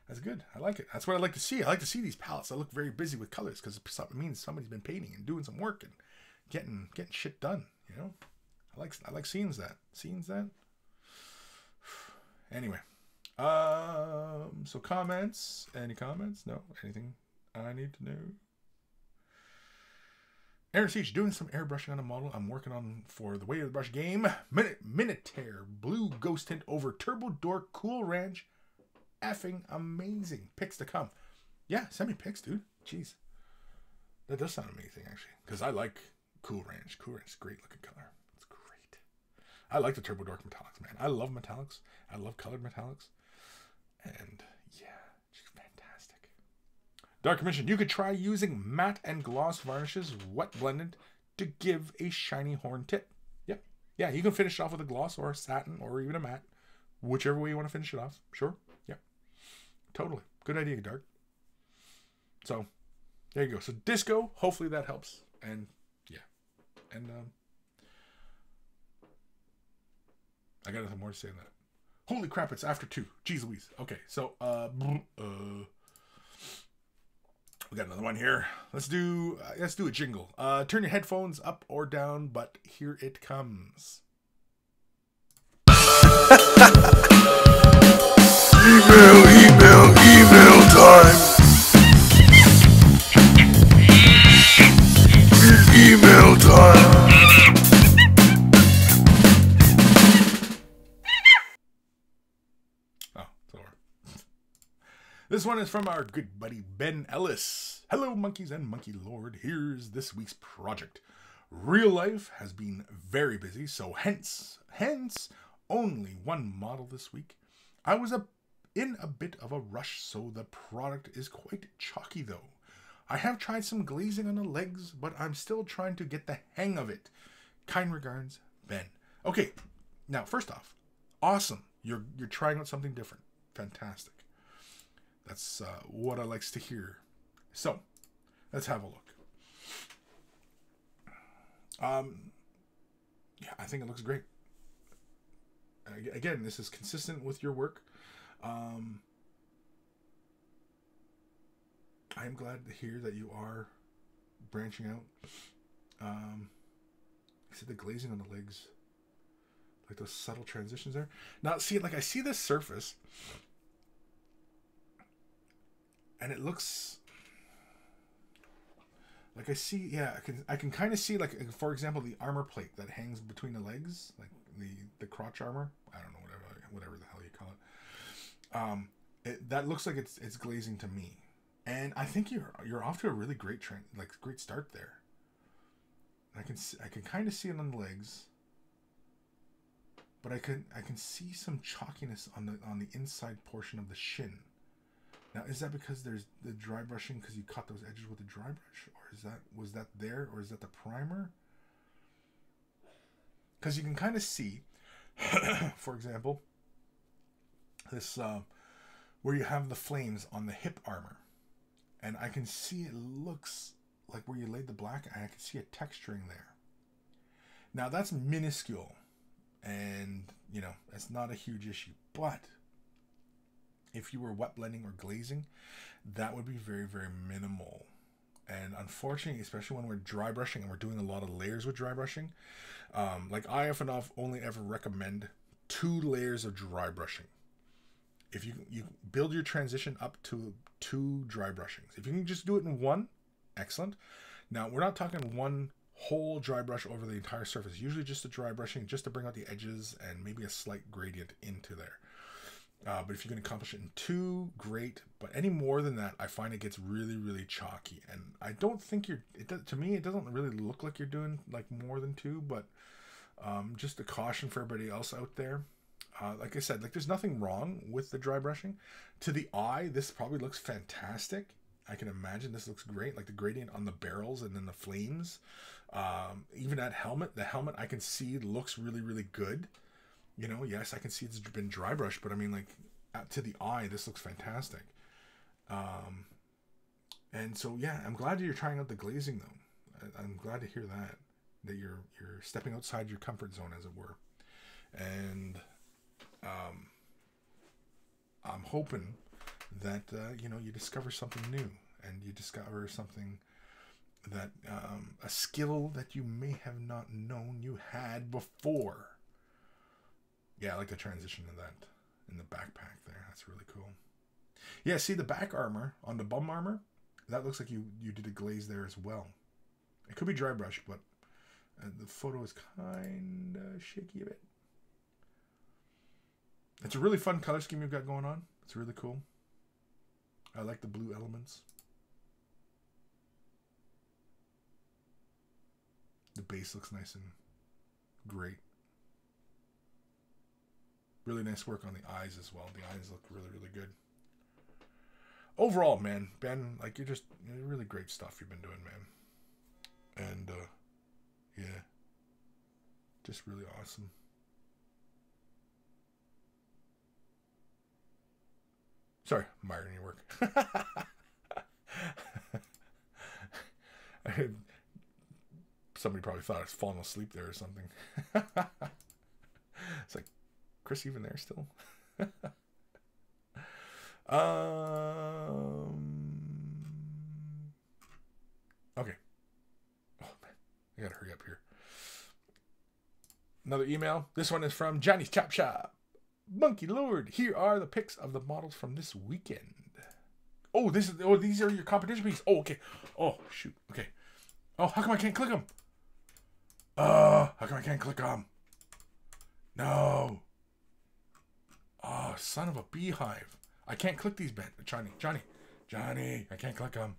That's good. I like it. That's what I like to see. I like to see these palettes that look very busy with colors, because it means somebody's been painting and doing some work and getting shit done. I like seeing that. Anyway. So comments? Any comments? No? Anything I need to know? Aaron Siege, doing some airbrushing on a model I'm working on for the Way of the Brush game. Minotaur blue ghost tint over Turbo Door Cool Ranch. Effing amazing. Pics to come. Yeah, send me pics, dude. Jeez. That does sound amazing, actually. Because I like Cool Ranch. Cool Ranch is a great looking color. It's great. I like the Turbo Dork metallics, man. I love metallics. I love colored metallics. And yeah, she's fantastic. Dark Commission, you could try using matte and gloss varnishes, wet blended, to give a shiny horn tip. Yep. Yeah, you can finish it off with a gloss or a satin or even a matte. Whichever way you want to finish it off. Sure. Yep. Totally. Good idea, Dark. So, there you go. So disco, hopefully that helps. And yeah. And I got nothing more to say on that. Holy crap, it's after 2. Jeez Louise. Okay, so we got another one here. Let's do a jingle. Turn your headphones up or down, but here it comes. Email time. Email time. Oh, it's over. This one is from our good buddy Ben Ellis. Hello, monkeys and monkey lord. Here's this week's project. Real life has been very busy, so hence only one model this week. I was in a bit of a rush, so the product is quite chalky though. I have tried some glazing on the legs, but I'm still trying to get the hang of it. Kind regards, Ben. Okay, now first off, awesome. You're trying out something different. Fantastic. That's what I likes to hear. So, let's have a look. Yeah, I think it looks great. Again, this is consistent with your work. I'm glad to hear that you are branching out. I see the glazing on the legs, like those subtle transitions there. Now, see, like I see this surface, and it looks like I see. Yeah, I can kind of see, like, for example, the armor plate that hangs between the legs, like the crotch armor. I don't know, whatever the hell you call it. That looks like it's glazing to me, and I think you're off to a really great great start there. I can kind of see it on the legs, but I can see some chalkiness on the inside portion of the shin. Now, is that because there's the dry brushing because you cut those edges with a dry brush, or was that there, or is that the primer? Because you can kind of see, for example, this where you have the flames on the hip armor, and I can see it looks like where you laid the black, and I can see a texturing there. Now that's minuscule, and it's not a huge issue, but if you were wet blending or glazing, that would be very, very minimal. And unfortunately, especially when we're dry brushing and we're doing a lot of layers with dry brushing, like I often only ever recommend 2 layers of dry brushing. If you build your transition up to 2 dry brushings. If you can just do it in 1, excellent. Now, we're not talking 1 whole dry brush over the entire surface. Usually just a dry brushing just to bring out the edges and maybe a slight gradient into there. But if you can accomplish it in 2, great. But any more than that, I find it gets really, really chalky. And I don't think to me, it doesn't really look like you're doing like more than 2, but just a caution for everybody else out there. Like I said, like there's nothing wrong with the dry brushing. To the eye, this probably looks fantastic. I can imagine this looks great, like the gradient on the barrels and then the flames. Even that helmet, the helmet I can see looks really, really good. Yes, I can see it's been dry brushed, but I mean, like, to the eye, this looks fantastic. And so, yeah, I'm glad that you're trying out the glazing, though. I'm glad to hear that you're stepping outside your comfort zone, as it were. And I'm hoping that you discover something new, and you discover something that a skill that you may have not known you had before. Yeah, I like the transition of that in the backpack there. That's really cool. Yeah, see the back armor on the bum armor? That looks like you did a glaze there as well. It could be dry brush, but the photo is kind of shaky a bit. It's a really fun color scheme you've got going on. It's really cool. I like the blue elements. The base looks nice and great. Really nice work on the eyes as well. The eyes look really, really good. Overall, man, Ben, like you're really great stuff you've been doing, man. And yeah, just really awesome. Sorry, I'm admiring your work. Somebody probably thought I was falling asleep there or something. It's like, Kris even there still? Okay. Oh man, I gotta hurry up here. Another email. This one is from Johnny's Chop Shop. Monkey Lord, here are the pics of the models from this weekend. Oh, these are your competition pieces. Oh, okay. Oh, shoot. Okay. Oh, how come I can't click them? How come I can't click them? No. Oh, son of a beehive. I can't click these, Johnny, I can't click them.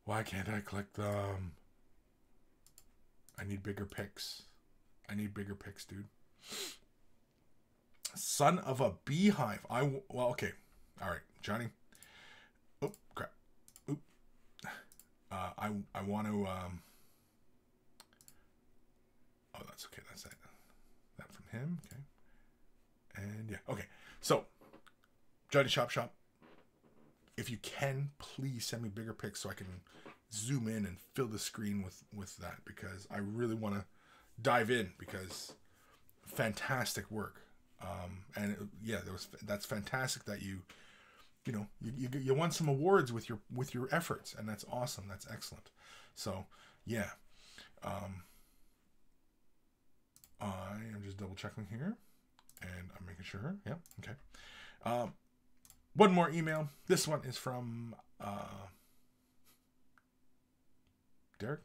Why can't I click them? I need bigger pics. Dude. Son of a beehive. Well, okay. All right, Johnny. Oh, crap. Oop. I want to, oh, that's okay. That's it. That from him. Okay. And yeah. Okay. So, Johnny Chop Shop, if you can, please send me bigger pics so I can zoom in and fill the screen with that, because I really want to dive in, because fantastic work. And yeah, that's fantastic that you won some awards with your efforts, and that's awesome. That's excellent. So yeah, I am just double checking here, and I'm making sure. Yeah, okay. One more email. This one is from Derek.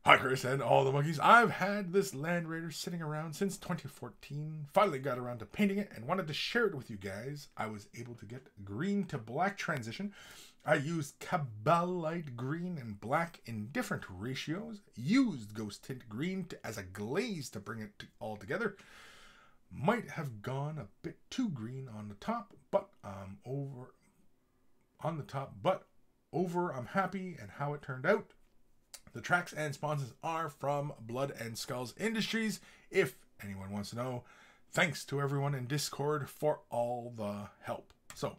Hi, Kris and all the monkeys. I've had this Land Raider sitting around since 2014. Finally got around to painting it and wanted to share it with you guys. I was able to get green to black transition. I used Cabalite green and black in different ratios. Used Ghost Tint green as a glaze to bring it all together. Might have gone a bit too green on the top, but over I'm happy and how it turned out. The tracks and sponsors are from Blood and Skulls Industries, if anyone wants to know. Thanks to everyone in Discord for all the help. So,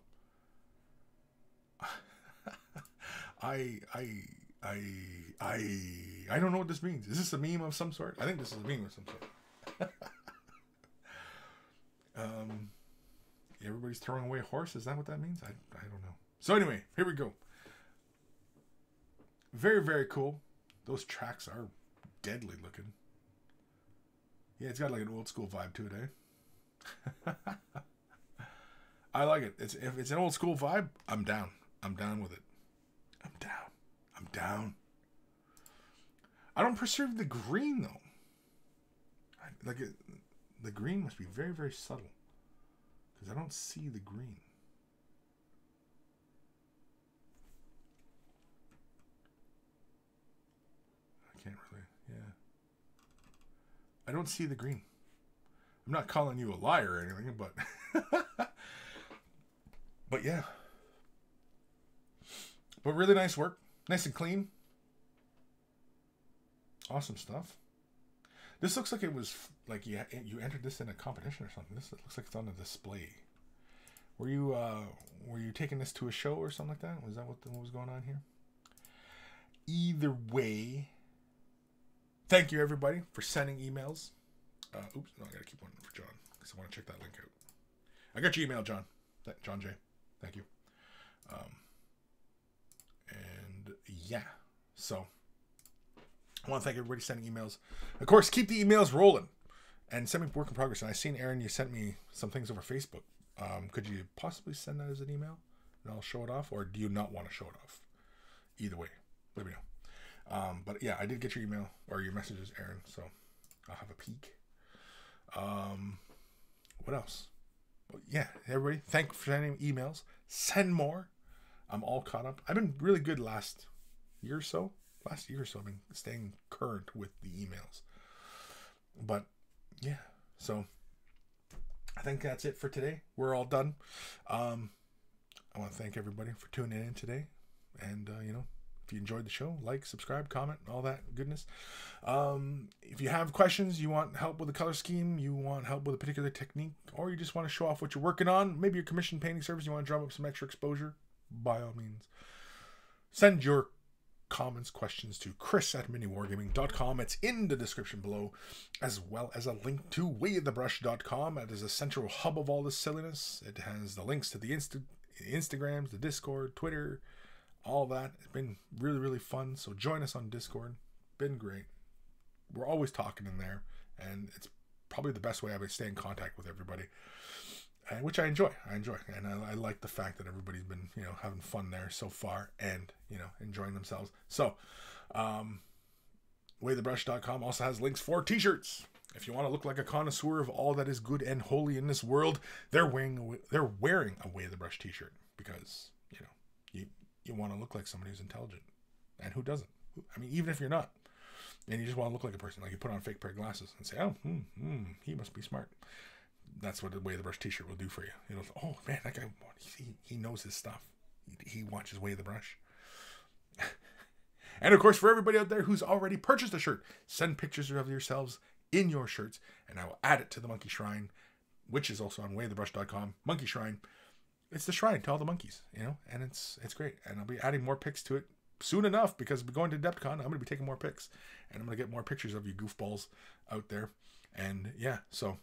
I don't know what this means. Is this a meme of some sort? I think this is a meme of some sort. Everybody's throwing away a horse. Is that what that means? I don't know. So anyway, here we go. Very, very cool. Those tracks are deadly looking. Yeah, it's got like an old school vibe to it, eh? I like it. If it's an old school vibe, I'm down. I'm down with it. I'm down. I don't perceive the green though. The green must be very, very subtle, because I don't see the green. Can't really, yeah. I don't see the green. I'm not calling you a liar or anything, but but yeah. But really nice work. Nice and clean. Awesome stuff. This looks like it was like you entered this in a competition or something. This looks like it's on a display. Were you taking this to a show or something like that? Was that what was going on here? Either way, thank you, everybody, for sending emails. Oops, no, I gotta keep one for John, because I want to check that link out. I got your email, John. John J. Thank you. And yeah, so I want to thank everybody sending emails. Of course, keep the emails rolling, and send me work in progress. And I seen, Aaron, you sent me some things over Facebook. Could you possibly send that as an email, and I'll show it off, or do you not want to show it off? Either way, let me know. But yeah, I did get your email or your messages, Aaron, so I'll have a peek. What else? Well, yeah, everybody, thank you for sending emails. Send more. I'm all caught up. I've been really good last year or so. I've been staying current with the emails. But yeah, so I think that's it for today. We're all done. I want to thank everybody for tuning in today. And, if you enjoyed the show, like, subscribe, comment, all that goodness. If you have questions, you want help with the color scheme, you want help with a particular technique, or you just want to show off what you're working on, maybe your commission painting service, you want to drum up some extra exposure, by all means, send your comments, questions to Kris@miniwargaming.com. It's in the description below, as well as a link to waythebrush.com. It is a central hub of all this silliness. It has the links to the Instagrams, the Discord, Twitter, all that. It's been really, really fun. So join us on Discord. Been great. We're always talking in there, and it's probably the best way I stay in contact with everybody, which I enjoy. And I like the fact that everybody's been, having fun there so far and, enjoying themselves. So, waythebrush.com also has links for t-shirts. If you want to look like a connoisseur of all that is good and holy in this world, they're wearing a Way the Brush t-shirt because, you want to look like somebody who's intelligent. And who doesn't? I mean, even if you're not, and you just want to look like a person, like you put on a fake pair of glasses and say, oh, he must be smart. That's what the Way the Brush t-shirt will do for you. Oh man, that guy, he knows his stuff. He watches Way the Brush. And of course, for everybody out there who's already purchased a shirt, send pictures of yourselves in your shirts, and I will add it to the Monkey Shrine, which is also on waythebrush.com. Monkey Shrine. It's the shrine to all the monkeys, and it's great. And I'll be adding more pics to it soon enough because we're going to Adepticon. I'm going to be taking more pics, and I'm going to get more pictures of you goofballs out there. And yeah, so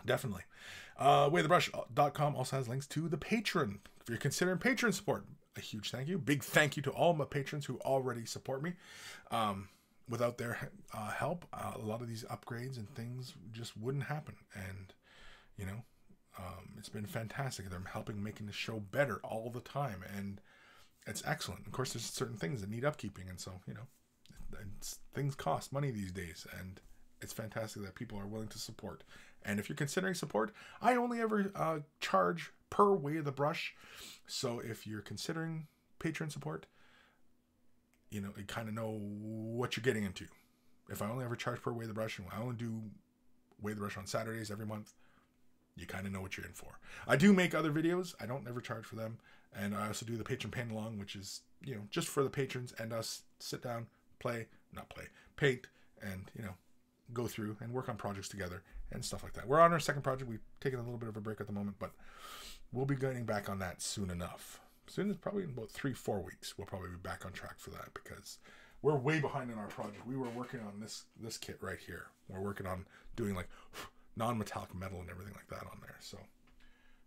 definitely. Waythebrush.com also has links to the Patreon. If you're considering Patreon support, a huge thank you. Big thank you to all my patrons who already support me. Without their help, a lot of these upgrades and things just wouldn't happen. And, it's been fantastic. They're helping making the show better all the time. And it's excellent. Of course, there's certain things that need upkeeping. And so, things cost money these days. And it's fantastic that people are willing to support. And if you're considering support, I only ever charge per Way of the Brush. So if you're considering Patreon support, you kind of know what you're getting into. If I only ever charge per Way of the Brush, and I only do Way of the Brush on Saturdays every month, you kind of know what you're in for. I do make other videos. I don't never charge for them. And I also do the patron paint along, which is, just for the patrons and us sit down, paint, and, go through and work on projects together and stuff like that. We're on our second project. We've taken a little bit of a break at the moment, but we'll be getting back on that soon enough. Soon as probably in about 3-4 weeks, we'll probably be back on track for that because we're way behind in our project. We were working on this kit right here. We're working on doing like non-metallic metal and everything like that on there. So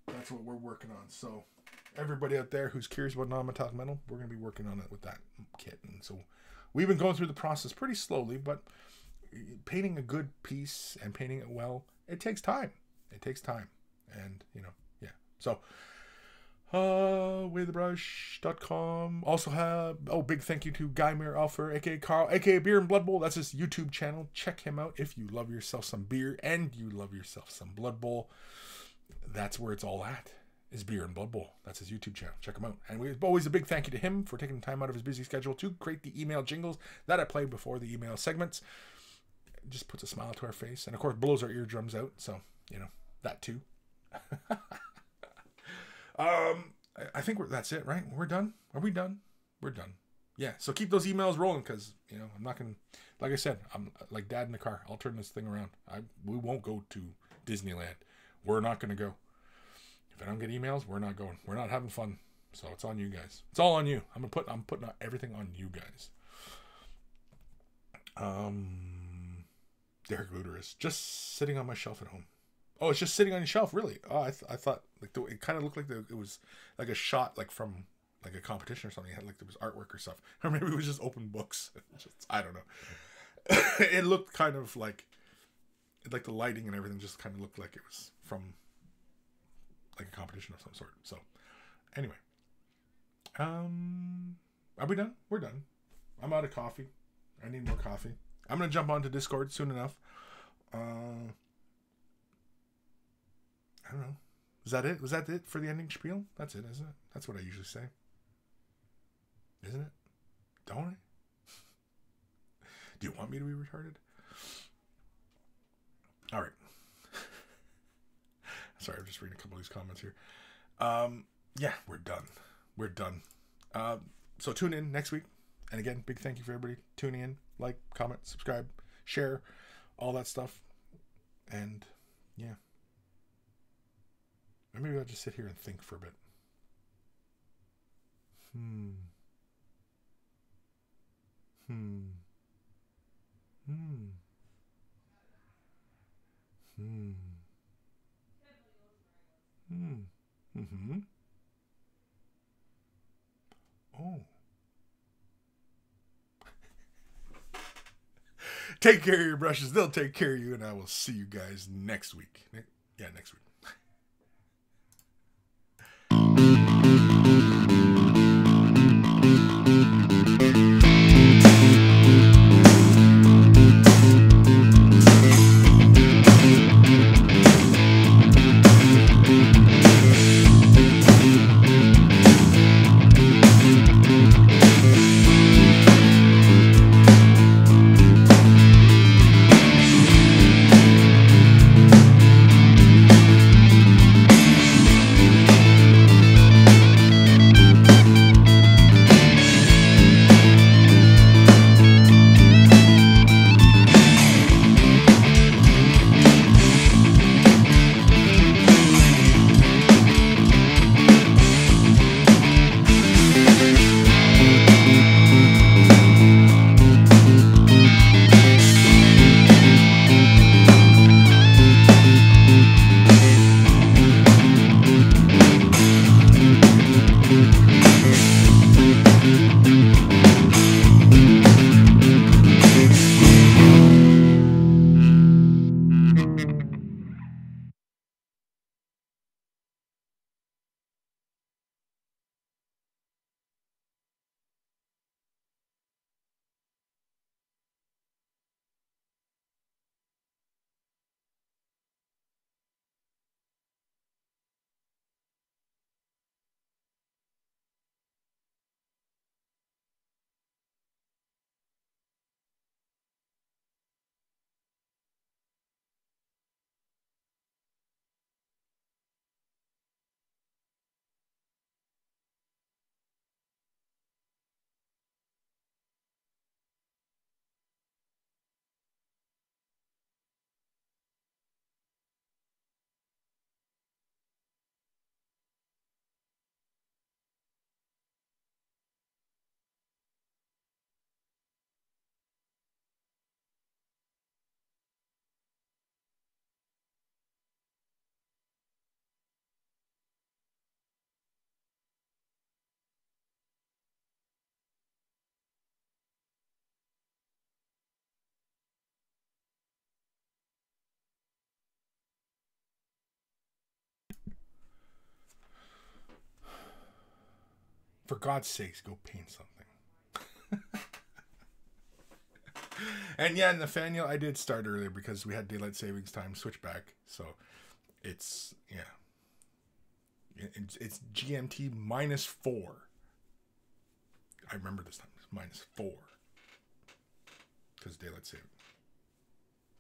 that's what we're working on. So everybody out there who's curious about non-metallic metal, we're going to be working on it with that kit. And so we've been going through the process pretty slowly, but painting a good piece and painting it well, it takes time. And, yeah. So, waythebrush.com. Also have, big thank you to Guy Mir Alfer, aka Carl, aka Beer and Blood Bowl. That's his YouTube channel. Check him out if you love yourself some beer and you love yourself some Blood Bowl. That's where it's all at, is Beer and Blood Bowl. That's his YouTube channel. Check him out. And always a big thank you to him for taking the time out of his busy schedule to create the email jingles that I play before the email segments. It just puts a smile to our face. And of course, blows our eardrums out. So, that too. I think that's it, right? We're done. Are we done? We're done. Yeah. So keep those emails rolling because, I'm not going to, like I said, I'm like dad in the car. I'll turn this thing around. We won't go to Disneyland. We're not going to go. If I don't get emails, we're not going. We're not having fun. So it's on you guys. It's all on you. I'm putting everything on you guys. Derek Luderus, just sitting on my shelf at home. Oh, it's just sitting on your shelf, really? Oh, I thought like it kind of looked like it was like a shot like from like a competition or something. It had like there was artwork or stuff, or maybe it was just open books. I don't know. It looked kind of like the lighting and everything just kind of looked like it was from like a competition of some sort. So anyway, are we done? We're done. I'm out of coffee. I need more coffee. I'm going to jump onto Discord soon enough. I don't know. Is that it? Was that it for the ending spiel? That's it, isn't it? That's what I usually say. Isn't it? Don't I? Do you want me to be retarded? All right. Sorry, I'm just reading a couple of these comments here. Yeah, we're done. We're done. So tune in next week. And again, big thank you for everybody tuning in. Like, comment, subscribe, share, all that stuff. And yeah. Maybe I'll just sit here and think for a bit. Hmm. Hmm. Hmm. Hmm. Hmm. Mm-hmm. Oh. Take care of your brushes. They'll take care of you, and I will see you guys next week. Yeah, next week. For God's sakes, go paint something. And yeah, Nathaniel, I did start earlier because we had daylight savings time switch back. So it's, yeah. It's GMT -4. I remember this time. It's -4. Because daylight saving.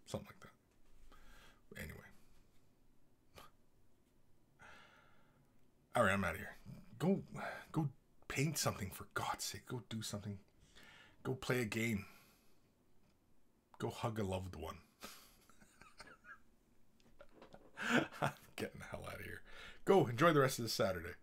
Something like that. Anyway. Alright, I'm out of here. Go paint something, for God's sake. Go do something. Go play a game. Go hug a loved one. I'm getting the hell out of here. Go enjoy the rest of this Saturday.